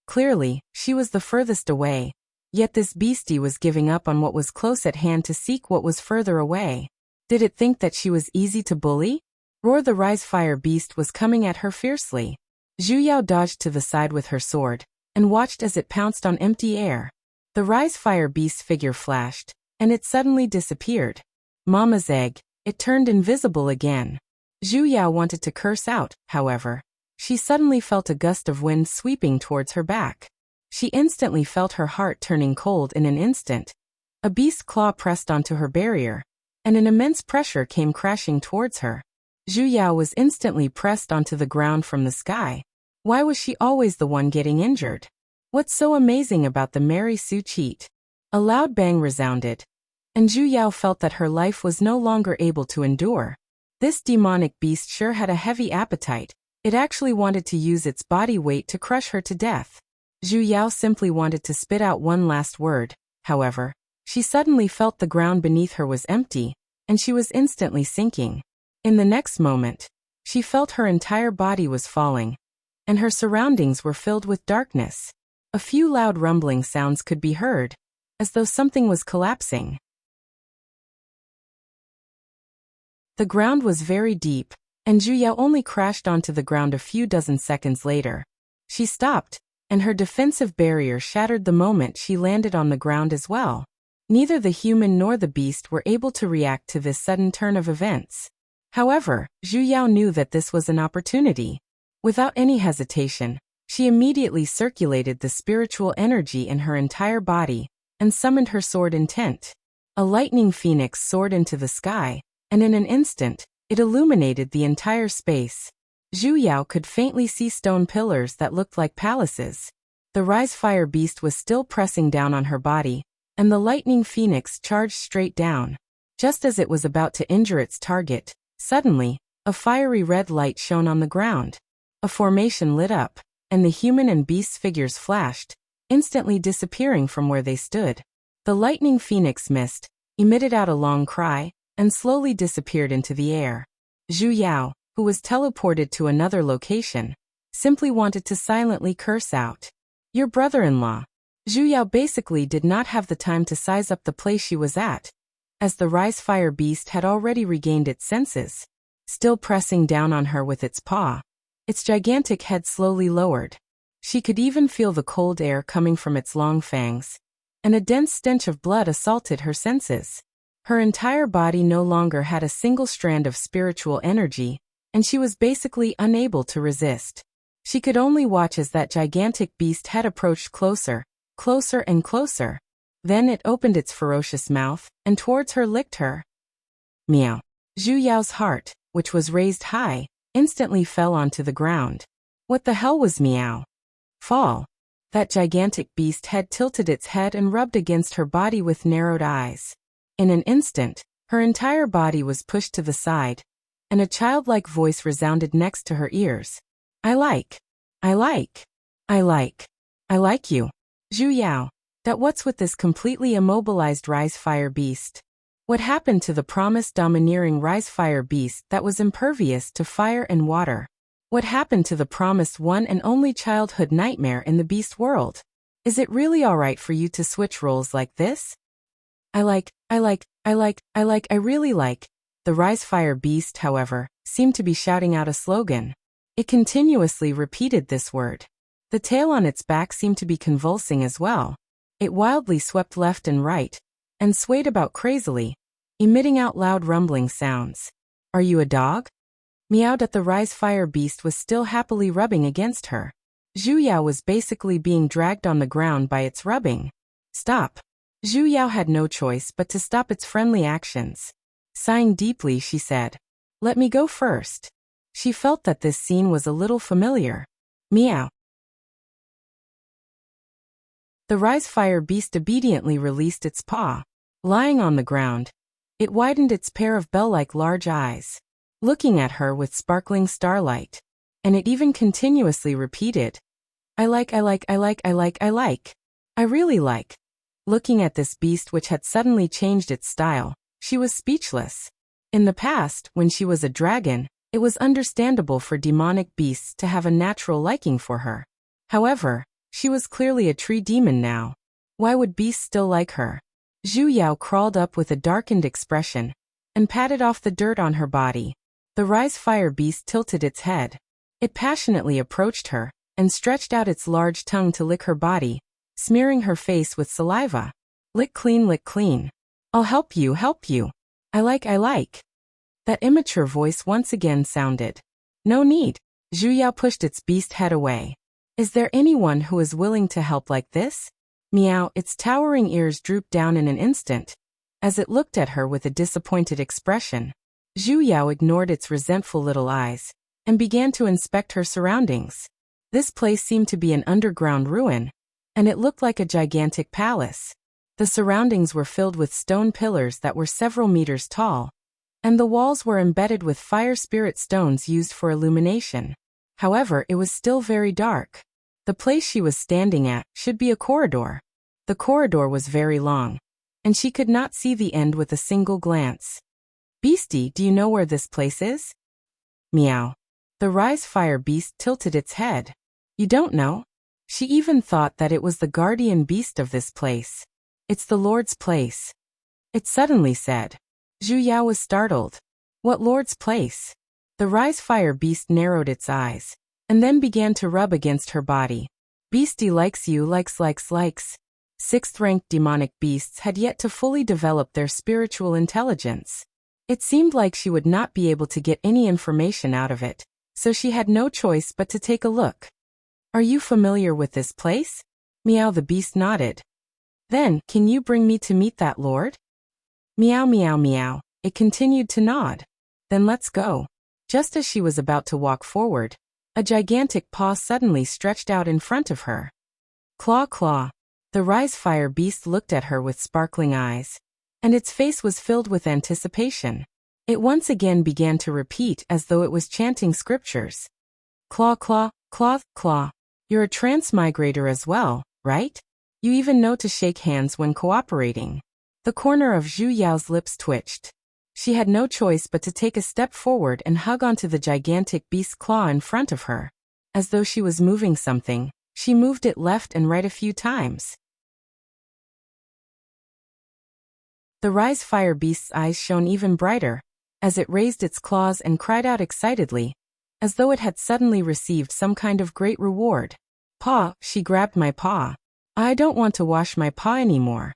Clearly, she was the furthest away, yet this beastie was giving up on what was close at hand to seek what was further away. Did it think that she was easy to bully? Roar! The rise fire beast was coming at her fiercely. Zhu Yao dodged to the side with her sword, and watched as it pounced on empty air. The rise fire beast's figure flashed, and it suddenly disappeared. Mama's egg, it turned invisible again. Zhu Yao wanted to curse out, however. She suddenly felt a gust of wind sweeping towards her back. She instantly felt her heart turning cold in an instant. A beast's claw pressed onto her barrier, and an immense pressure came crashing towards her. Zhu Yao was instantly pressed onto the ground from the sky. Why was she always the one getting injured? What's so amazing about the Mary Sue cheat? A loud bang resounded, and Zhu Yao felt that her life was no longer able to endure. This demonic beast sure had a heavy appetite. It actually wanted to use its body weight to crush her to death. Zhu Yao simply wanted to spit out one last word. However, she suddenly felt the ground beneath her was empty, and she was instantly sinking. In the next moment, she felt her entire body was falling, and her surroundings were filled with darkness. A few loud rumbling sounds could be heard, as though something was collapsing. The ground was very deep, and Zhu Yao only crashed onto the ground a few dozen seconds later. She stopped, and her defensive barrier shattered the moment she landed on the ground as well. Neither the human nor the beast were able to react to this sudden turn of events. However, Zhu Yao knew that this was an opportunity. Without any hesitation, she immediately circulated the spiritual energy in her entire body, and summoned her sword intent. A lightning phoenix soared into the sky, and in an instant, it illuminated the entire space. Zhu Yao could faintly see stone pillars that looked like palaces. The rise fire beast was still pressing down on her body, and the lightning phoenix charged straight down. Just as it was about to injure its target, suddenly, a fiery red light shone on the ground. A formation lit up, and the human and beast's figures flashed, instantly disappearing from where they stood. The lightning phoenix missed, emitted out a long cry, and slowly disappeared into the air. Zhu Yao, who was teleported to another location, simply wanted to silently curse out, "Your brother-in-law." Zhu Yao basically did not have the time to size up the place she was at, as the rise fire beast had already regained its senses. Still pressing down on her with its paw, its gigantic head slowly lowered. She could even feel the cold air coming from its long fangs, and a dense stench of blood assaulted her senses. Her entire body no longer had a single strand of spiritual energy, and she was basically unable to resist. She could only watch as that gigantic beast head approached closer, closer and closer. Then it opened its ferocious mouth, and towards her licked her. Meow. Zhu Yao's heart, which was raised high, instantly fell onto the ground. What the hell was meow? Fall. That gigantic beast head tilted its head and rubbed against her body with narrowed eyes. In an instant, her entire body was pushed to the side, and a childlike voice resounded next to her ears. I like you. Zhu Yao. That what's with this completely immobilized rise fire beast? What happened to the promised domineering rise fire beast that was impervious to fire and water? What happened to the promised one and only childhood nightmare in the beast world? Is it really alright for you to switch roles like this? I really like. The rise fire beast, however, seemed to be shouting out a slogan. It continuously repeated this word. The tail on its back seemed to be convulsing as well. It wildly swept left and right, and swayed about crazily, emitting out loud rumbling sounds. Are you a dog? Meowed at the rise fire beast was still happily rubbing against her. Zhu Yao was basically being dragged on the ground by its rubbing. Stop. Zhu Yao had no choice but to stop its friendly actions. Sighing deeply, she said, "Let me go first." She felt that this scene was a little familiar. Meow. The rise fire beast obediently released its paw. Lying on the ground, it widened its pair of bell-like large eyes, looking at her with sparkling starlight. And it even continuously repeated, I really like. Looking at this beast which had suddenly changed its style, she was speechless. In the past, when she was a dragon, it was understandable for demonic beasts to have a natural liking for her. However, she was clearly a tree demon now. Why would beasts still like her? Zhu Yao crawled up with a darkened expression and patted off the dirt on her body. The rise fire beast tilted its head. It passionately approached her and stretched out its large tongue to lick her body, smearing her face with saliva. Lick clean. I'll help you. I like. That immature voice once again sounded. No need. Zhu Yao pushed its beast head away. Is there anyone who is willing to help like this? Meow, its towering ears drooped down in an instant, as it looked at her with a disappointed expression. Zhu Yao ignored its resentful little eyes, and began to inspect her surroundings. This place seemed to be an underground ruin, and it looked like a gigantic palace. The surroundings were filled with stone pillars that were several meters tall, and the walls were embedded with fire spirit stones used for illumination. However, it was still very dark. The place she was standing at should be a corridor. The corridor was very long, and she could not see the end with a single glance. Beastie, do you know where this place is? Meow. The rise fire beast tilted its head. You don't know? She even thought that it was the guardian beast of this place. It's the Lord's place. It suddenly said. Zhu Yao was startled. What Lord's place? The rise fire beast narrowed its eyes, and then began to rub against her body. Beastie likes you, likes. Sixth-ranked demonic beasts had yet to fully develop their spiritual intelligence. It seemed like she would not be able to get any information out of it, so she had no choice but to take a look. Are you familiar with this place? Meow, the beast nodded. Then, can you bring me to meet that lord? Meow. It continued to nod. Then let's go. Just as she was about to walk forward, a gigantic paw suddenly stretched out in front of her. Claw. The rise fire beast looked at her with sparkling eyes, and its face was filled with anticipation. It once again began to repeat as though it was chanting scriptures. Claw. You're a transmigrator as well, right? You even know to shake hands when cooperating. The corner of Zhu Yao's lips twitched. She had no choice but to take a step forward and hug onto the gigantic beast's claw in front of her. As though she was moving something, she moved it left and right a few times. The rise fire beast's eyes shone even brighter, as it raised its claws and cried out excitedly, as though it had suddenly received some kind of great reward. Paw, she grabbed my paw. I don't want to wash my paw anymore.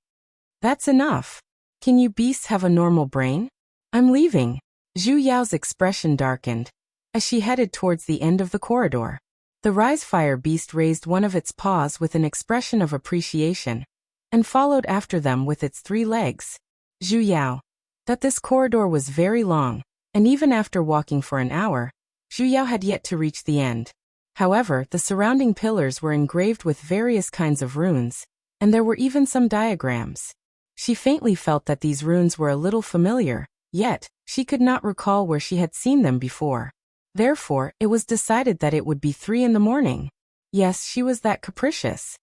That's enough. Can you beasts have a normal brain? I'm leaving. Zhu Yao's expression darkened, as she headed towards the end of the corridor. The rise fire beast raised one of its paws with an expression of appreciation, and followed after them with its 3 legs. Zhu Yao. That this corridor was very long, and even after walking for an hour, Zhu Yao had yet to reach the end. However, the surrounding pillars were engraved with various kinds of runes, and there were even some diagrams. She faintly felt that these runes were a little familiar, yet, she could not recall where she had seen them before. Therefore, it was decided that it would be 3 in the morning. Yes, she was that capricious.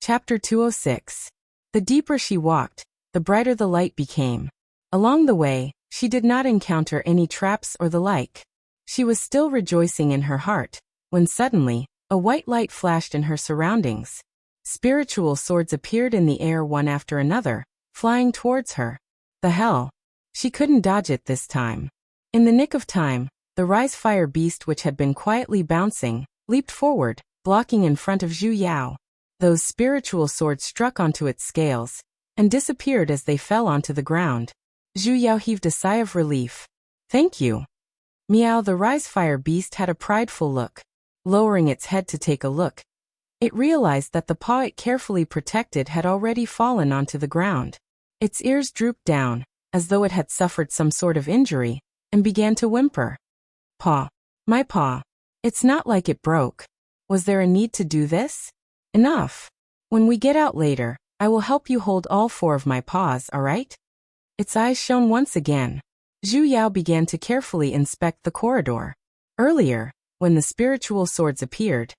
Chapter 206. The deeper she walked, the brighter the light became. Along the way, she did not encounter any traps or the like. She was still rejoicing in her heart, when suddenly, a white light flashed in her surroundings. Spiritual swords appeared in the air one after another, flying towards her. The hell! She couldn't dodge it this time. In the nick of time, the rise fire beast, which had been quietly bouncing, leaped forward, blocking in front of Zhu Yao. Those spiritual swords struck onto its scales, and disappeared as they fell onto the ground. Zhu Yao heaved a sigh of relief. Thank you. Meow, the rise fire beast had a prideful look. Lowering its head to take a look, it realized that the paw it carefully protected had already fallen onto the ground. Its ears drooped down, as though it had suffered some sort of injury, and began to whimper. Paw. My paw. It's not like it broke. Was there a need to do this? Enough. When we get out later, I will help you hold all 4 of my paws, alright? Its eyes shone once again. Zhu Yao began to carefully inspect the corridor. Earlier, when the spiritual swords appeared,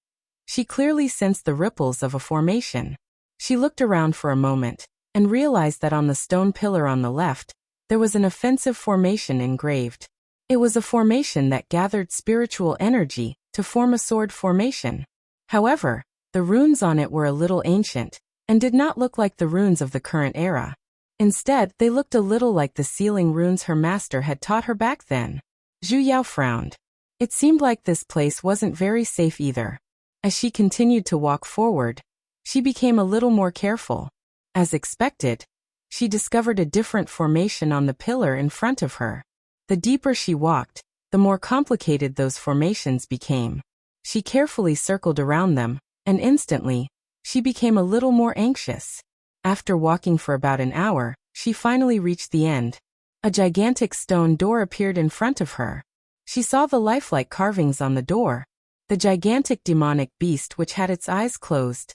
she clearly sensed the ripples of a formation. She looked around for a moment, and realized that on the stone pillar on the left, there was an offensive formation engraved. It was a formation that gathered spiritual energy to form a sword formation. However, the runes on it were a little ancient, and did not look like the runes of the current era. Instead, they looked a little like the sealing runes her master had taught her back then. Zhu Yao frowned. It seemed like this place wasn't very safe either. As she continued to walk forward, she became a little more careful. As expected, she discovered a different formation on the pillar in front of her. The deeper she walked, the more complicated those formations became. She carefully circled around them, and instantly, she became a little more anxious. After walking for about an hour, she finally reached the end. A gigantic stone door appeared in front of her. She saw the lifelike carvings on the door, the gigantic demonic beast which had its eyes closed.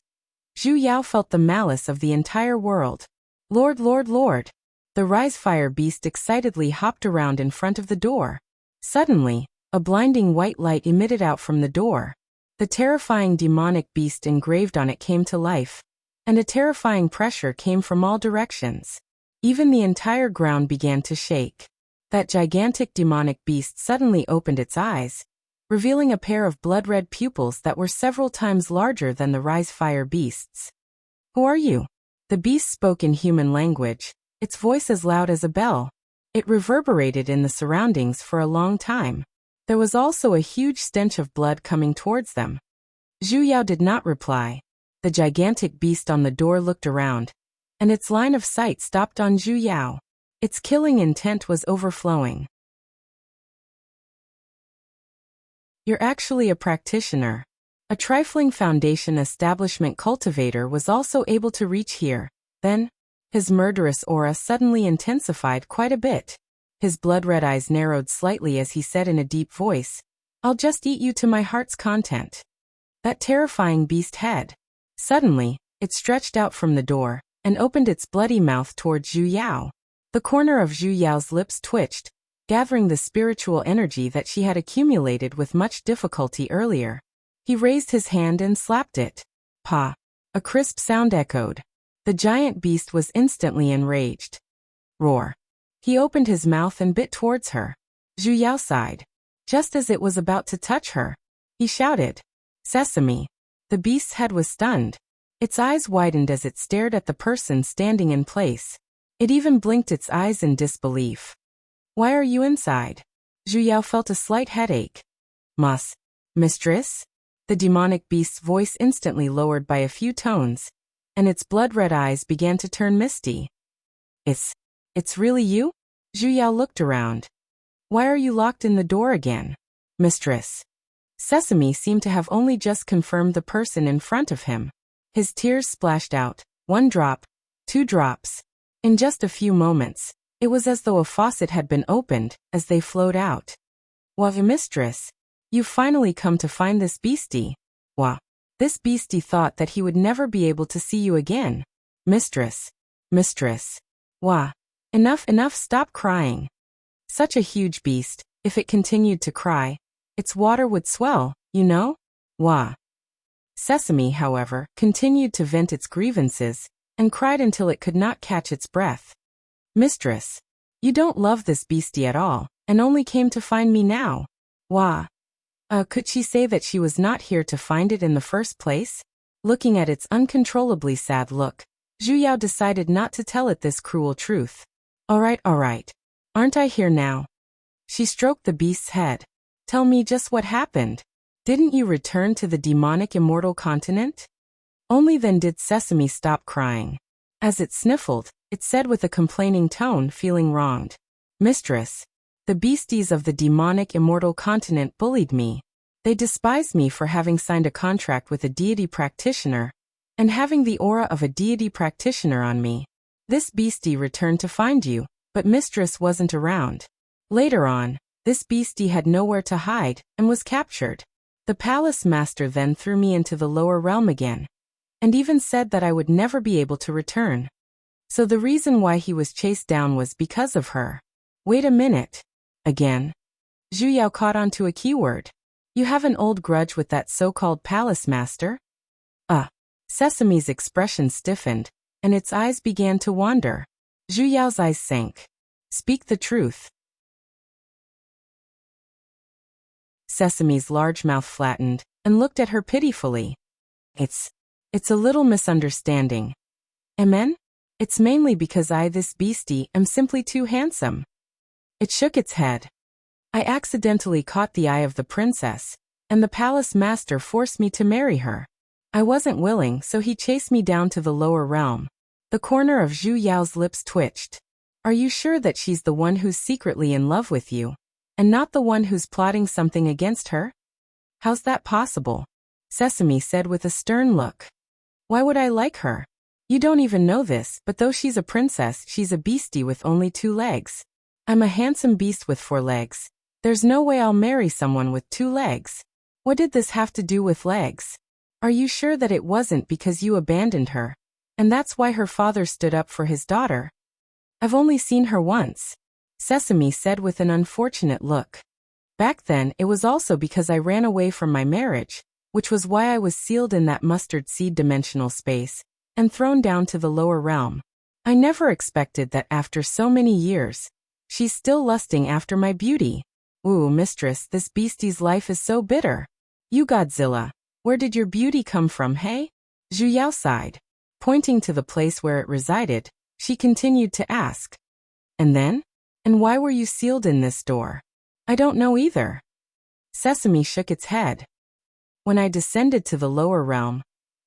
Zhu Yao felt the malice of the entire world. Lord, Lord, Lord! The rise fire beast excitedly hopped around in front of the door. Suddenly, a blinding white light emitted out from the door. The terrifying demonic beast engraved on it came to life, and a terrifying pressure came from all directions. Even the entire ground began to shake. That gigantic demonic beast suddenly opened its eyes, revealing a pair of blood-red pupils that were several times larger than the rise fire beast's. Who are you? The beast spoke in human language, its voice as loud as a bell. It reverberated in the surroundings for a long time. There was also a huge stench of blood coming towards them. Zhu Yao did not reply. The gigantic beast on the door looked around, and its line of sight stopped on Zhu Yao. Its killing intent was overflowing. You're actually a practitioner. A trifling foundation establishment cultivator was also able to reach here. Then, his murderous aura suddenly intensified quite a bit. His blood-red eyes narrowed slightly as he said in a deep voice, I'll just eat you to my heart's content. That terrifying beast head. Suddenly, it stretched out from the door, and opened its bloody mouth toward Zhu Yao. The corner of Zhu Yao's lips twitched, gathering the spiritual energy that she had accumulated with much difficulty earlier. He raised his hand and slapped it. Pa! A crisp sound echoed. The giant beast was instantly enraged. Roar! He opened his mouth and bit towards her. Zhu Yao sighed. Just as it was about to touch her, he shouted, Sesame! The beast's head was stunned. Its eyes widened as it stared at the person standing in place. It even blinked its eyes in disbelief. Why are you inside? Zhu Yao felt a slight headache. Mistress? The demonic beast's voice instantly lowered by a few tones, and its blood-red eyes began to turn misty. It's really you? Zhu Yao looked around. Why are you locked in the door again? Mistress. Sesame seemed to have only just confirmed the person in front of him. His tears splashed out, 1 drop, 2 drops. In just a few moments, It was as though a faucet had been opened, as they flowed out. Wah, mistress, you've finally come to find this beastie. Wah. This beastie thought that he would never be able to see you again. Mistress. Mistress. Wah. Enough, stop crying. Such a huge beast, if it continued to cry, its water would swell, you know? Wah. Sesame, however, continued to vent its grievances, and cried until it could not catch its breath. Mistress, you don't love this beastie at all, and only came to find me now. Wah. Could she say that she was not here to find it in the first place? Looking at its uncontrollably sad look, Zhu Yao decided not to tell it this cruel truth. All right. Aren't I here now? She stroked the beast's head. Tell me just what happened. Didn't you return to the demonic immortal continent? Only then did Sesame stop crying. As it sniffled, it said with a complaining tone, feeling wronged. Mistress, the beasties of the demonic immortal continent bullied me. They despised me for having signed a contract with a deity practitioner, and having the aura of a deity practitioner on me. This beastie returned to find you, but mistress wasn't around. Later on, this beastie had nowhere to hide, and was captured. The palace master then threw me into the lower realm again, and even said that I would never be able to return. So the reason why he was chased down was because of her. Wait a minute. Again. Zhu Yao caught on to a keyword. You have an old grudge with that so-called palace master? Sesame's expression stiffened, and its eyes began to wander. Zhu Yao's eyes sank. Speak the truth. Sesame's large mouth flattened, and looked at her pitifully. It's a little misunderstanding. Amen? It's mainly because this beastie, am simply too handsome. It shook its head. I accidentally caught the eye of the princess, and the palace master forced me to marry her. I wasn't willing, so he chased me down to the lower realm. The corner of Zhu Yao's lips twitched. Are you sure that she's the one who's secretly in love with you, and not the one who's plotting something against her? How's that possible? Sesame said with a stern look. Why would I like her? You don't even know this, but though she's a princess, she's a beastie with only 2 legs. I'm a handsome beast with 4 legs. There's no way I'll marry someone with 2 legs. What did this have to do with legs? Are you sure that it wasn't because you abandoned her, and that's why her father stood up for his daughter? I've only seen her once, Sesame said with an unfortunate look. Back then, it was also because I ran away from my marriage, which was why I was sealed in that mustard seed dimensional space, and thrown down to the lower realm. I never expected that after so many years, she's still lusting after my beauty. Ooh, mistress, this beastie's life is so bitter. You Godzilla, where did your beauty come from, hey? Zhu Yao sighed. Pointing to the place where it resided, she continued to ask. And then? And why were you sealed in this door? I don't know either. Sesame shook its head. When I descended to the lower realm,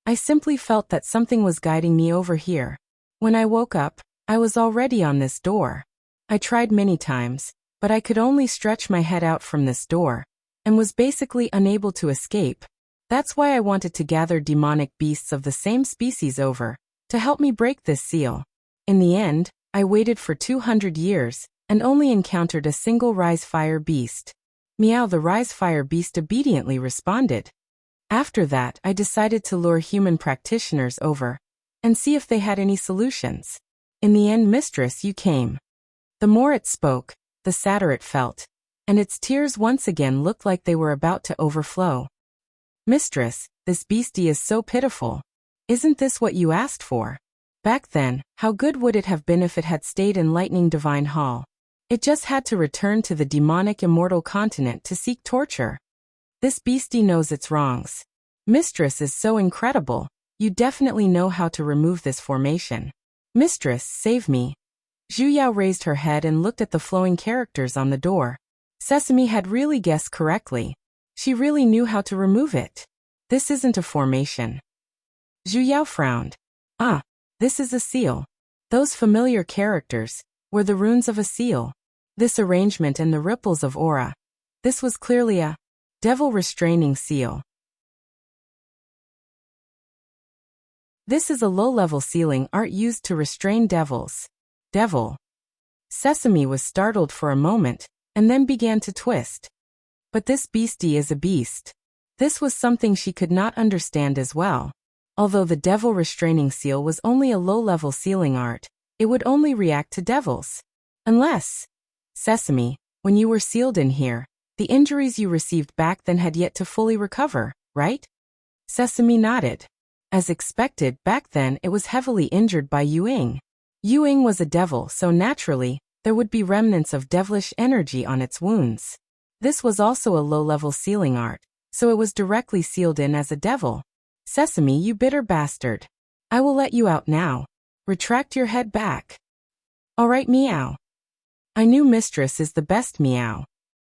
I simply felt that something was guiding me over here. When I woke up, I was already on this door. I tried many times, but I could only stretch my head out from this door, and was basically unable to escape. That's why I wanted to gather demonic beasts of the same species over, to help me break this seal. In the end, I waited for 200 years, and only encountered a single rise fire beast. Meow, the rise fire beast obediently responded. After that, I decided to lure human practitioners over, and see if they had any solutions. In the end, mistress, you came. The more it spoke, the sadder it felt, and its tears once again looked like they were about to overflow. Mistress, this beastie is so pitiful. Isn't this what you asked for? Back then, how good would it have been if it had stayed in Lightning Divine Hall? It just had to return to the demonic immortal continent to seek torture. This beastie knows its wrongs. Mistress is so incredible. You definitely know how to remove this formation. Mistress, save me. Zhu Yao raised her head and looked at the flowing characters on the door. Sesame had really guessed correctly. She really knew how to remove it. This isn't a formation. Zhu Yao frowned. This is a seal. Those familiar characters were the runes of a seal. This arrangement and the ripples of aura. This was clearly a devil restraining seal. This is a low-level sealing art used to restrain devils. Devil. Sesame was startled for a moment, and then began to twist. But this beastie is a beast. This was something she could not understand as well. Although the devil restraining seal was only a low-level sealing art, it would only react to devils. Unless, Sesame, when you were sealed in here, the injuries you received back then had yet to fully recover, right? Sesame nodded. As expected, back then it was heavily injured by Yuing. Yuing was a devil, so naturally, there would be remnants of devilish energy on its wounds. This was also a low-level sealing art, so it was directly sealed in as a devil. Sesame, you bitter bastard. I will let you out now. Retract your head back. All right, meow. I knew mistress is the best, meow.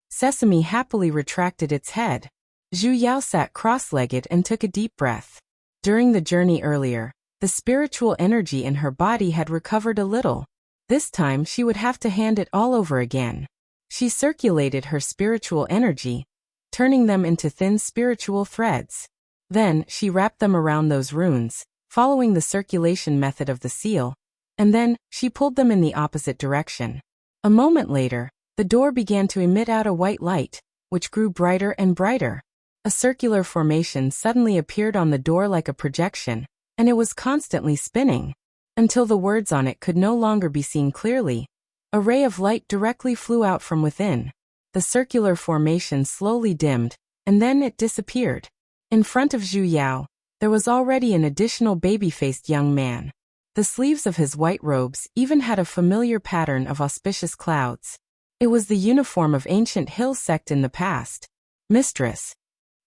Sesame happily retracted its head. Zhu Yao sat cross-legged and took a deep breath. During the journey earlier, the spiritual energy in her body had recovered a little. This time she would have to hand it all over again. She circulated her spiritual energy, turning them into thin spiritual threads. Then she wrapped them around those runes, following the circulation method of the seal, and then she pulled them in the opposite direction. A moment later, the door began to emit out a white light, which grew brighter and brighter. A circular formation suddenly appeared on the door like a projection, and it was constantly spinning, until the words on it could no longer be seen clearly. A ray of light directly flew out from within. The circular formation slowly dimmed, and then it disappeared. In front of Zhu Yao, there was already an additional baby-faced young man. The sleeves of his white robes even had a familiar pattern of auspicious clouds. It was the uniform of ancient hill sect in the past. Mistress.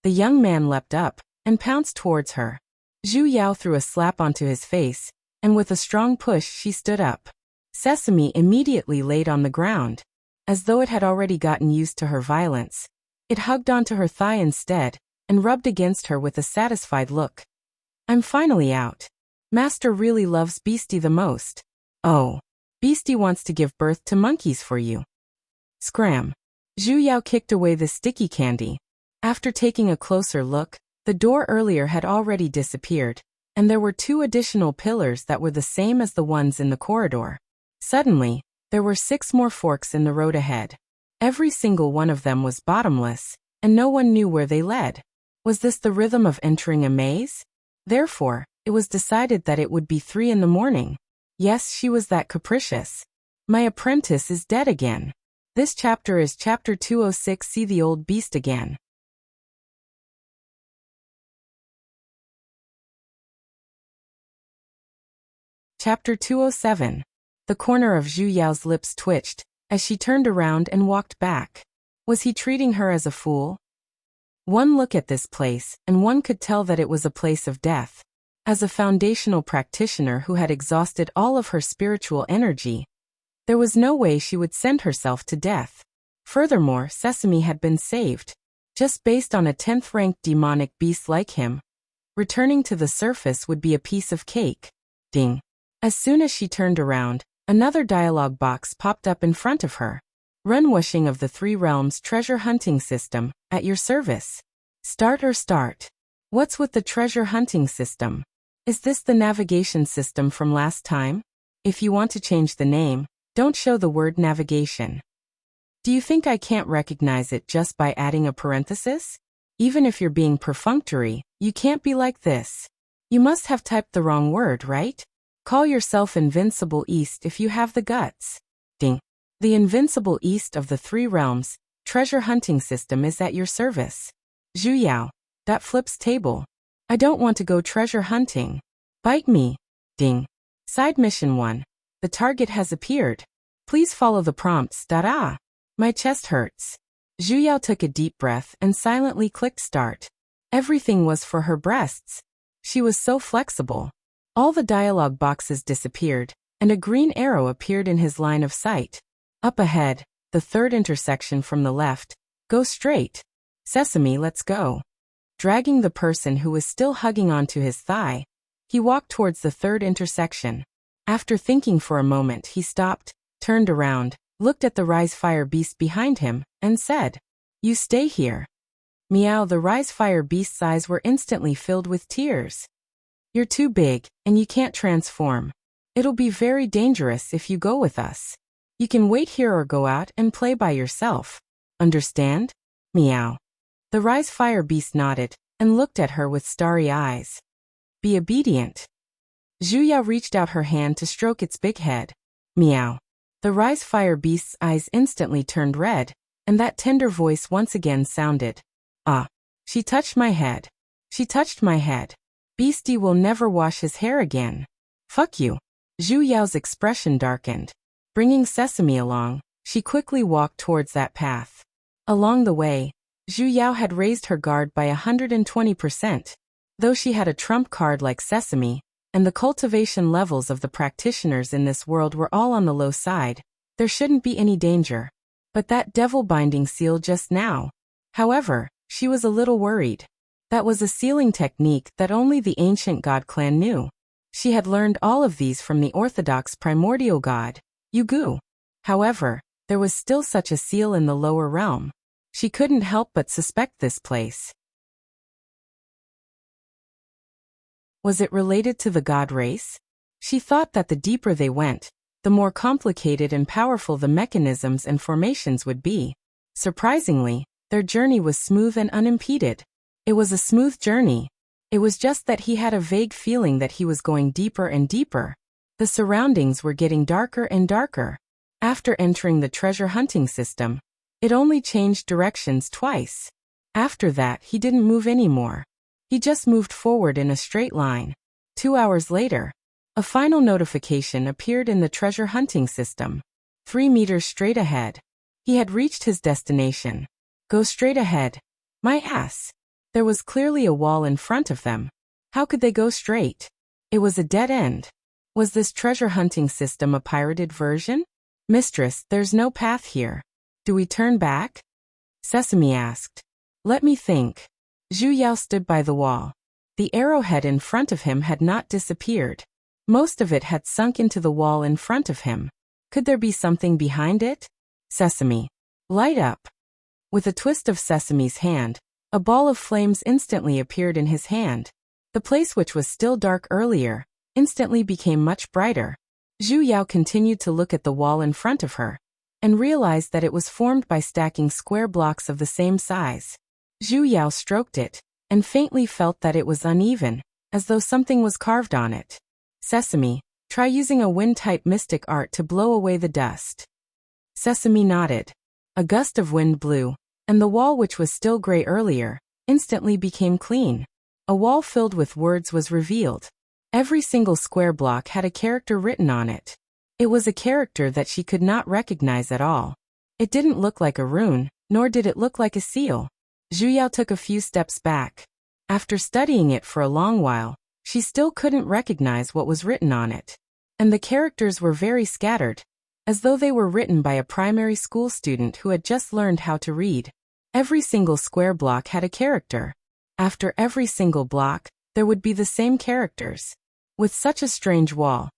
The young man leapt up and pounced towards her. Zhu Yao threw a slap onto his face, and with a strong push she stood up. Sesame immediately laid on the ground. As though it had already gotten used to her violence, it hugged onto her thigh instead, and rubbed against her with a satisfied look. I'm finally out. Master really loves Beastie the most. Oh. Beastie wants to give birth to monkeys for you. Scram. Zhu Yao kicked away the sticky candy. After taking a closer look, the door earlier had already disappeared, and there were 2 additional pillars that were the same as the ones in the corridor. Suddenly, there were 6 more forks in the road ahead. Every single one of them was bottomless, and no one knew where they led. Was this the rhythm of entering a maze? Therefore, it was decided that it would be 3 in the morning. Yes, she was that capricious. My apprentice is dead again. This chapter is chapter 206. See the old beast again. Chapter 207. The corner of Zhu Yao's lips twitched as she turned around and walked back. Was he treating her as a fool? One look at this place, and one could tell that it was a place of death. As a foundational practitioner who had exhausted all of her spiritual energy, there was no way she would send herself to death. Furthermore, Sesame had been saved, just based on a 10th-ranked demonic beast like him. Returning to the surface would be a piece of cake. Ding. As soon as she turned around, another dialogue box popped up in front of her. Runwashing of the 3 Realms treasure hunting system, at your service. Start or start. What's with the treasure hunting system? Is this the navigation system from last time? If you want to change the name, don't show the word navigation. Do you think I can't recognize it just by adding a parenthesis? Even if you're being perfunctory, you can't be like this. You must have typed the wrong word, right? Call yourself Invincible East if you have the guts. Ding. The Invincible East of the 3 Realms treasure hunting system is at your service. Zhu Yao. That flips table. I don't want to go treasure hunting. Bite me. Ding. Side mission 1. The target has appeared. Please follow the prompts. Da-da. My chest hurts. Zhu Yao took a deep breath and silently clicked start. Everything was for her breasts. She was so flexible. All the dialogue boxes disappeared, and a green arrow appeared in his line of sight. Up ahead, the 3rd intersection from the left. Go straight. Sesame, let's go. Dragging the person who was still hugging onto his thigh, he walked towards the 3rd intersection. After thinking for a moment, he stopped, turned around, looked at the Rise Fire Beast behind him, and said, You stay here. Meow. The Rise Fire Beast's eyes were instantly filled with tears. You're too big, and you can't transform. It'll be very dangerous if you go with us. You can wait here or go out and play by yourself. Understand? Meow. The Rise Fire Beast nodded and looked at her with starry eyes. Be obedient. Zhu Yao reached out her hand to stroke its big head. Meow. The Rise Fire Beast's eyes instantly turned red, and that tender voice once again sounded. Ah. She touched my head. She touched my head. Beastie will never wash his hair again. Fuck you. Zhu Yao's expression darkened. Bringing Sesame along, she quickly walked towards that path. Along the way, Zhu Yao had raised her guard by 120%. Though she had a trump card like Sesame, and the cultivation levels of the practitioners in this world were all on the low side, there shouldn't be any danger. But that devil binding seal just now. However, she was a little worried. That was a sealing technique that only the ancient god clan knew. She had learned all of these from the orthodox primordial god, Yugu. However, there was still such a seal in the lower realm. She couldn't help but suspect this place. Was it related to the god race? She thought that the deeper they went, the more complicated and powerful the mechanisms and formations would be. Surprisingly, their journey was smooth and unimpeded. It was a smooth journey. It was just that he had a vague feeling that he was going deeper and deeper. The surroundings were getting darker and darker. After entering the treasure hunting system, it only changed directions twice. After that, he didn't move anymore. He just moved forward in a straight line. 2 hours later, a final notification appeared in the treasure hunting system. 3 meters straight ahead. He had reached his destination. Go straight ahead. My ass. There was clearly a wall in front of them. How could they go straight? It was a dead end. Was this treasure hunting system a pirated version? Mistress, there's no path here. Do we turn back? Sesame asked. Let me think. Zhu Yao stood by the wall. The arrowhead in front of him had not disappeared. Most of it had sunk into the wall in front of him. Could there be something behind it? Sesame. Light up. With a twist of Sesame's hand, a ball of flames instantly appeared in his hand. The place which was still dark earlier, instantly became much brighter. Zhu Yao continued to look at the wall in front of her, and realized that it was formed by stacking square blocks of the same size. Zhu Yao stroked it, and faintly felt that it was uneven, as though something was carved on it. Sesame, try using a wind-type mystic art to blow away the dust. Sesame nodded. A gust of wind blew, and the wall which was still gray earlier, instantly became clean. A wall filled with words was revealed. Every single square block had a character written on it. It was a character that she could not recognize at all. It didn't look like a rune, nor did it look like a seal. Zhu Yao took a few steps back. After studying it for a long while, she still couldn't recognize what was written on it. And the characters were very scattered, as though they were written by a primary school student who had just learned how to read. Every single square block had a character. After every single block, there would be the same characters. With such a strange wall,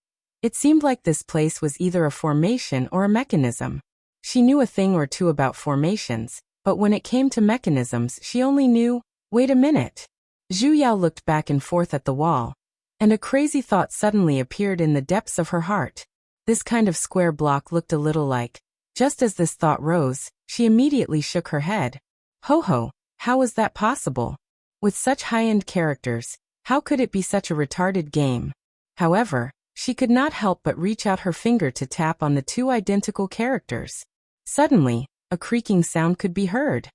it seemed like this place was either a formation or a mechanism. She knew a thing or two about formations, but when it came to mechanisms she only knew, wait a minute. Zhu Yao looked back and forth at the wall, and a crazy thought suddenly appeared in the depths of her heart. This kind of square block looked a little like. Just as this thought rose, she immediately shook her head. Ho ho, how was that possible? With such high-end characters, how could it be such a retarded game? However, she could not help but reach out her finger to tap on the two identical characters. Suddenly, a creaking sound could be heard.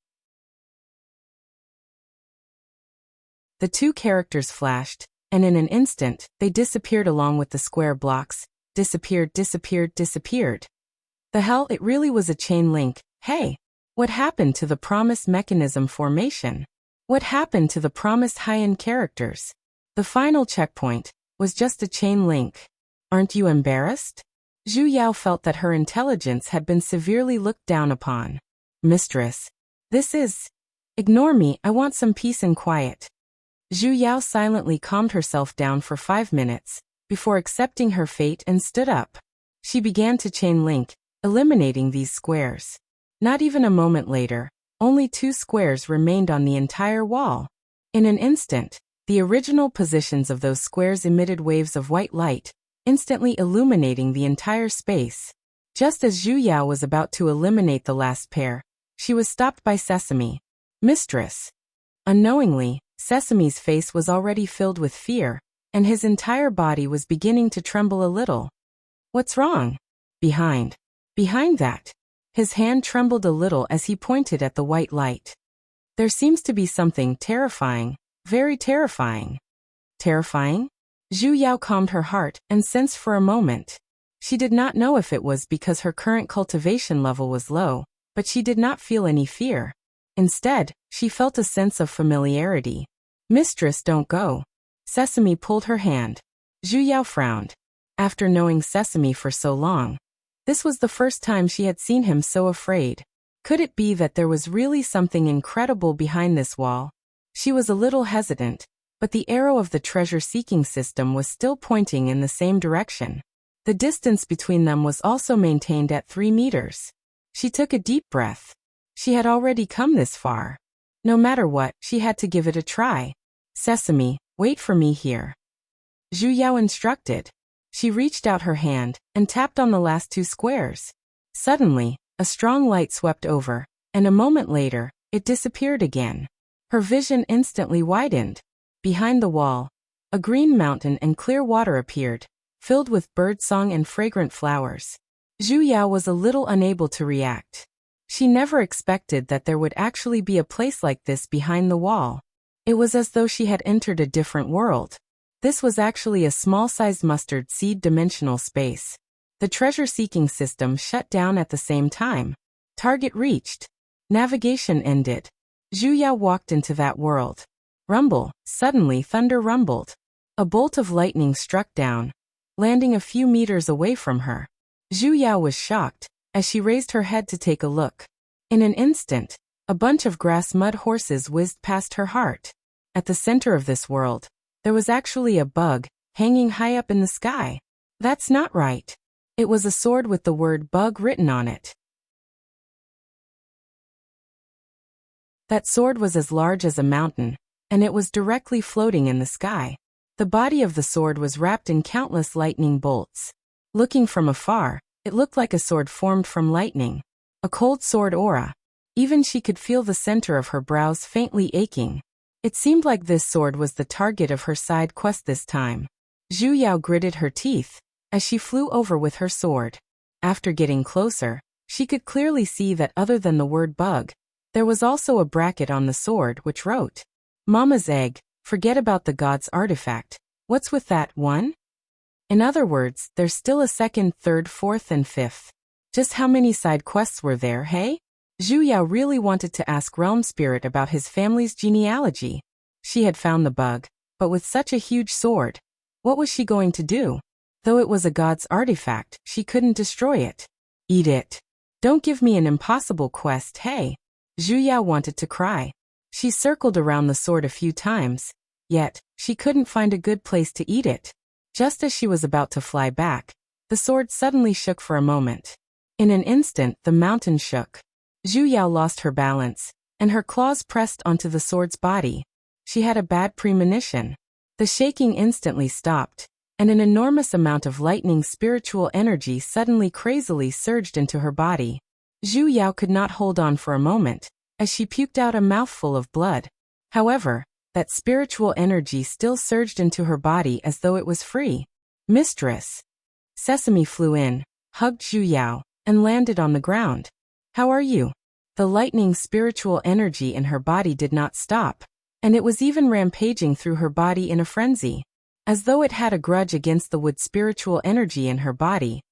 The two characters flashed, and in an instant, they disappeared along with the square blocks. Disappeared. The hell, it really was a chain link. Hey, what happened to the promised mechanism formation? What happened to the promised high-end characters? The final checkpoint was just a chain link. Aren't you embarrassed? Zhu Yao felt that her intelligence had been severely looked down upon. Mistress, this is... Ignore me, I want some peace and quiet. Zhu Yao silently calmed herself down for 5 minutes, before accepting her fate and stood up. She began to chain link, eliminating these squares. Not even a moment later, only 2 squares remained on the entire wall. In an instant, the original positions of those squares emitted waves of white light, instantly illuminating the entire space. Just as Zhu Yao was about to eliminate the last pair, she was stopped by Sesame. Mistress. Unknowingly, Sesame's face was already filled with fear, and his entire body was beginning to tremble a little. What's wrong? Behind that. His hand trembled a little as he pointed at the white light. There seems to be something terrifying, very terrifying. Terrifying? Zhu Yao calmed her heart and sensed for a moment. She did not know if it was because her current cultivation level was low, but she did not feel any fear. Instead, she felt a sense of familiarity. Mistress, don't go. Sesame pulled her hand. Zhu Yao frowned. After knowing Sesame for so long, this was the first time she had seen him so afraid. Could it be that there was really something incredible behind this wall? She was a little hesitant, but the arrow of the treasure-seeking system was still pointing in the same direction. The distance between them was also maintained at 3 meters. She took a deep breath. She had already come this far. No matter what, she had to give it a try. Sesame, wait for me here. Zhu Yao instructed. She reached out her hand and tapped on the last 2 squares. Suddenly, a strong light swept over, and a moment later, it disappeared again. Her vision instantly widened. Behind the wall, a green mountain and clear water appeared, filled with birdsong and fragrant flowers. Zhu Yao was a little unable to react. She never expected that there would actually be a place like this behind the wall. It was as though she had entered a different world. This was actually a small-sized mustard seed dimensional space. The treasure-seeking system shut down at the same time. Target reached. Navigation ended. Zhu Yao walked into that world. Rumble. Suddenly thunder rumbled. A bolt of lightning struck down, landing a few meters away from her. Zhu Yao was shocked as she raised her head to take a look. In an instant, a bunch of grass mud horses whizzed past her heart. At the center of this world, there was actually a bug, hanging high up in the sky. That's not right. It was a sword with the word bug written on it. That sword was as large as a mountain, and it was directly floating in the sky. The body of the sword was wrapped in countless lightning bolts. Looking from afar, it looked like a sword formed from lightning. A cold sword aura. Even she could feel the center of her brows faintly aching. It seemed like this sword was the target of her side quest this time. Zhu Yao gritted her teeth as she flew over with her sword. After getting closer, she could clearly see that other than the word bug, there was also a bracket on the sword which wrote, Mama's egg, forget about the god's artifact. What's with that one? In other words, there's still a 2nd, 3rd, 4th, and 5th. Just how many side quests were there, hey? Zhu Yao really wanted to ask Realm Spirit about his family's genealogy. She had found the bug, but with such a huge sword, what was she going to do? Though it was a god's artifact, she couldn't destroy it. Eat it. Don't give me an impossible quest, hey? Zhu Yao wanted to cry. She circled around the sword a few times, yet, she couldn't find a good place to eat it. Just as she was about to fly back, the sword suddenly shook for a moment. In an instant, the mountain shook. Zhu Yao lost her balance, and her claws pressed onto the sword's body. She had a bad premonition. The shaking instantly stopped, and an enormous amount of lightning spiritual energy suddenly crazily surged into her body. Zhu Yao could not hold on for a moment, as she puked out a mouthful of blood. However, that spiritual energy still surged into her body as though it was free. Mistress. Sesame flew in, hugged Zhu Yao, and landed on the ground. How are you? The lightning spiritual energy in her body did not stop, and it was even rampaging through her body in a frenzy. As though it had a grudge against the wood spiritual energy in her body,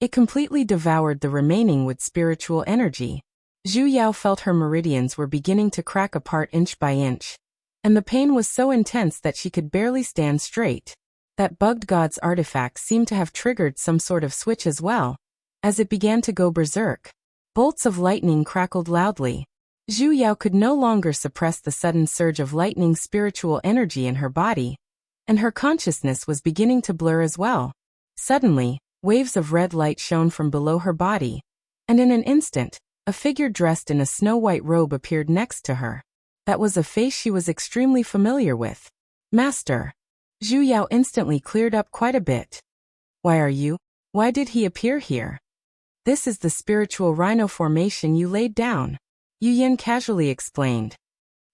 it completely devoured the remaining wood spiritual energy. Zhu Yao felt her meridians were beginning to crack apart inch by inch, and the pain was so intense that she could barely stand straight. That bugged god's artifact seemed to have triggered some sort of switch as well, as it began to go berserk. Bolts of lightning crackled loudly. Zhu Yao could no longer suppress the sudden surge of lightning spiritual energy in her body, and her consciousness was beginning to blur as well. Suddenly, waves of red light shone from below her body, and in an instant, a figure dressed in a snow-white robe appeared next to her. That was a face she was extremely familiar with. Master. Zhu Yao instantly cleared up quite a bit. Why did he appear here? This is the spiritual rhino formation you laid down, Yu Yin casually explained.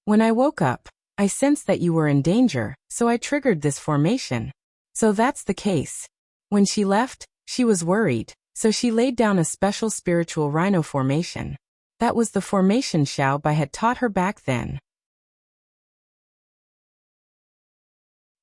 When I woke up, I sensed that you were in danger, so I triggered this formation. So that's the case. When she left, she was worried, so she laid down a special spiritual rhino formation. That was the formation Xiao Bai had taught her back then.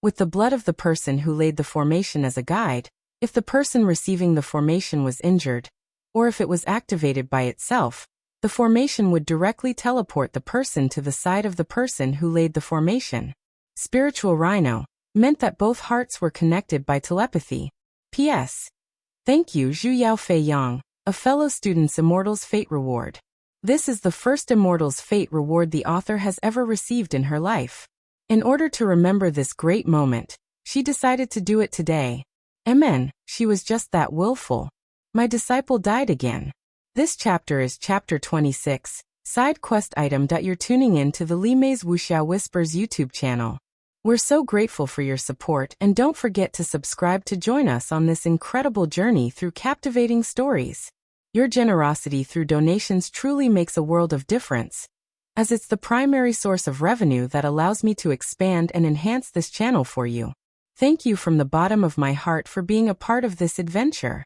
With the blood of the person who laid the formation as a guide, if the person receiving the formation was injured, or if it was activated by itself, the formation would directly teleport the person to the side of the person who laid the formation. Spiritual Rhino meant that both hearts were connected by telepathy. P.S. Thank you Zhu Yaofei Yang, a fellow student's Immortal's Fate Reward. This is the first Immortal's Fate Reward the author has ever received in her life. In order to remember this great moment, she decided to do it today. Amen, she was just that willful. My disciple died again. This chapter is chapter 26, side quest item. You're tuning in to the Li Mei's Wuxia Whispers YouTube channel. We're so grateful for your support, and don't forget to subscribe to join us on this incredible journey through captivating stories. Your generosity through donations truly makes a world of difference, as it's the primary source of revenue that allows me to expand and enhance this channel for you. Thank you from the bottom of my heart for being a part of this adventure.